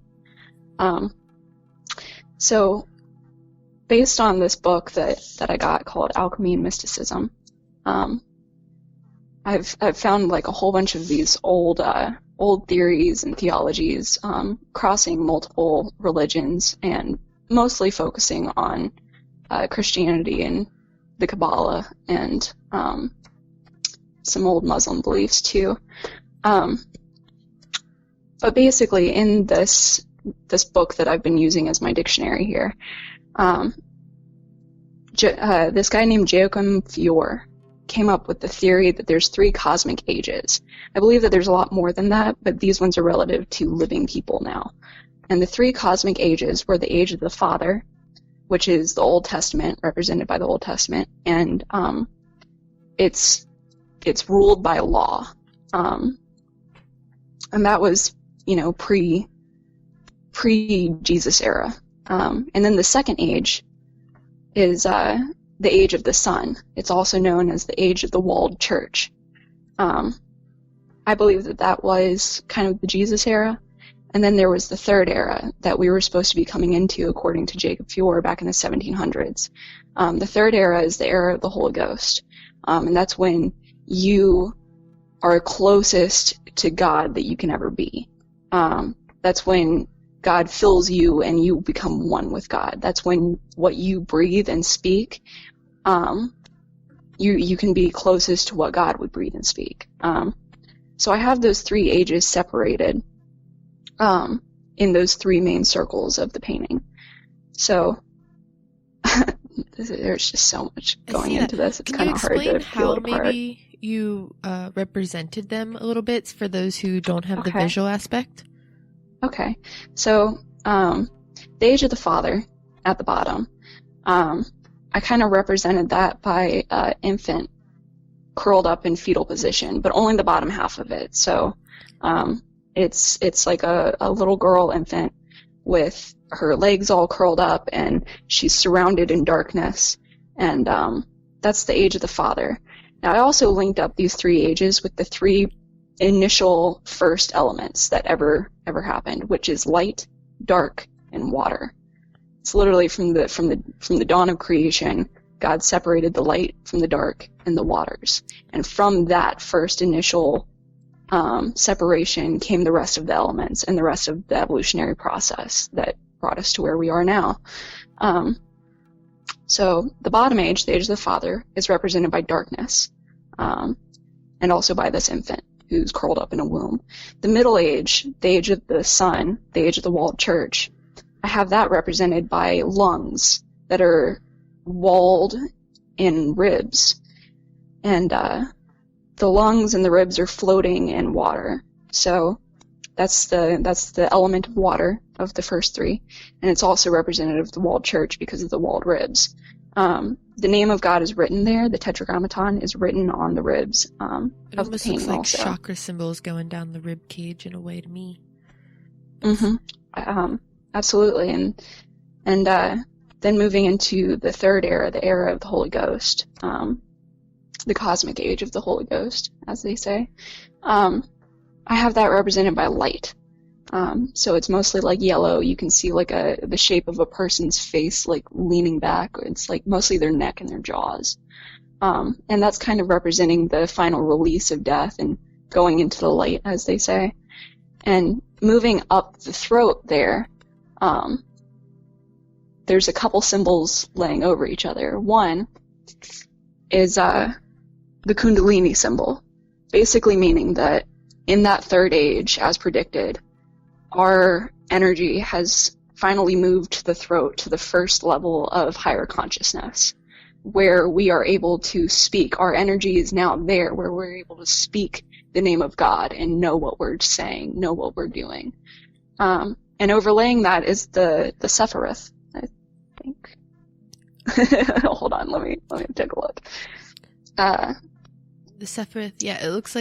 So based on this book that I got called Alchemy and Mysticism, I've found like a whole bunch of these old theories and theologies, crossing multiple religions and mostly focusing on Christianity and the Kabbalah and some old Muslim beliefs too. But basically, in this book that I've been using as my dictionary here, this guy named Joachim Fior came up with the theory that there's 3 cosmic ages. I believe that there's a lot more than that, but these ones are relative to living people now. And the 3 cosmic ages were the age of the Father, which is the Old Testament, represented by the Old Testament, and it's ruled by law. And that was, pre-Jesus era. And then the second age is the age of the Son. It's also known as the age of the walled church. I believe that was kind of the Jesus era. And then there was the third era that we were supposed to be coming into, according to Jacob Fior, back in the 1700s. The third era is the era of the Holy Ghost. And that's when you are closest to God that you can ever be. That's when God fills you and you become one with God. That's when what you breathe and speak, you can be closest to what God would breathe and speak. So I have those 3 ages separated in those 3 main circles of the painting. So there's just so much going into this. It's kind of hard to peel it apart. Maybe you represented them a little bit for those who don't have the visual aspect? Okay. So the age of the Father at the bottom, I kind of represented that by infant curled up in fetal position, but only the bottom half of it. So it's like a little girl infant with her legs all curled up, and she's surrounded in darkness, and that's the age of the Father. Now I also linked up these 3 ages with the 3 initial first elements that ever happened, which is light, dark, and water. It's literally from the dawn of creation, God separated the light from the dark and the waters. And from that first initial separation came the rest of the elements and the rest of the evolutionary process that brought us to where we are now. So the bottom age, the age of the Father, is represented by darkness, and also by this infant who's curled up in a womb. The middle age, the age of the Son, the age of the walled church, I have that represented by lungs that are walled in ribs. And the lungs and the ribs are floating in water. So that's the element of water of the first 3. And it's also representative of the walled church because of the walled ribs. The name of God is written there. The Tetragrammaton is written on the ribs It of the almost painting looks like also. chakra symbols going down the rib cage in a way to me. Absolutely. And then moving into the third era, the era of the Holy Ghost, the cosmic age of the Holy Ghost, as they say. I have that represented by light. So it's mostly like yellow. You can see like the shape of a person's face like leaning back. It's like mostly their neck and their jaws. And that's kind of representing the final release of death and going into the light, as they say. And moving up the throat there, there's a couple symbols laying over each other. One is the Kundalini symbol, basically meaning that in that third age, as predicted, our energy has finally moved to the throat, to the first level of higher consciousness, where we are able to speak. Our energy is now there, where we're able to speak the name of God and know what we're saying, know what we're doing. And overlaying that is the Sephiroth, I think. Hold on, let me take a look. The Sephiroth, yeah, it looks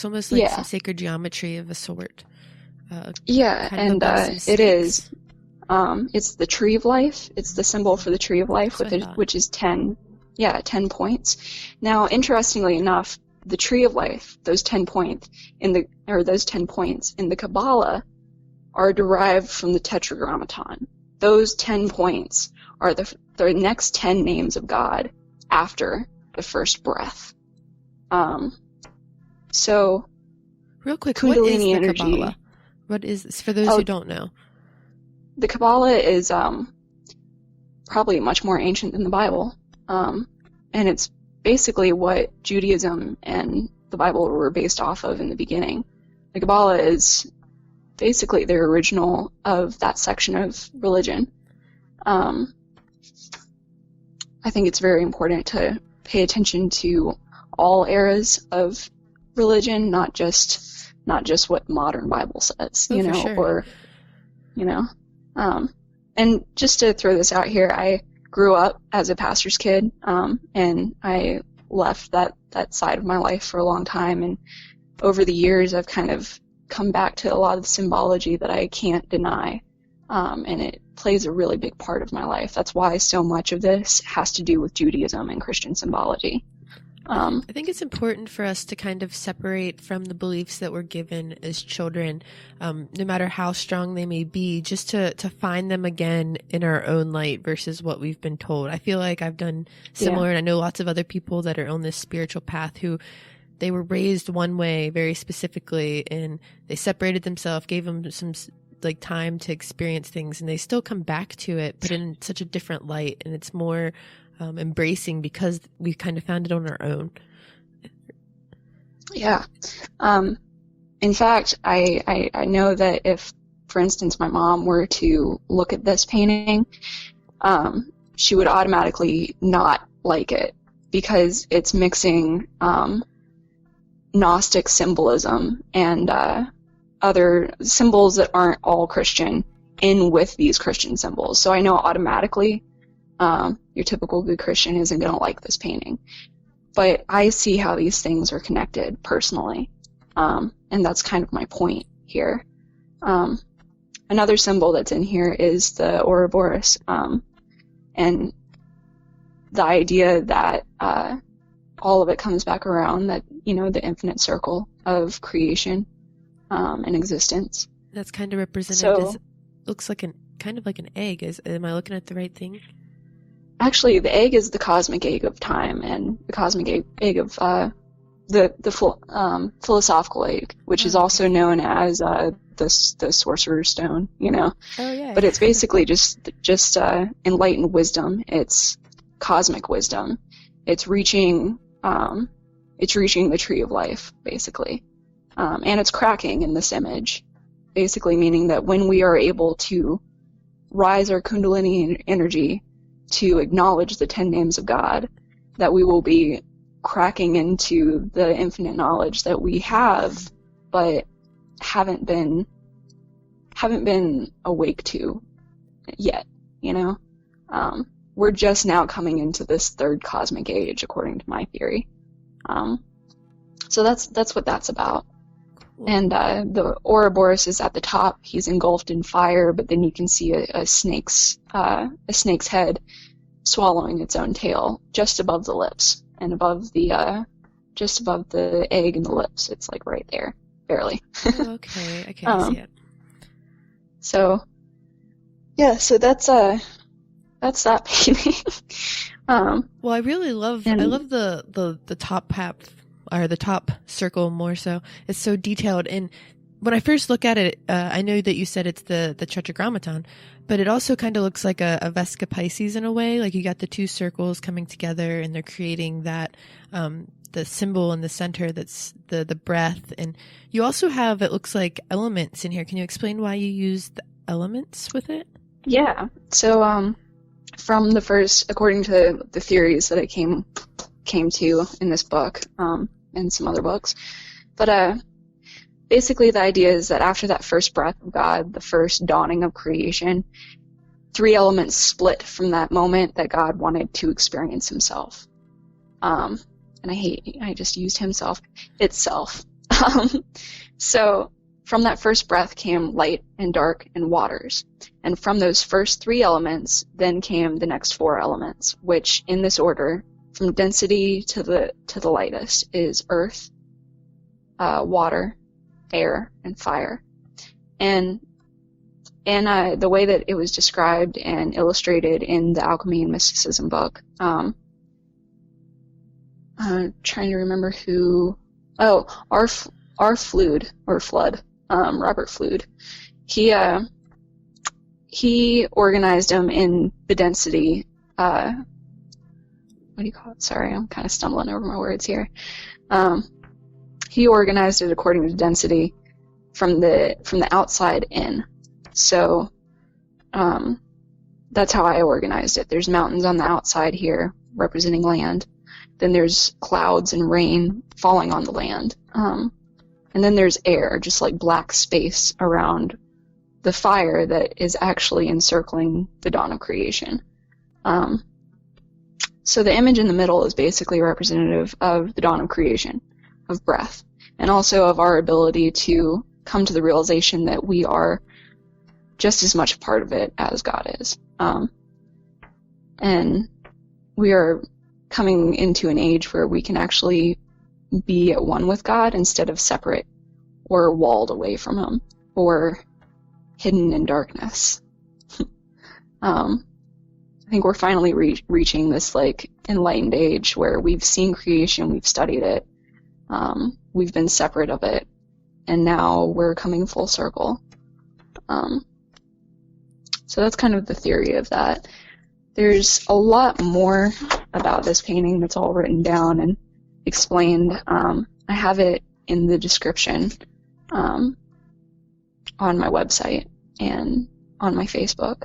almost like Yeah. some sacred geometry of a sort. Yeah, kind of and above some it snakes. is. It's the tree of life. It's the symbol for the tree of life, That's what I thought. which is 10 points. Now, interestingly enough, the tree of life, those 10 points in the Kabbalah are derived from the Tetragrammaton. Those 10 points are the next 10 names of God after the first breath. So, real quick, Kundalini what is the energy. Kabbalah? What is this, for those Oh, who don't know? The Kabbalah is probably much more ancient than the Bible, and it's basically what Judaism and the Bible were based off of in the beginning. The Kabbalah is basically the original of that section of religion. I think it's very important to pay attention to all eras of religion, not just what modern Bible says, Oh, for sure. or and just to throw this out here, I grew up as a pastor's kid, and I left that side of my life for a long time, and over the years I've kind of come back to a lot of the symbology that I can't deny, and it plays a really big part of my life. That's why so much of this has to do with Judaism and Christian symbology. I think it's important for us to kind of separate from the beliefs that we're given as children, no matter how strong they may be, just to find them again in our own light versus what we've been told. I feel like I've done similar, and I know lots of other people that are on this spiritual path who they were raised one way very specifically, and they separated themselves, gave them some like time to experience things, and they still come back to it, but in such a different light, and it's more embracing because we kind of found it on our own. Yeah. In fact, I know that if, for instance, my mom were to look at this painting, she would automatically not like it because it's mixing Gnostic symbolism and other symbols that aren't all Christian in with these Christian symbols. So I know automatically your typical good Christian isn't going to like this painting. But I see how these things are connected personally, and that's kind of my point here. Another symbol that's in here is the Ouroboros, and the idea that all of it comes back around, that, the infinite circle of creation and existence. That's kind of represented So, as, looks like kind of like an egg. Am I looking at the right thing? actually, the egg is the cosmic egg of time, and the cosmic egg of the philosophical egg, which is also known as the sorcerer's stone. Oh yeah. But it's basically just enlightened wisdom. It's cosmic wisdom. It's reaching the tree of life, basically, and it's cracking in this image, basically meaning that when we are able to rise our Kundalini energy to acknowledge the 10 names of God, that we will be cracking into the infinite knowledge that we have, but haven't been awake to yet, we're just now coming into this third cosmic age, according to my theory. So that's what that's about. And the Ouroboros is at the top. He's engulfed in fire, but then you can see a snake's head swallowing its own tail just above the lips and above the just above the egg and the lips. It's like right there, barely. Okay, I can see it. So yeah, so that's that painting. Well, I really love the top half, or the top circle more so. It's so detailed, and when I first look at it, I know that you said it's the Tetragrammaton, but it also kind of looks like a Vesca Pisces in a way. Like you got the two circles coming together, and they're creating that the symbol in the center that's the breath. And you also have, it looks like, elements in here. Can you explain why you use the elements with it? Yeah. So from the first, according to the theories that I came to in this book, and some other books, but basically the idea is that after that first breath of God, the first dawning of creation, three elements split from that moment that God wanted to experience himself. And I just used himself, itself. So from that first breath came light and dark and waters. And from those first three elements, then came the next four elements, which in this order, from density to the lightest, is earth, water, air, and fire. And the way that it was described and illustrated in the Alchemy and Mysticism book, I'm trying to remember who. Oh, Flood, Robert Flood. He organized them in the density. What do you call it? Sorry, I'm kind of stumbling over my words here. He organized it according to density from the outside in. So that's how I organized it. There's mountains on the outside here representing land. Then there's clouds and rain falling on the land. And then there's air, just like black space around the fire that is actually encircling the dawn of creation. So the image in the middle is basically representative of the dawn of creation, of breath, and also of our ability to come to the realization that we are just as much a part of it as God is. And we are coming into an age where we can actually be at one with God instead of separate or walled away from him or hidden in darkness. I think we're finally reaching this like enlightened age where we've seen creation, we've studied it, we've been separate of it, and now we're coming full circle. So that's kind of the theory of that. There's a lot more about this painting that's all written down and explained. I have it in the description on my website and on my Facebook.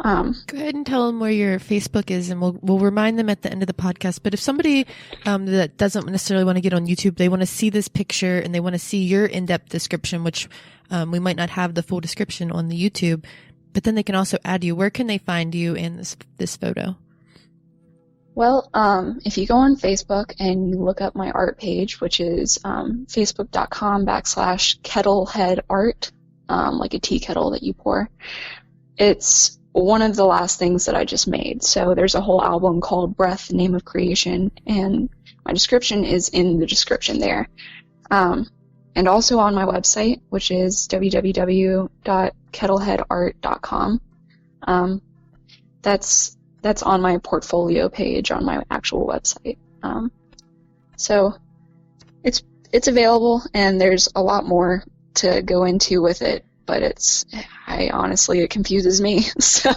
Go ahead and tell them where your Facebook is, and we'll remind them at the end of the podcast. But if somebody that doesn't necessarily want to get on YouTube, they want to see this picture and they want to see your in-depth description, which we might not have the full description on the YouTube, but then they can also add you. Where can they find you in this photo? Well, if you go on Facebook and you look up my art page, which is facebook.com/kettleheadart, like a tea kettle that you pour, it's one of the last things that I just made. So there's a whole album called Breath, Name of Creation, and my description is in the description there. And also on my website, which is www.kettleheadart.com. That's on my portfolio page on my actual website. So it's available, and there's a lot more to go into with it, but it confuses me. So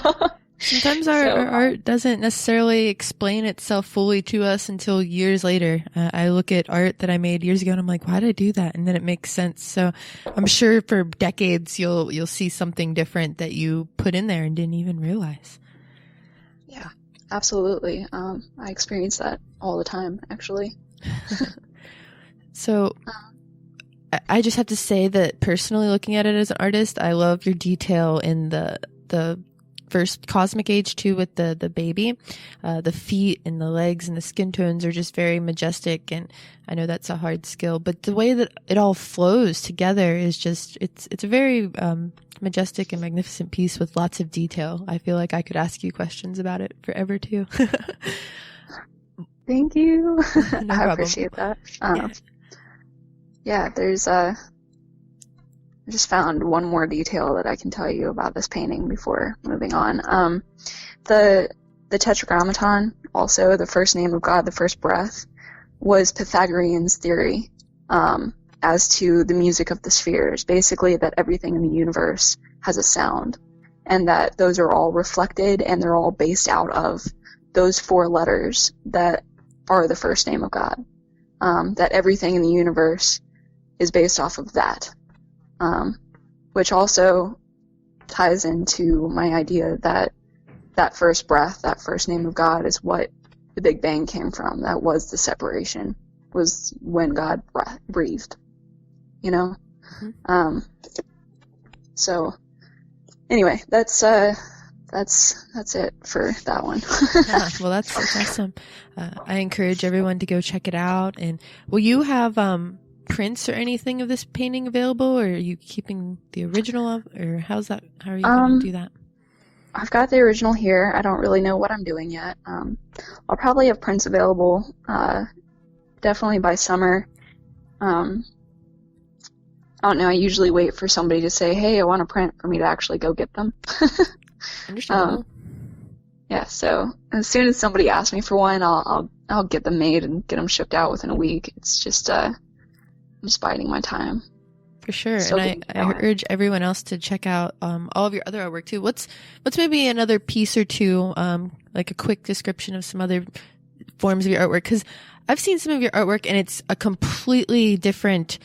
sometimes our art doesn't necessarily explain itself fully to us until years later. I look at art that I made years ago and I'm like, why did I do that? And then it makes sense. So I'm sure for decades you'll see something different that you put in there and didn't even realize. Yeah, absolutely. I experience that all the time, actually. So I just have to say that personally, looking at it as an artist, I love your detail in the first cosmic age too with the baby. The feet and the legs and the skin tones are just very majestic, and I know that's a hard skill, but the way that it all flows together is just it's a very majestic and magnificent piece with lots of detail. I feel like I could ask you questions about it forever too. Thank you. No I problem. appreciate that. Yeah, there's I just found one more detail that I can tell you about this painting before moving on. The Tetragrammaton, also the first name of God, the first breath, was Pythagorean's theory as to the music of the spheres. Basically, that everything in the universe has a sound, and that those are all reflected and they're all based out of those 4 letters that are the first name of God. That everything in the universe is based off of that. Which also ties into my idea that that first breath, that first name of God, is what the Big Bang came from. That was the separation, was when God breathed, you know? Mm-hmm. So, anyway, that's it for that one. Well, that's awesome. I encourage everyone to go check it out. And will you have prints or anything of this painting available, or are you keeping the original of, or how are you going to do that? I've got the original here. I don't really know what I'm doing yet. I'll probably have prints available definitely by summer. I don't know. I usually wait for somebody to say, hey, I want a print, for me to actually go get them. Understandable. Yeah, so as soon as somebody asks me for one, I'll get them made and get them shipped out within a week. It's just I'm just biding my time. For sure. So and I urge everyone else to check out all of your other artwork too. What's maybe another piece or two, like a quick description of some other forms of your artwork? Because I've seen some of your artwork and it's a completely different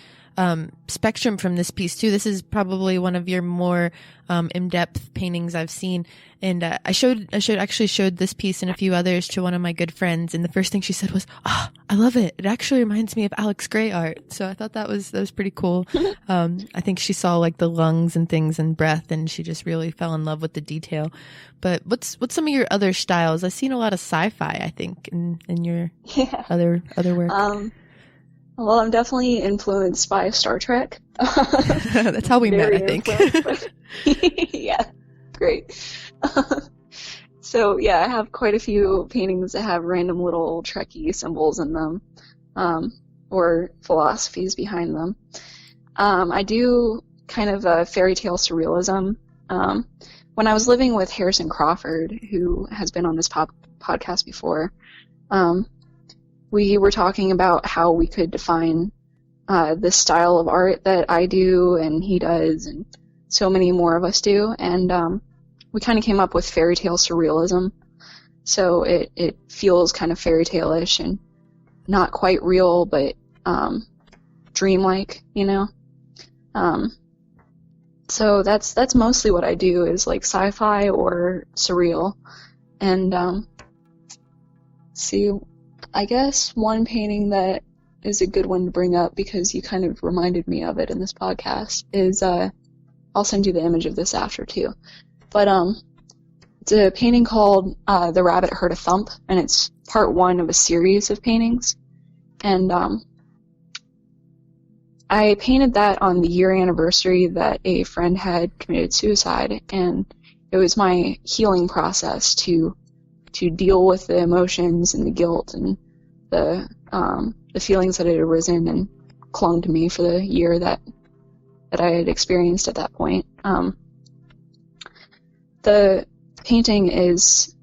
spectrum from this piece too. This is probably one of your more in-depth paintings I've seen. And I actually showed this piece and a few others to one of my good friends, and the first thing she said was, "Oh, I love it. It actually reminds me of Alex Gray art." So I thought that was pretty cool. I think she saw like the lungs and things and breath, and she just really fell in love with the detail. But what's some of your other styles? I've seen a lot of sci-fi, I think, in your other work. Well, I'm definitely influenced by Star Trek. That's how we met, I think. Yeah, great. So, yeah, I have quite a few paintings that have random little Trekkie symbols in them, or philosophies behind them. I do kind of a fairy tale surrealism. When I was living with Harrison Crawford, who has been on this podcast before, we were talking about how we could define this style of art that I do and he does and so many more of us do, and we kind of came up with fairy tale surrealism. So it feels kind of fairy tale-ish and not quite real, but dreamlike, you know? So that's mostly what I do, is like sci-fi or surreal. And see, I guess one painting that is a good one to bring up, because you kind of reminded me of it in this podcast, is I'll send you the image of this after too. But it's a painting called The Rabbit Heard a Thump, and it's part 1 of a series of paintings. And I painted that on the year anniversary that a friend had committed suicide, and it was my healing process to deal with the emotions and the guilt and the feelings that had arisen and clung to me for the year that I had experienced at that point. The painting is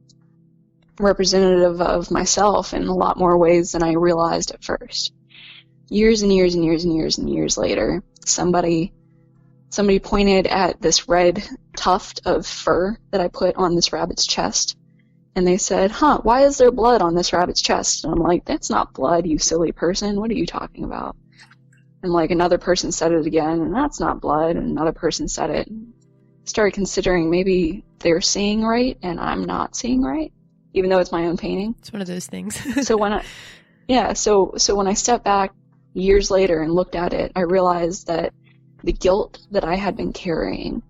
representative of myself in a lot more ways than I realized at first. Years and years and years and years and years later, somebody pointed at this red tuft of fur that I put on this rabbit's chest, and they said, why is there blood on this rabbit's chest? And I'm like, that's not blood, you silly person. What are you talking about? And like another person said it again, and that's not blood. And another person said it. Started considering maybe they're seeing right and I'm not seeing right, even though it's my own painting. It's one of those things. So when I stepped back years later and looked at it, I realized that the guilt that I had been carrying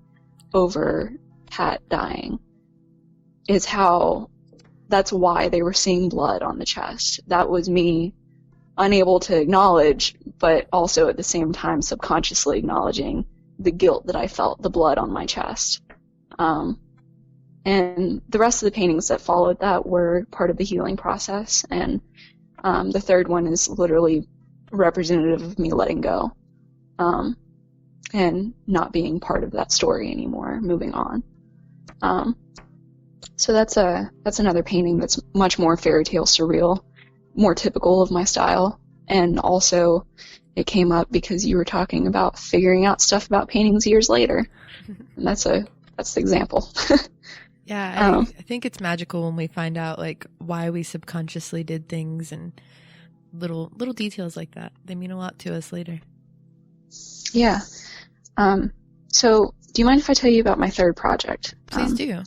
over Pat dying is how, that's why they were seeing blood on the chest. That was me unable to acknowledge, but also at the same time subconsciously acknowledging the guilt that I felt, the blood on my chest. And the rest of the paintings that followed that were part of the healing process, and the third one is literally representative of me letting go, and not being part of that story anymore, moving on. So that's another painting that's much more fairy tale surreal, more typical of my style, and also it came up because you were talking about figuring out stuff about paintings years later, and that's the example. Yeah, I think it's magical when we find out like why we subconsciously did things, and little details like that. They mean a lot to us later. Yeah. So do you mind if I tell you about my third project? Please do.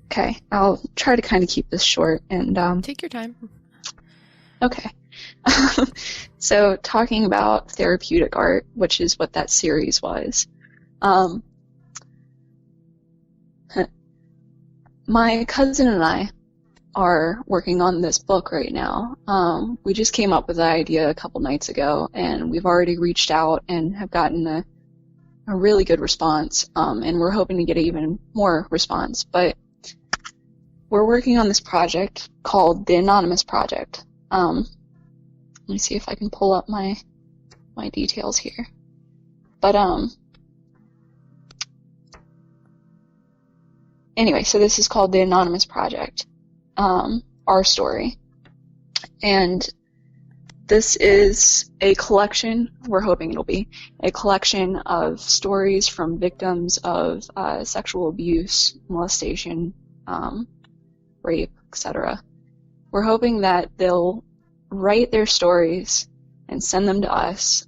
Okay, I'll try to kind of keep this short and take your time. Okay. So talking about therapeutic art, which is what that series was. My cousin and I are working on this book right now. We just came up with the idea a couple nights ago, and we've already reached out and have gotten a really good response, and we're hoping to get even more response. But we're working on this project called the Anonymous Project. Let me see if I can pull up my details here. But anyway, so this is called the Anonymous Project, our story. And this is a collection, we're hoping it'll be, a collection of stories from victims of sexual abuse, molestation, rape, etc. We're hoping that they'll write their stories and send them to us.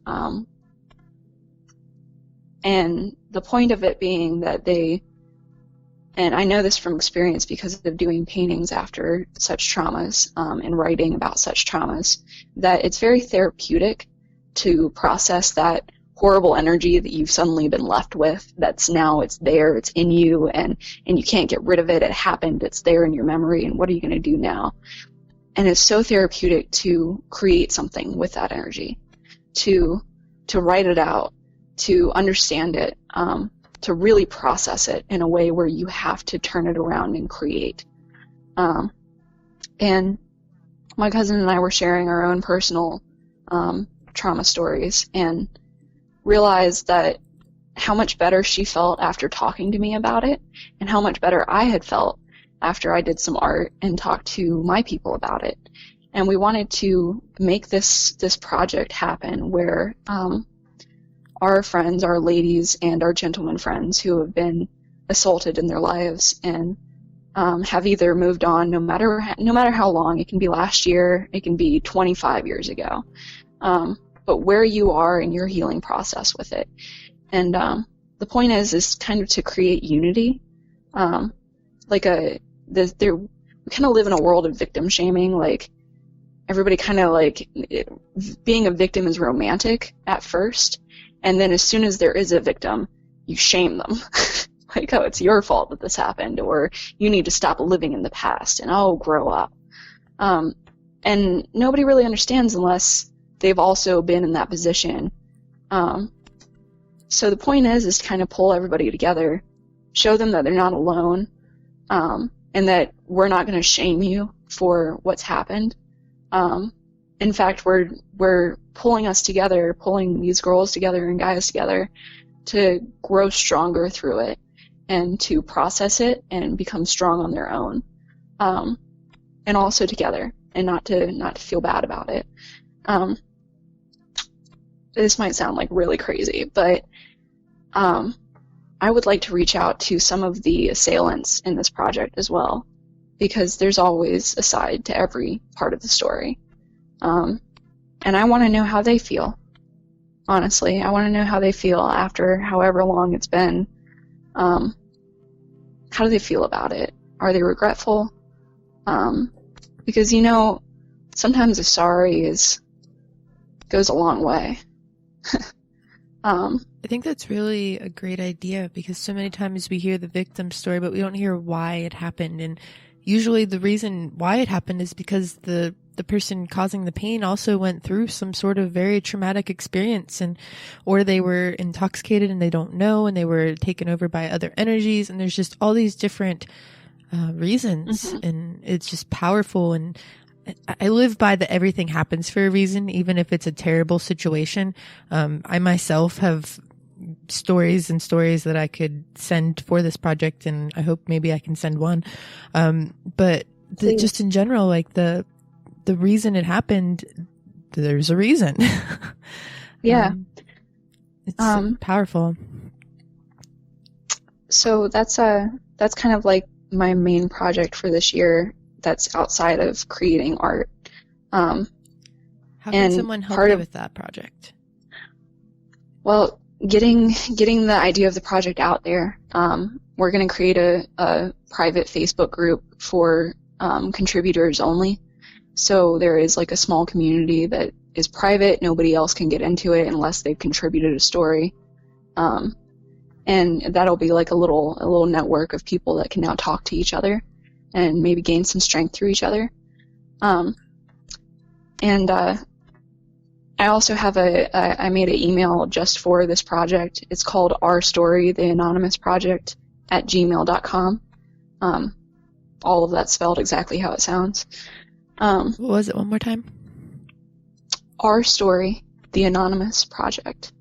And the point of it being that they, and I know this from experience because of doing paintings after such traumas, and writing about such traumas, that it's very therapeutic to process that horrible energy that you've suddenly been left with, that's now, it's there, it's in you, and you can't get rid of it, it happened, it's there in your memory, and what are you going to do now? And it's so therapeutic to create something with that energy, to write it out, to understand it, to really process it in a way where you have to turn it around and create. And my cousin and I were sharing our own personal trauma stories, and realized that how much better she felt after talking to me about it, and how much better I had felt after I did some art and talked to my people about it. And we wanted to make this project happen where our friends, our ladies, and our gentlemen friends who have been assaulted in their lives and have either moved on, no matter how long. It can be last year, it can be 25 years ago, but where you are in your healing process with it. And the point is kind of to create unity. We kind of live in a world of victim shaming. Like, everybody kind of like being a victim is romantic at first, and then as soon as there is a victim, you shame them. Like, oh, it's your fault that this happened, or you need to stop living in the past, and oh, grow up. And nobody really understands unless they've also been in that position. So the point is to kind of pull everybody together, show them that they're not alone, and that we're not going to shame you for what's happened. In fact, we're pulling us together, pulling these girls together and guys together to grow stronger through it and to process it and become strong on their own, and also together, and not to feel bad about it. This might sound like really crazy, but I would like to reach out to some of the assailants in this project as well, because there's always a side to every part of the story. And I want to know how they feel. Honestly, I want to know how they feel after however long it's been. How do they feel about it? Are they regretful? Because, sometimes a sorry goes a long way. I think that's really a great idea, because so many times we hear the victim story, but we don't hear why it happened. And usually the reason why it happened is because the person causing the pain also went through some sort of very traumatic experience, or they were intoxicated and they don't know, and they were taken over by other energies. And there's just all these different reasons, and it's just powerful. And I live by the everything happens for a reason, even if it's a terrible situation. I myself have stories and stories that I could send for this project, and I hope maybe I can send one. But just in general, like the reason it happened, there's a reason. Yeah. It's powerful. So that's kind of like my main project for this year that's outside of creating art. How can someone help you with that project? Well, getting the idea of the project out there. We're going to create a private Facebook group for contributors only. So there is like a small community that is private. Nobody else can get into it unless they've contributed a story. And that'll be like a little network of people that can now talk to each other and maybe gain some strength through each other. And I also have I made an email just for this project. It's called Our Story, the Anonymous Project @gmail.com. All of that spelled exactly how it sounds. What was it one more time? Our Story, the Anonymous Project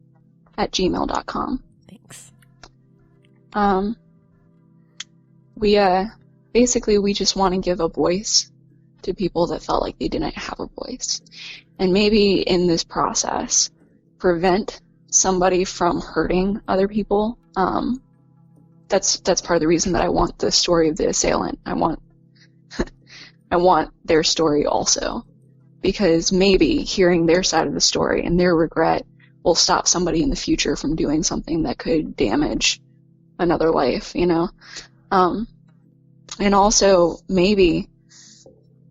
@gmail.com. Thanks. We just want to give a voice to people that felt like they didn't have a voice. And maybe in this process, prevent somebody from hurting other people. That's part of the reason that I want the story of the assailant. I want their story also. Because maybe hearing their side of the story and their regret will stop somebody in the future from doing something that could damage another life, you know? And also, maybe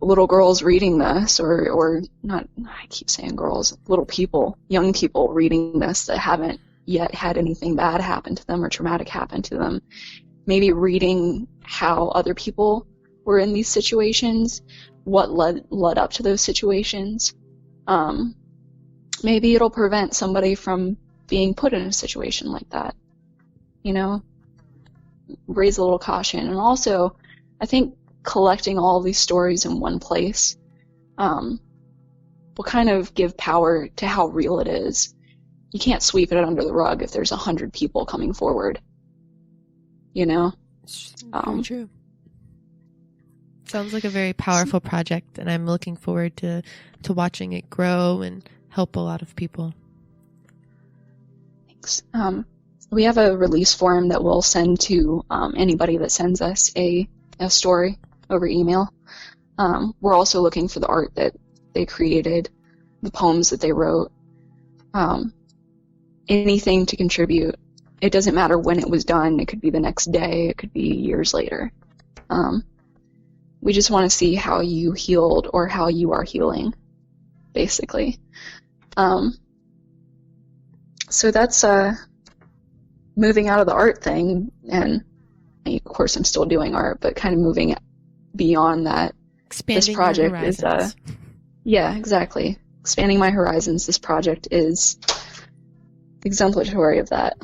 little girls reading this, or not, I keep saying girls, little people, young people reading this that haven't yet had anything bad happen to them or traumatic happen to them, maybe reading how other people were in these situations, what led up to those situations. Maybe it'll prevent somebody from being put in a situation like that, you know? Raise a little caution. And also, I think collecting all of these stories in one place will kind of give power to how real it is. You can't sweep it under the rug if there's 100 people coming forward, you know? Very true. Sounds like a very powerful project, and I'm looking forward to watching it grow and help a lot of people. Thanks. We have a release form that we'll send to anybody that sends us a story over email. We're also looking for the art that they created, the poems that they wrote, anything to contribute. It doesn't matter when it was done. It could be the next day. It could be years later. We just want to see how you healed or how you are healing, basically. So that's moving out of the art thing, and of course I'm still doing art, but kind of moving beyond that. Expanding this project your is horizons. yeah, exactly. Expanding my horizons. This project is exemplary of that.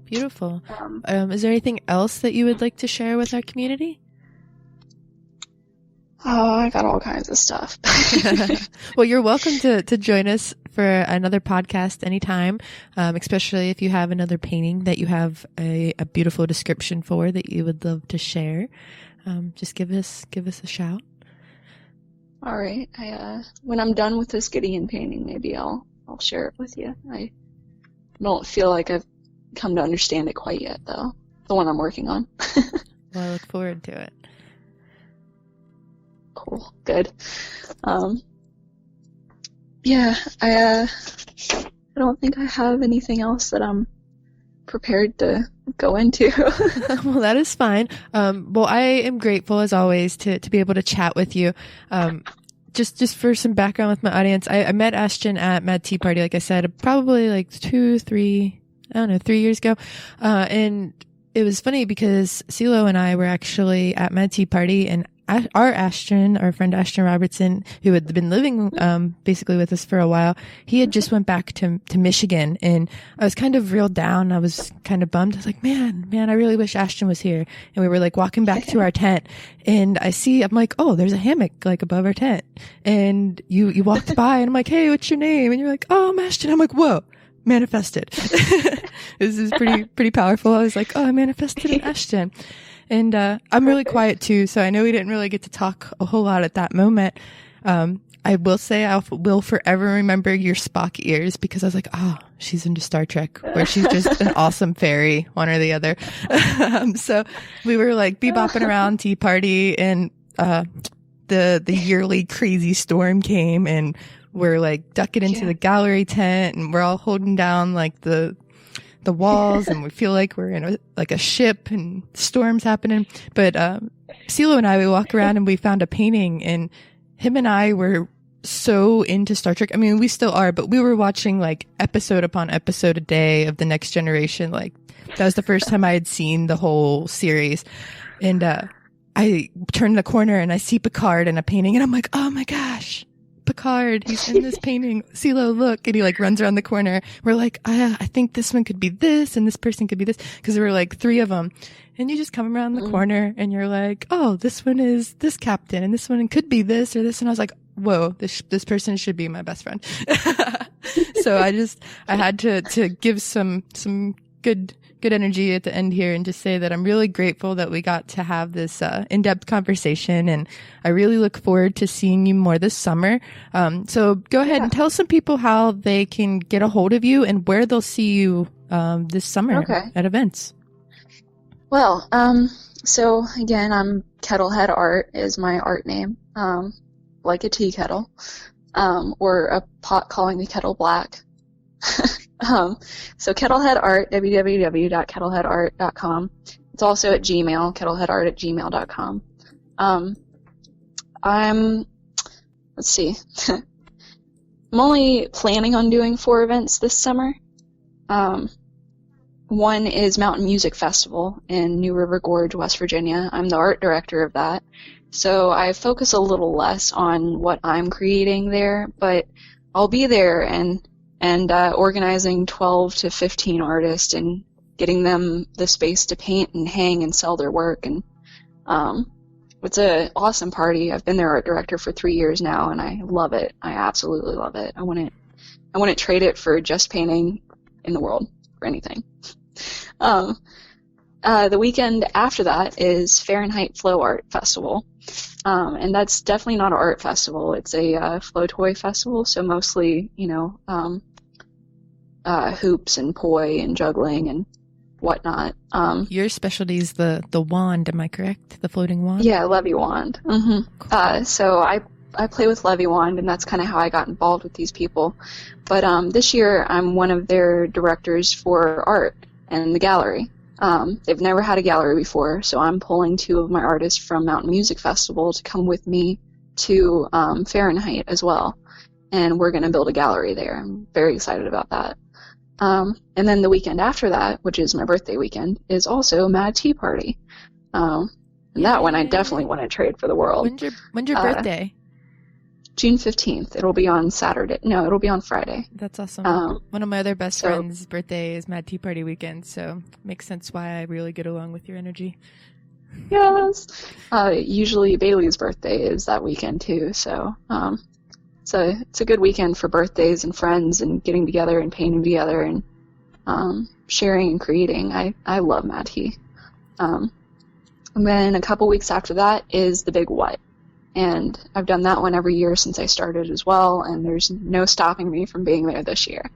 Beautiful. Is there anything else that you would like to share with our community? Oh, I got all kinds of stuff. Well, you're welcome to join us for another podcast anytime, especially if you have another painting that you have a beautiful description for that you would love to share. Just give us a shout. All right. When I'm done with this Gideon painting, maybe I'll share it with you. I don't feel like I've come to understand it quite yet, though. The one I'm working on. Well, I look forward to it. Cool. Good. Yeah, I don't think I have anything else that I'm prepared to go into. Well, that is fine. Well, I am grateful as always to be able to chat with you. just for some background with my audience, I met Ashton at Mad Tea Party, like I said, probably like 3 years ago. And it was funny because CeeLo and I were actually at Mad Tea Party, and our friend Ashton Robertson, who had been living basically with us for a while, he had just went back to Michigan, and I was kind of reeled down. I was kind of bummed. I was like, man, I really wish Ashton was here. And we were like walking back to our tent, and I'm like, oh, there's a hammock like above our tent. And you walked by, and I'm like, hey, what's your name? And you're like, oh, I'm Ashton. I'm like, whoa. Manifested. This is pretty powerful. I was like, oh, I manifested an Ashton. And I'm really quiet too, so I know we didn't really get to talk a whole lot at that moment. I will say I will forever remember your Spock ears, because I was like, oh, she's into Star Trek, or she's just an awesome fairy, one or the other. So we were like bebopping around Tea Party, and the yearly crazy storm came, and we're like ducking into the gallery tent, and we're all holding down like the walls, and we feel like we're in a ship, and storms happening. But CeeLo and I, we walk around and we found a painting, and him and I were so into Star Trek. I mean, we still are, but we were watching like episode upon episode a day of The Next Generation. Like that was the first time I had seen the whole series. And I turn the corner and I see Picard in a painting, and I'm like, oh my gosh, Picard, he's in this painting. CeeLo, look. And he like runs around the corner. We're like, I think this one could be this, and this person could be this, because there were like 3 of them. And you just come around the corner, and you're like, oh, this one is this captain, and this one could be this or this. And I was like, whoa, this person should be my best friend. So I had to give some good energy at the end here, and just say that I'm really grateful that we got to have this in-depth conversation, and I really look forward to seeing you more this summer. So go ahead and tell some people how they can get a hold of you and where they'll see you this summer at events. Well, so again, I'm Kettlehead Art is my art name, like a tea kettle, or a pot calling the kettle black. So Kettlehead Art, www.kettleheadart.com. It's also at Gmail, kettleheadart@gmail.com. Let's see. I'm only planning on doing 4 events this summer. One is Mountain Music Festival in New River Gorge, West Virginia. I'm the art director of that. So I focus a little less on what I'm creating there, but I'll be there and organizing 12 to 15 artists and getting them the space to paint and hang and sell their work. And it's an awesome party. I've been their art director for 3 years now, and I love it. I absolutely love it. I wouldn't trade it for just painting in the world for anything. The weekend after that is Fahrenheit Flow Art Festival. And that's definitely not an art festival. It's a flow toy festival, so mostly, hoops and poi and juggling and whatnot. Your specialty is the wand, am I correct? The floating wand? Yeah, Levy wand. Mm-hmm. Cool. So I play with Levy wand, and that's kind of how I got involved with these people. But this year I'm one of their directors for art and the gallery. They've never had a gallery before, so I'm pulling 2 of my artists from Mountain Music Festival to come with me to Fahrenheit as well. And we're going to build a gallery there. I'm very excited about that. And then the weekend after that, which is my birthday weekend, is also Mad Tea Party. And that one I definitely want to trade for the world. When's your birthday? June 15th. It'll be on Saturday. No, it'll be on Friday. That's awesome. One of my other best friends' birthday is Mad Tea Party weekend, so makes sense why I really get along with your energy. Yes. Usually Bailey's birthday is that weekend too, so it's a good weekend for birthdays and friends and getting together and painting together and sharing and creating. I love Mad Tea. And then a couple weeks after that is the Big What. And I've done that one every year since I started as well, and there's no stopping me from being there this year.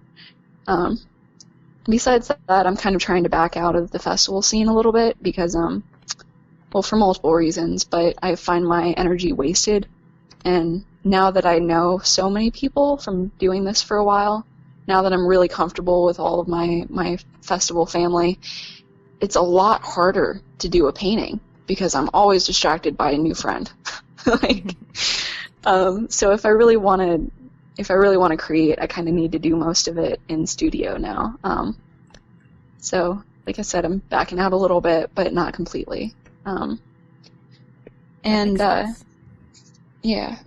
Besides that, I'm kind of trying to back out of the festival scene a little bit because, for multiple reasons, but I find my energy wasted. And now that I know so many people from doing this for a while, now that I'm really comfortable with all of my festival family, it's a lot harder to do a painting because I'm always distracted by a new friend. So if I really want to create, I kind of need to do most of it in studio now. So like I said, I'm backing out a little bit, but not completely. Yeah.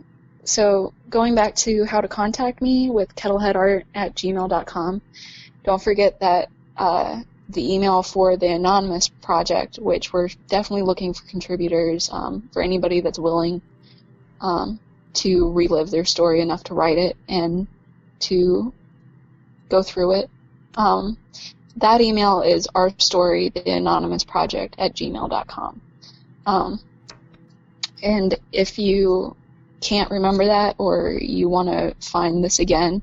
So going back to how to contact me with kettleheadart@gmail.com, don't forget that the email for the Anonymous project, which we're definitely looking for contributors, for anybody that's willing to relive their story enough to write it and to go through it. That email is ourstorytheanonymousproject@gmail.com. And if you can't remember that or you want to find this again,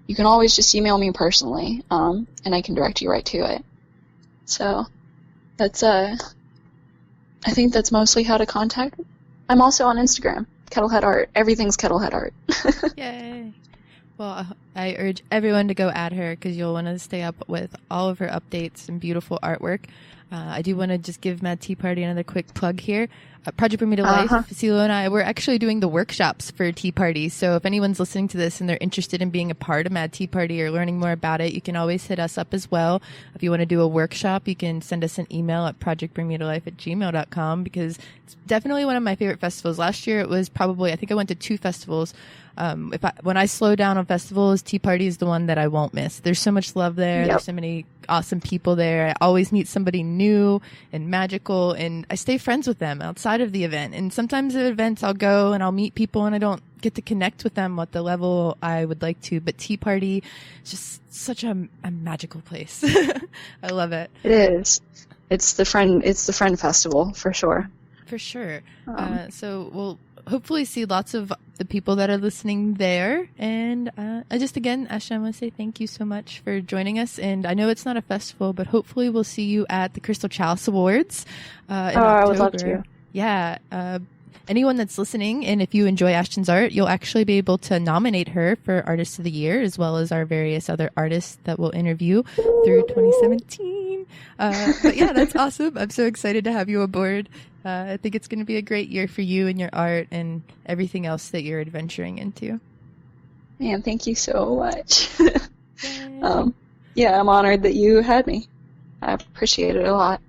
you can always just email me personally, and I can direct you right to it. So that's I think that's mostly how to contact me. I'm also on Instagram, Kettlehead Art. Everything's Kettlehead Art. Yay. Well, I urge everyone to go at her because you'll want to stay up with all of her updates and beautiful artwork. I do want to just give Mad Tea Party another quick plug here. Project Bring Me to Life, CeeLo and I, we're actually doing the workshops for Tea Party. So if anyone's listening to this and they're interested in being a part of Mad Tea Party or learning more about it, you can always hit us up as well. If you want to do a workshop, you can send us an email at projectbringmetolife@gmail.com because it's definitely one of my favorite festivals. Last year it was probably, I think I went to 2 festivals. When I slow down on festivals, Tea Party is the one that I won't miss. There's so much love there. There's so many awesome people there. I always meet somebody new and magical, and I stay friends with them outside of the event. And sometimes at events I'll go and I'll meet people and I don't get to connect with them at the level I would like to. But Tea Party is just such a magical place. I love it. It is. It's the friend festival for sure. For sure. So we'll hopefully see lots of the people that are listening there. And I just, again, Ashton, I want to say thank you so much for joining us. And I know it's not a festival, but hopefully we'll see you at the Crystal Chalice Awards in October. I would love to. Yeah. Anyone that's listening, and if you enjoy Ashton's art, you'll actually be able to nominate her for Artist of the Year, as well as our various other artists that we'll interview through 2017. But yeah, that's awesome. I'm so excited to have you aboard. I think it's going to be a great year for you and your art and everything else that you're adventuring into. Man, thank you so much. Yeah, I'm honored that you had me. I appreciate it a lot.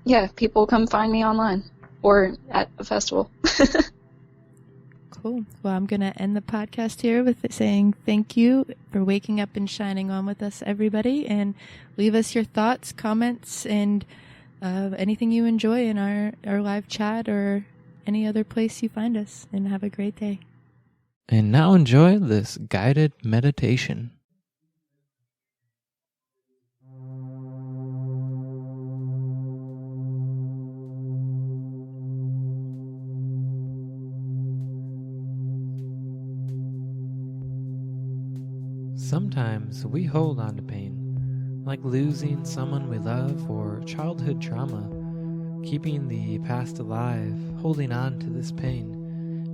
Yeah, people come find me online or at a festival. Cool. Well, I'm going to end the podcast here with saying thank you for waking up and shining on with us, everybody, and leave us your thoughts, comments, and anything you enjoy in our live chat or any other place you find us, and have a great day. And now enjoy this guided meditation. Sometimes we hold on to pain, like losing someone we love or childhood trauma. Keeping the past alive, holding on to this pain,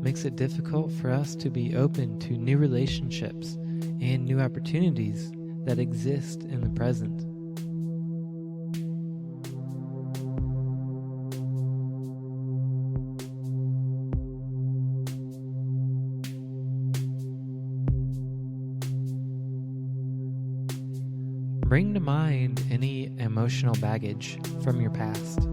makes it difficult for us to be open to new relationships and new opportunities that exist in the present. Bring to mind any emotional baggage from your past.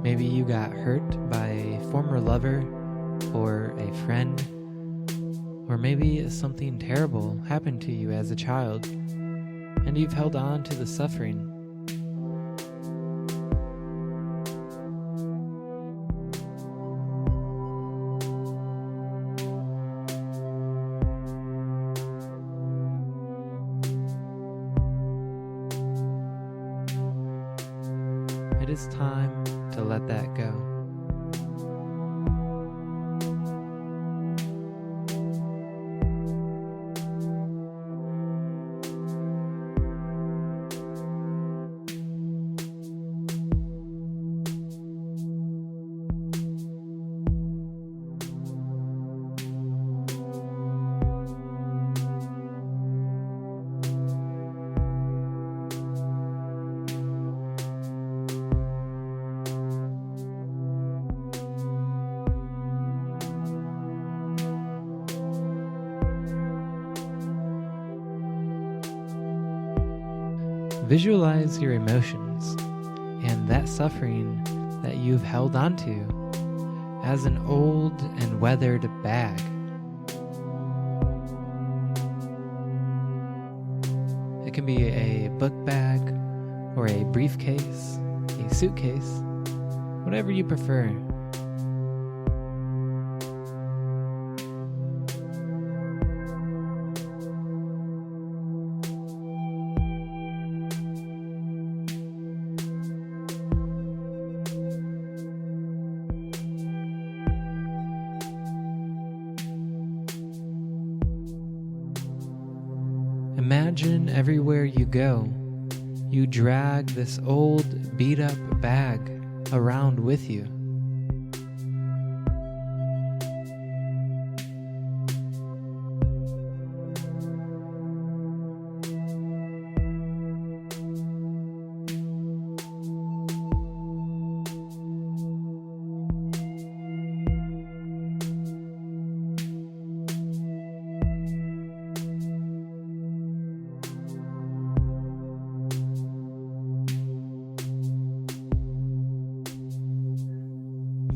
Maybe you got hurt by a former lover or a friend, or maybe something terrible happened to you as a child, and you've held on to the suffering. It is time to let that go. Visualize your emotions and that suffering that you've held onto as an old and weathered bag. It can be a book bag or a briefcase, a suitcase, whatever you prefer. Imagine everywhere you go, you drag this old beat-up bag around with you.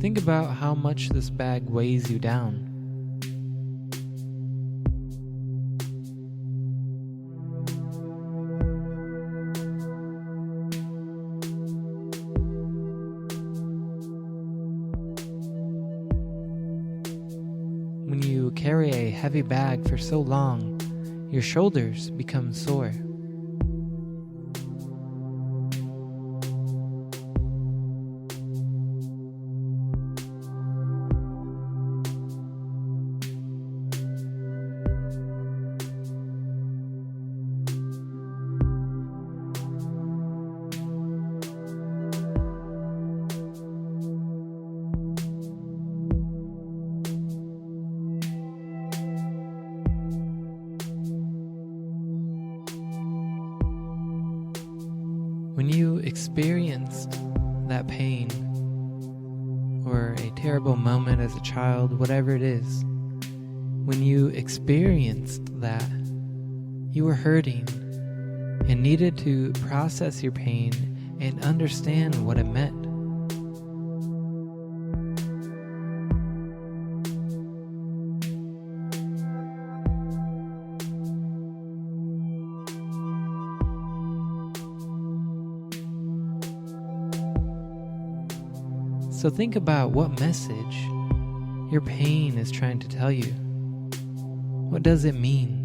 Think about how much this bag weighs you down. When you carry a heavy bag for so long, your shoulders become sore. When you experienced that pain or a terrible moment as a child, whatever it is, when you experienced that, you were hurting and needed to process your pain and understand what it meant. So think about what message your pain is trying to tell you. What does it mean?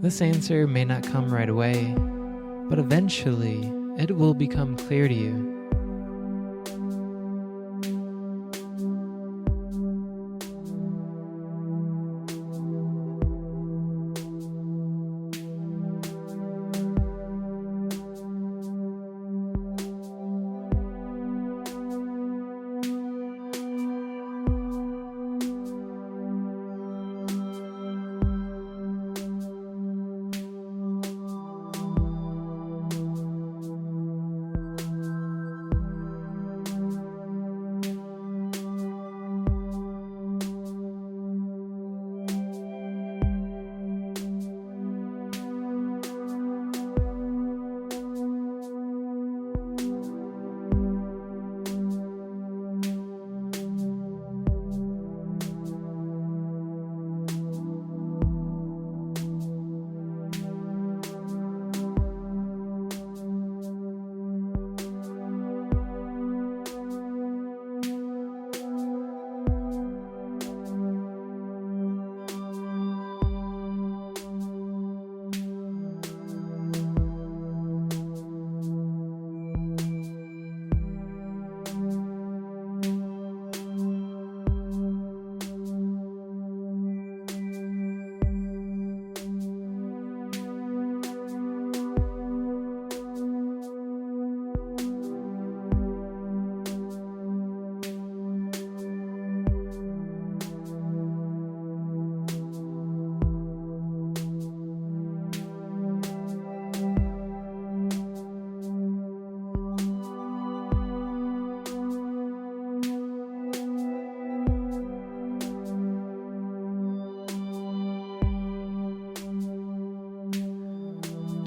This answer may not come right away, but eventually it will become clear to you.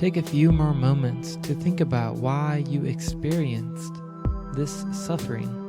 take a few more moments to think about why you experienced this suffering.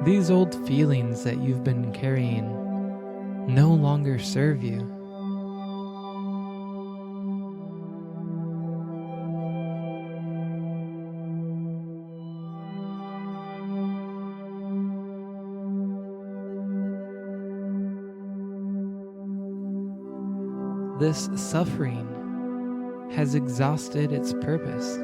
These old feelings that you've been carrying no longer serve you. This suffering has exhausted its purpose.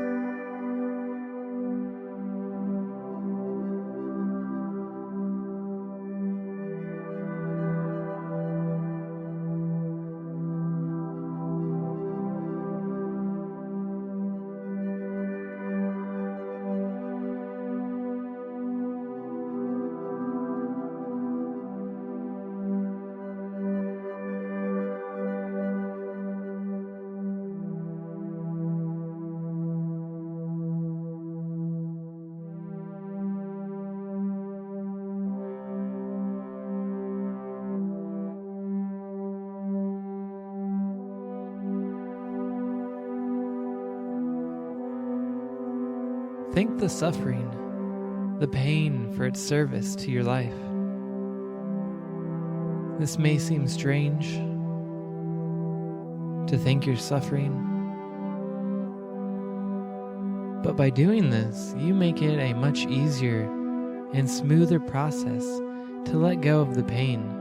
Thank the suffering, the pain for its service to your life. This may seem strange to thank your suffering, but by doing this, you make it a much easier and smoother process to let go of the pain.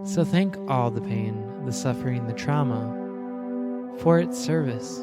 So thank all the pain, the suffering, the trauma for its service.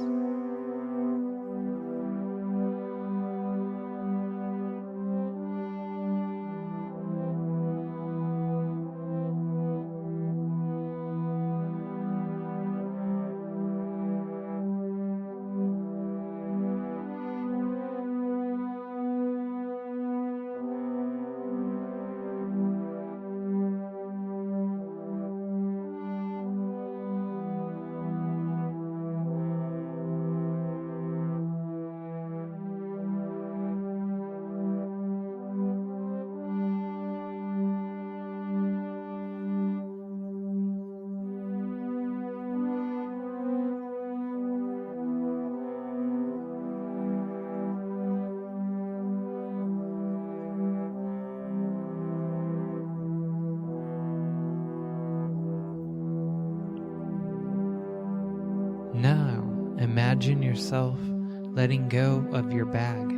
Imagine yourself letting go of your bag.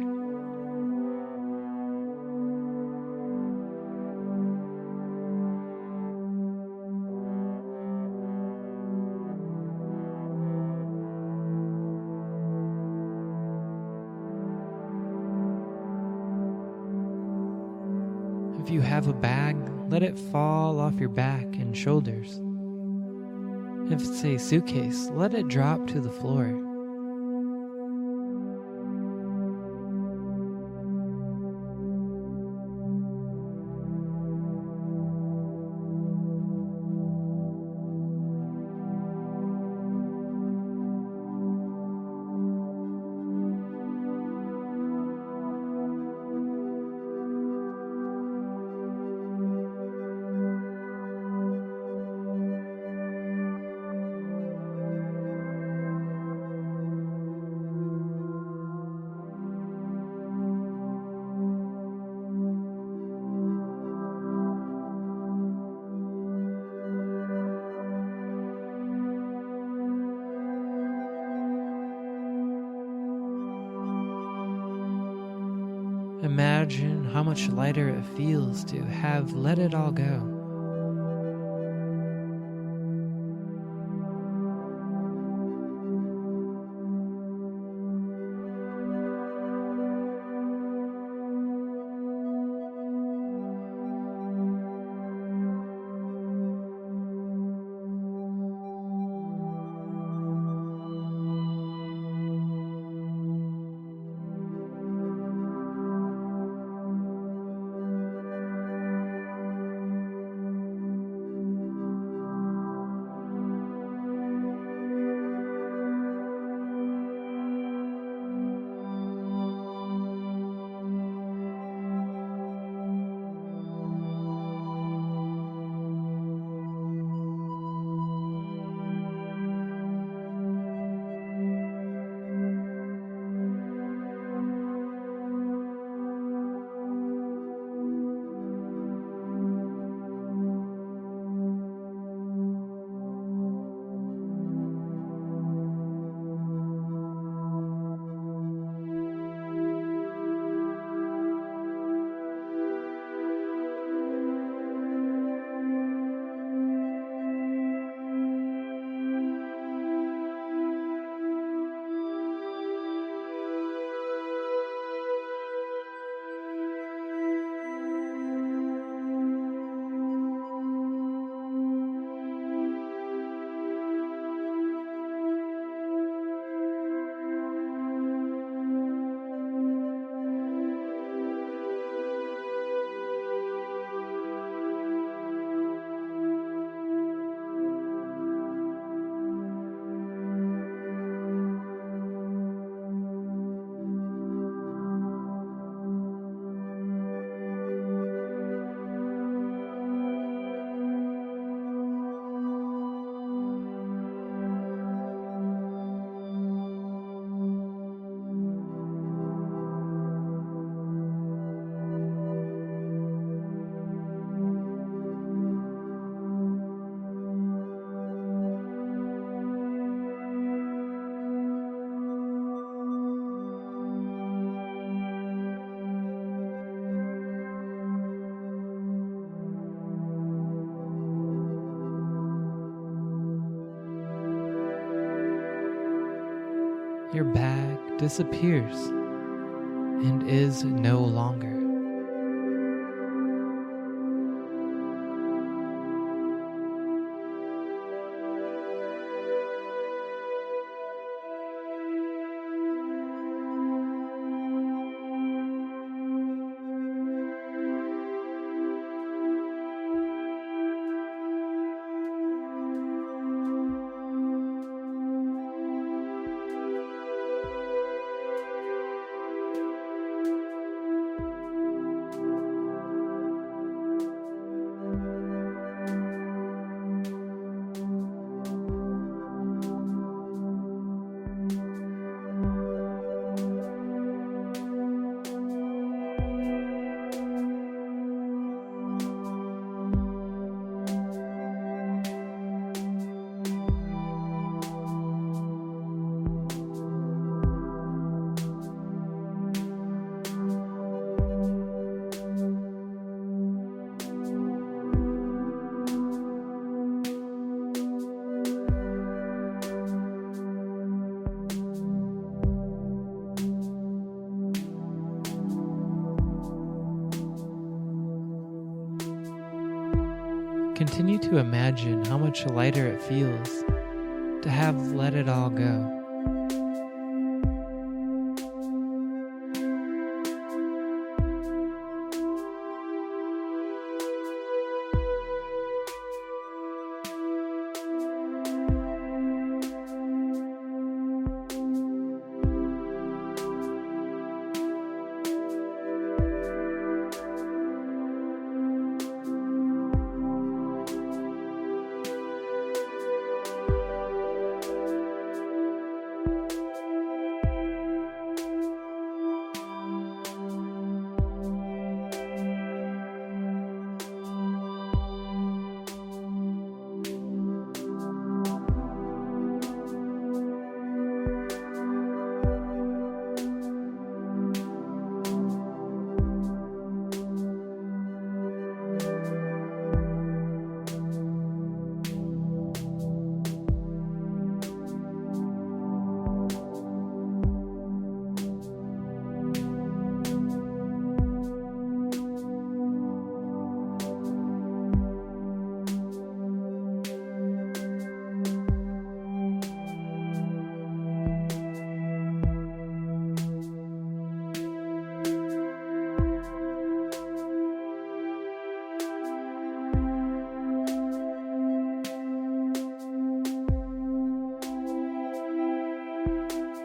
If you have a bag, let it fall off your back and shoulders. If it's a suitcase, let it drop to the floor. Imagine how much lighter it feels to have let it all go. Your bag disappears and is no longer. continue to imagine how much lighter it feels to have let it all go.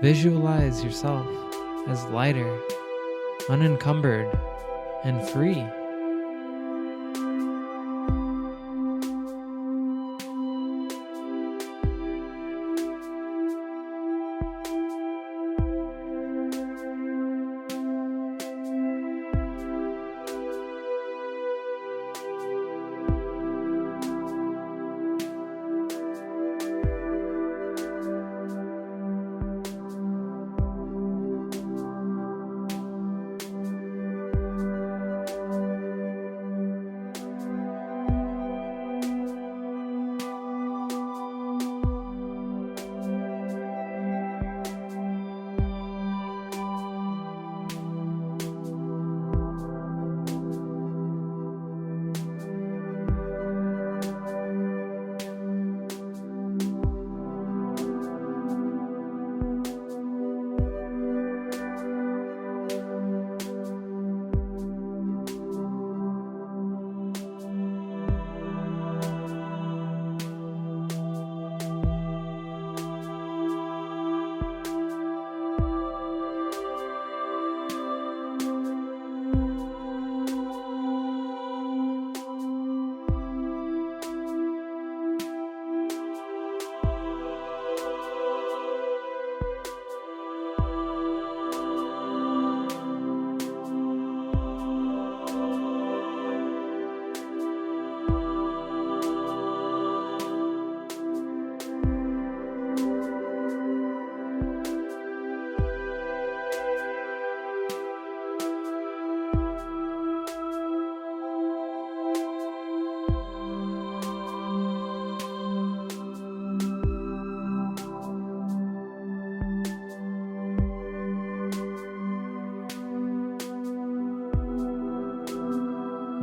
Visualize yourself as lighter, unencumbered, and free.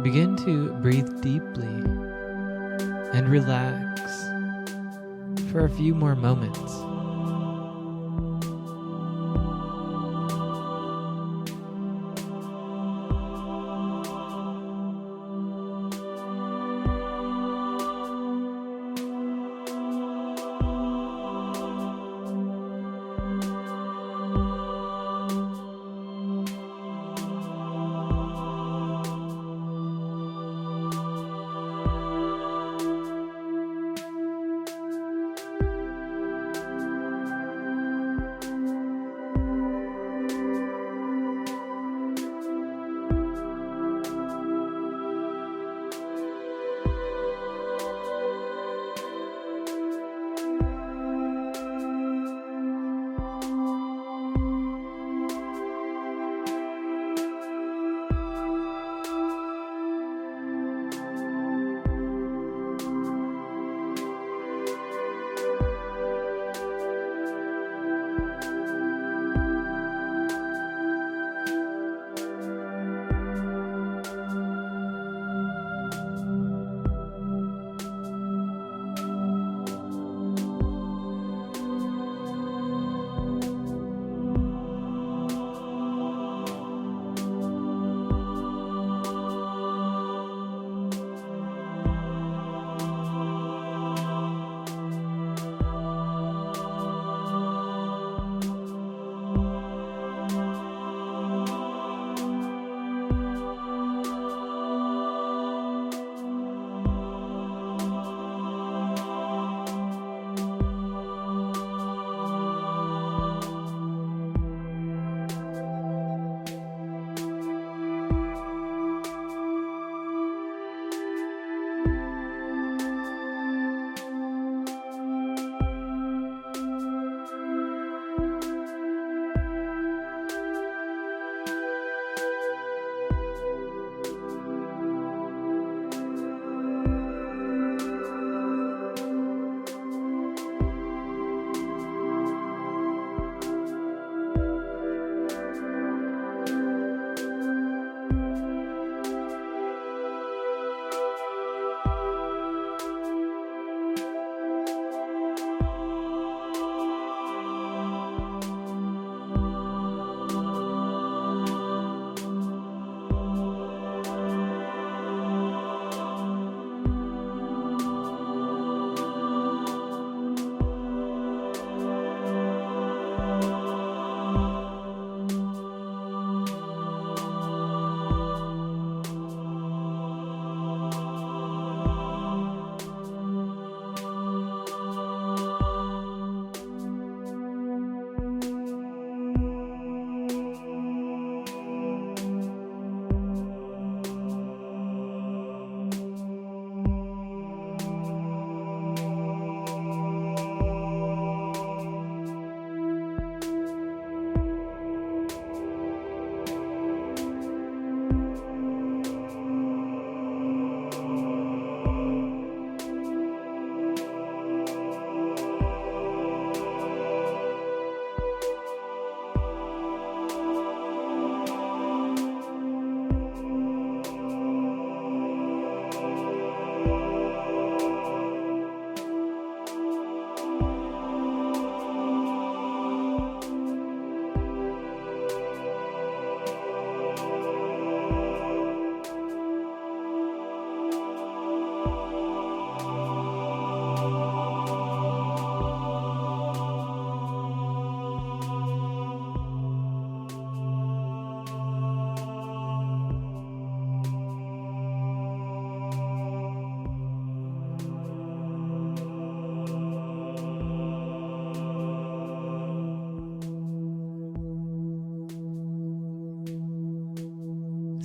Begin to breathe deeply and relax for a few more moments.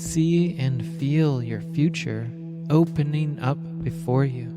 See and feel your future opening up before you.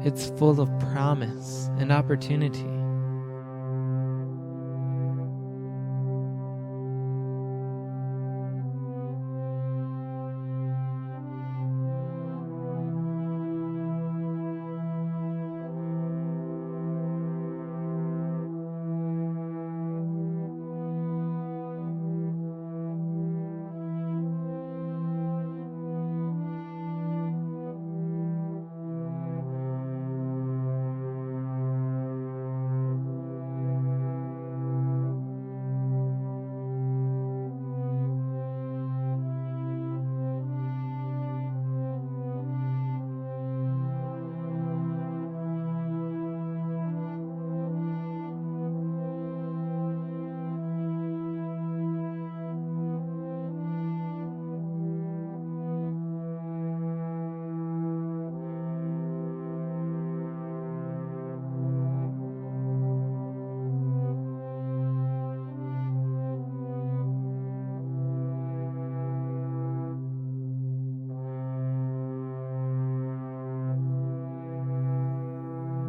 It's full of promise and opportunity.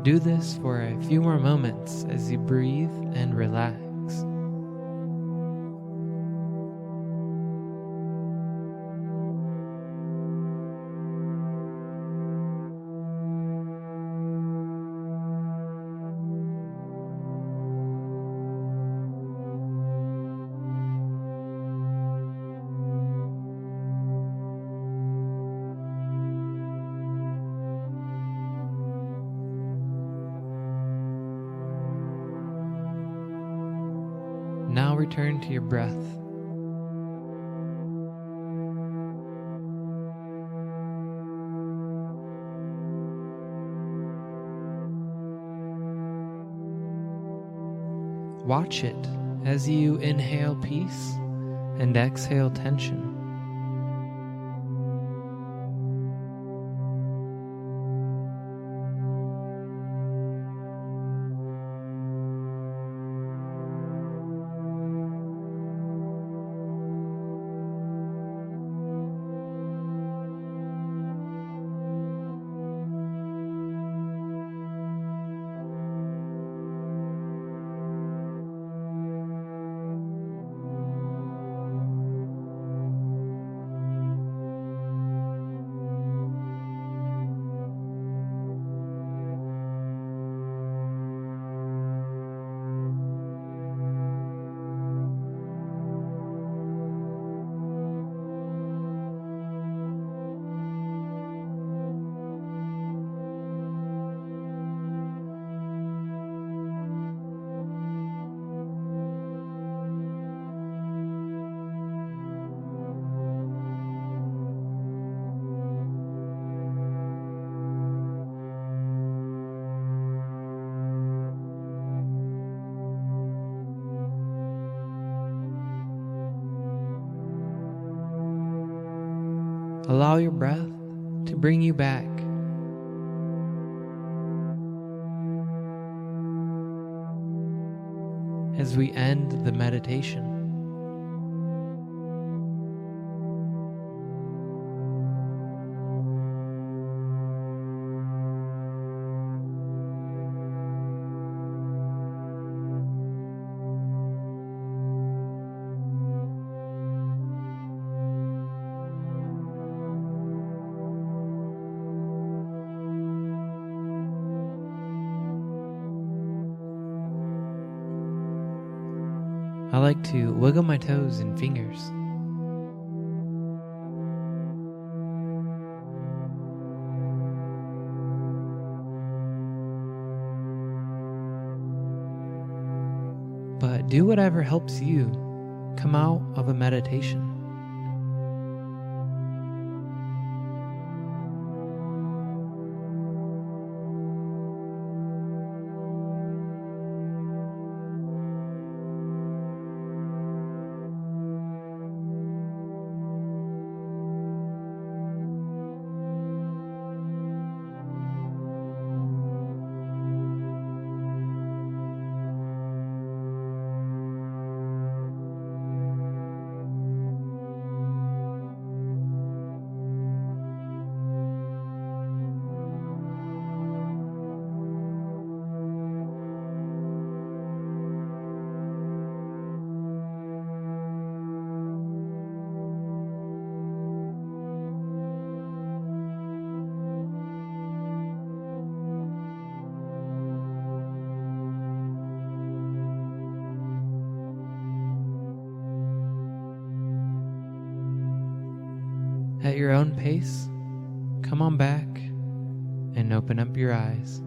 Do this for a few more moments as you breathe and relax. Now return to your breath. Watch it as you inhale peace and exhale tension. Allow your breath to bring you back. As we end the meditation, I like to wiggle my toes and fingers. But do whatever helps you come out of a meditation. At your own pace, come on back and open up your eyes.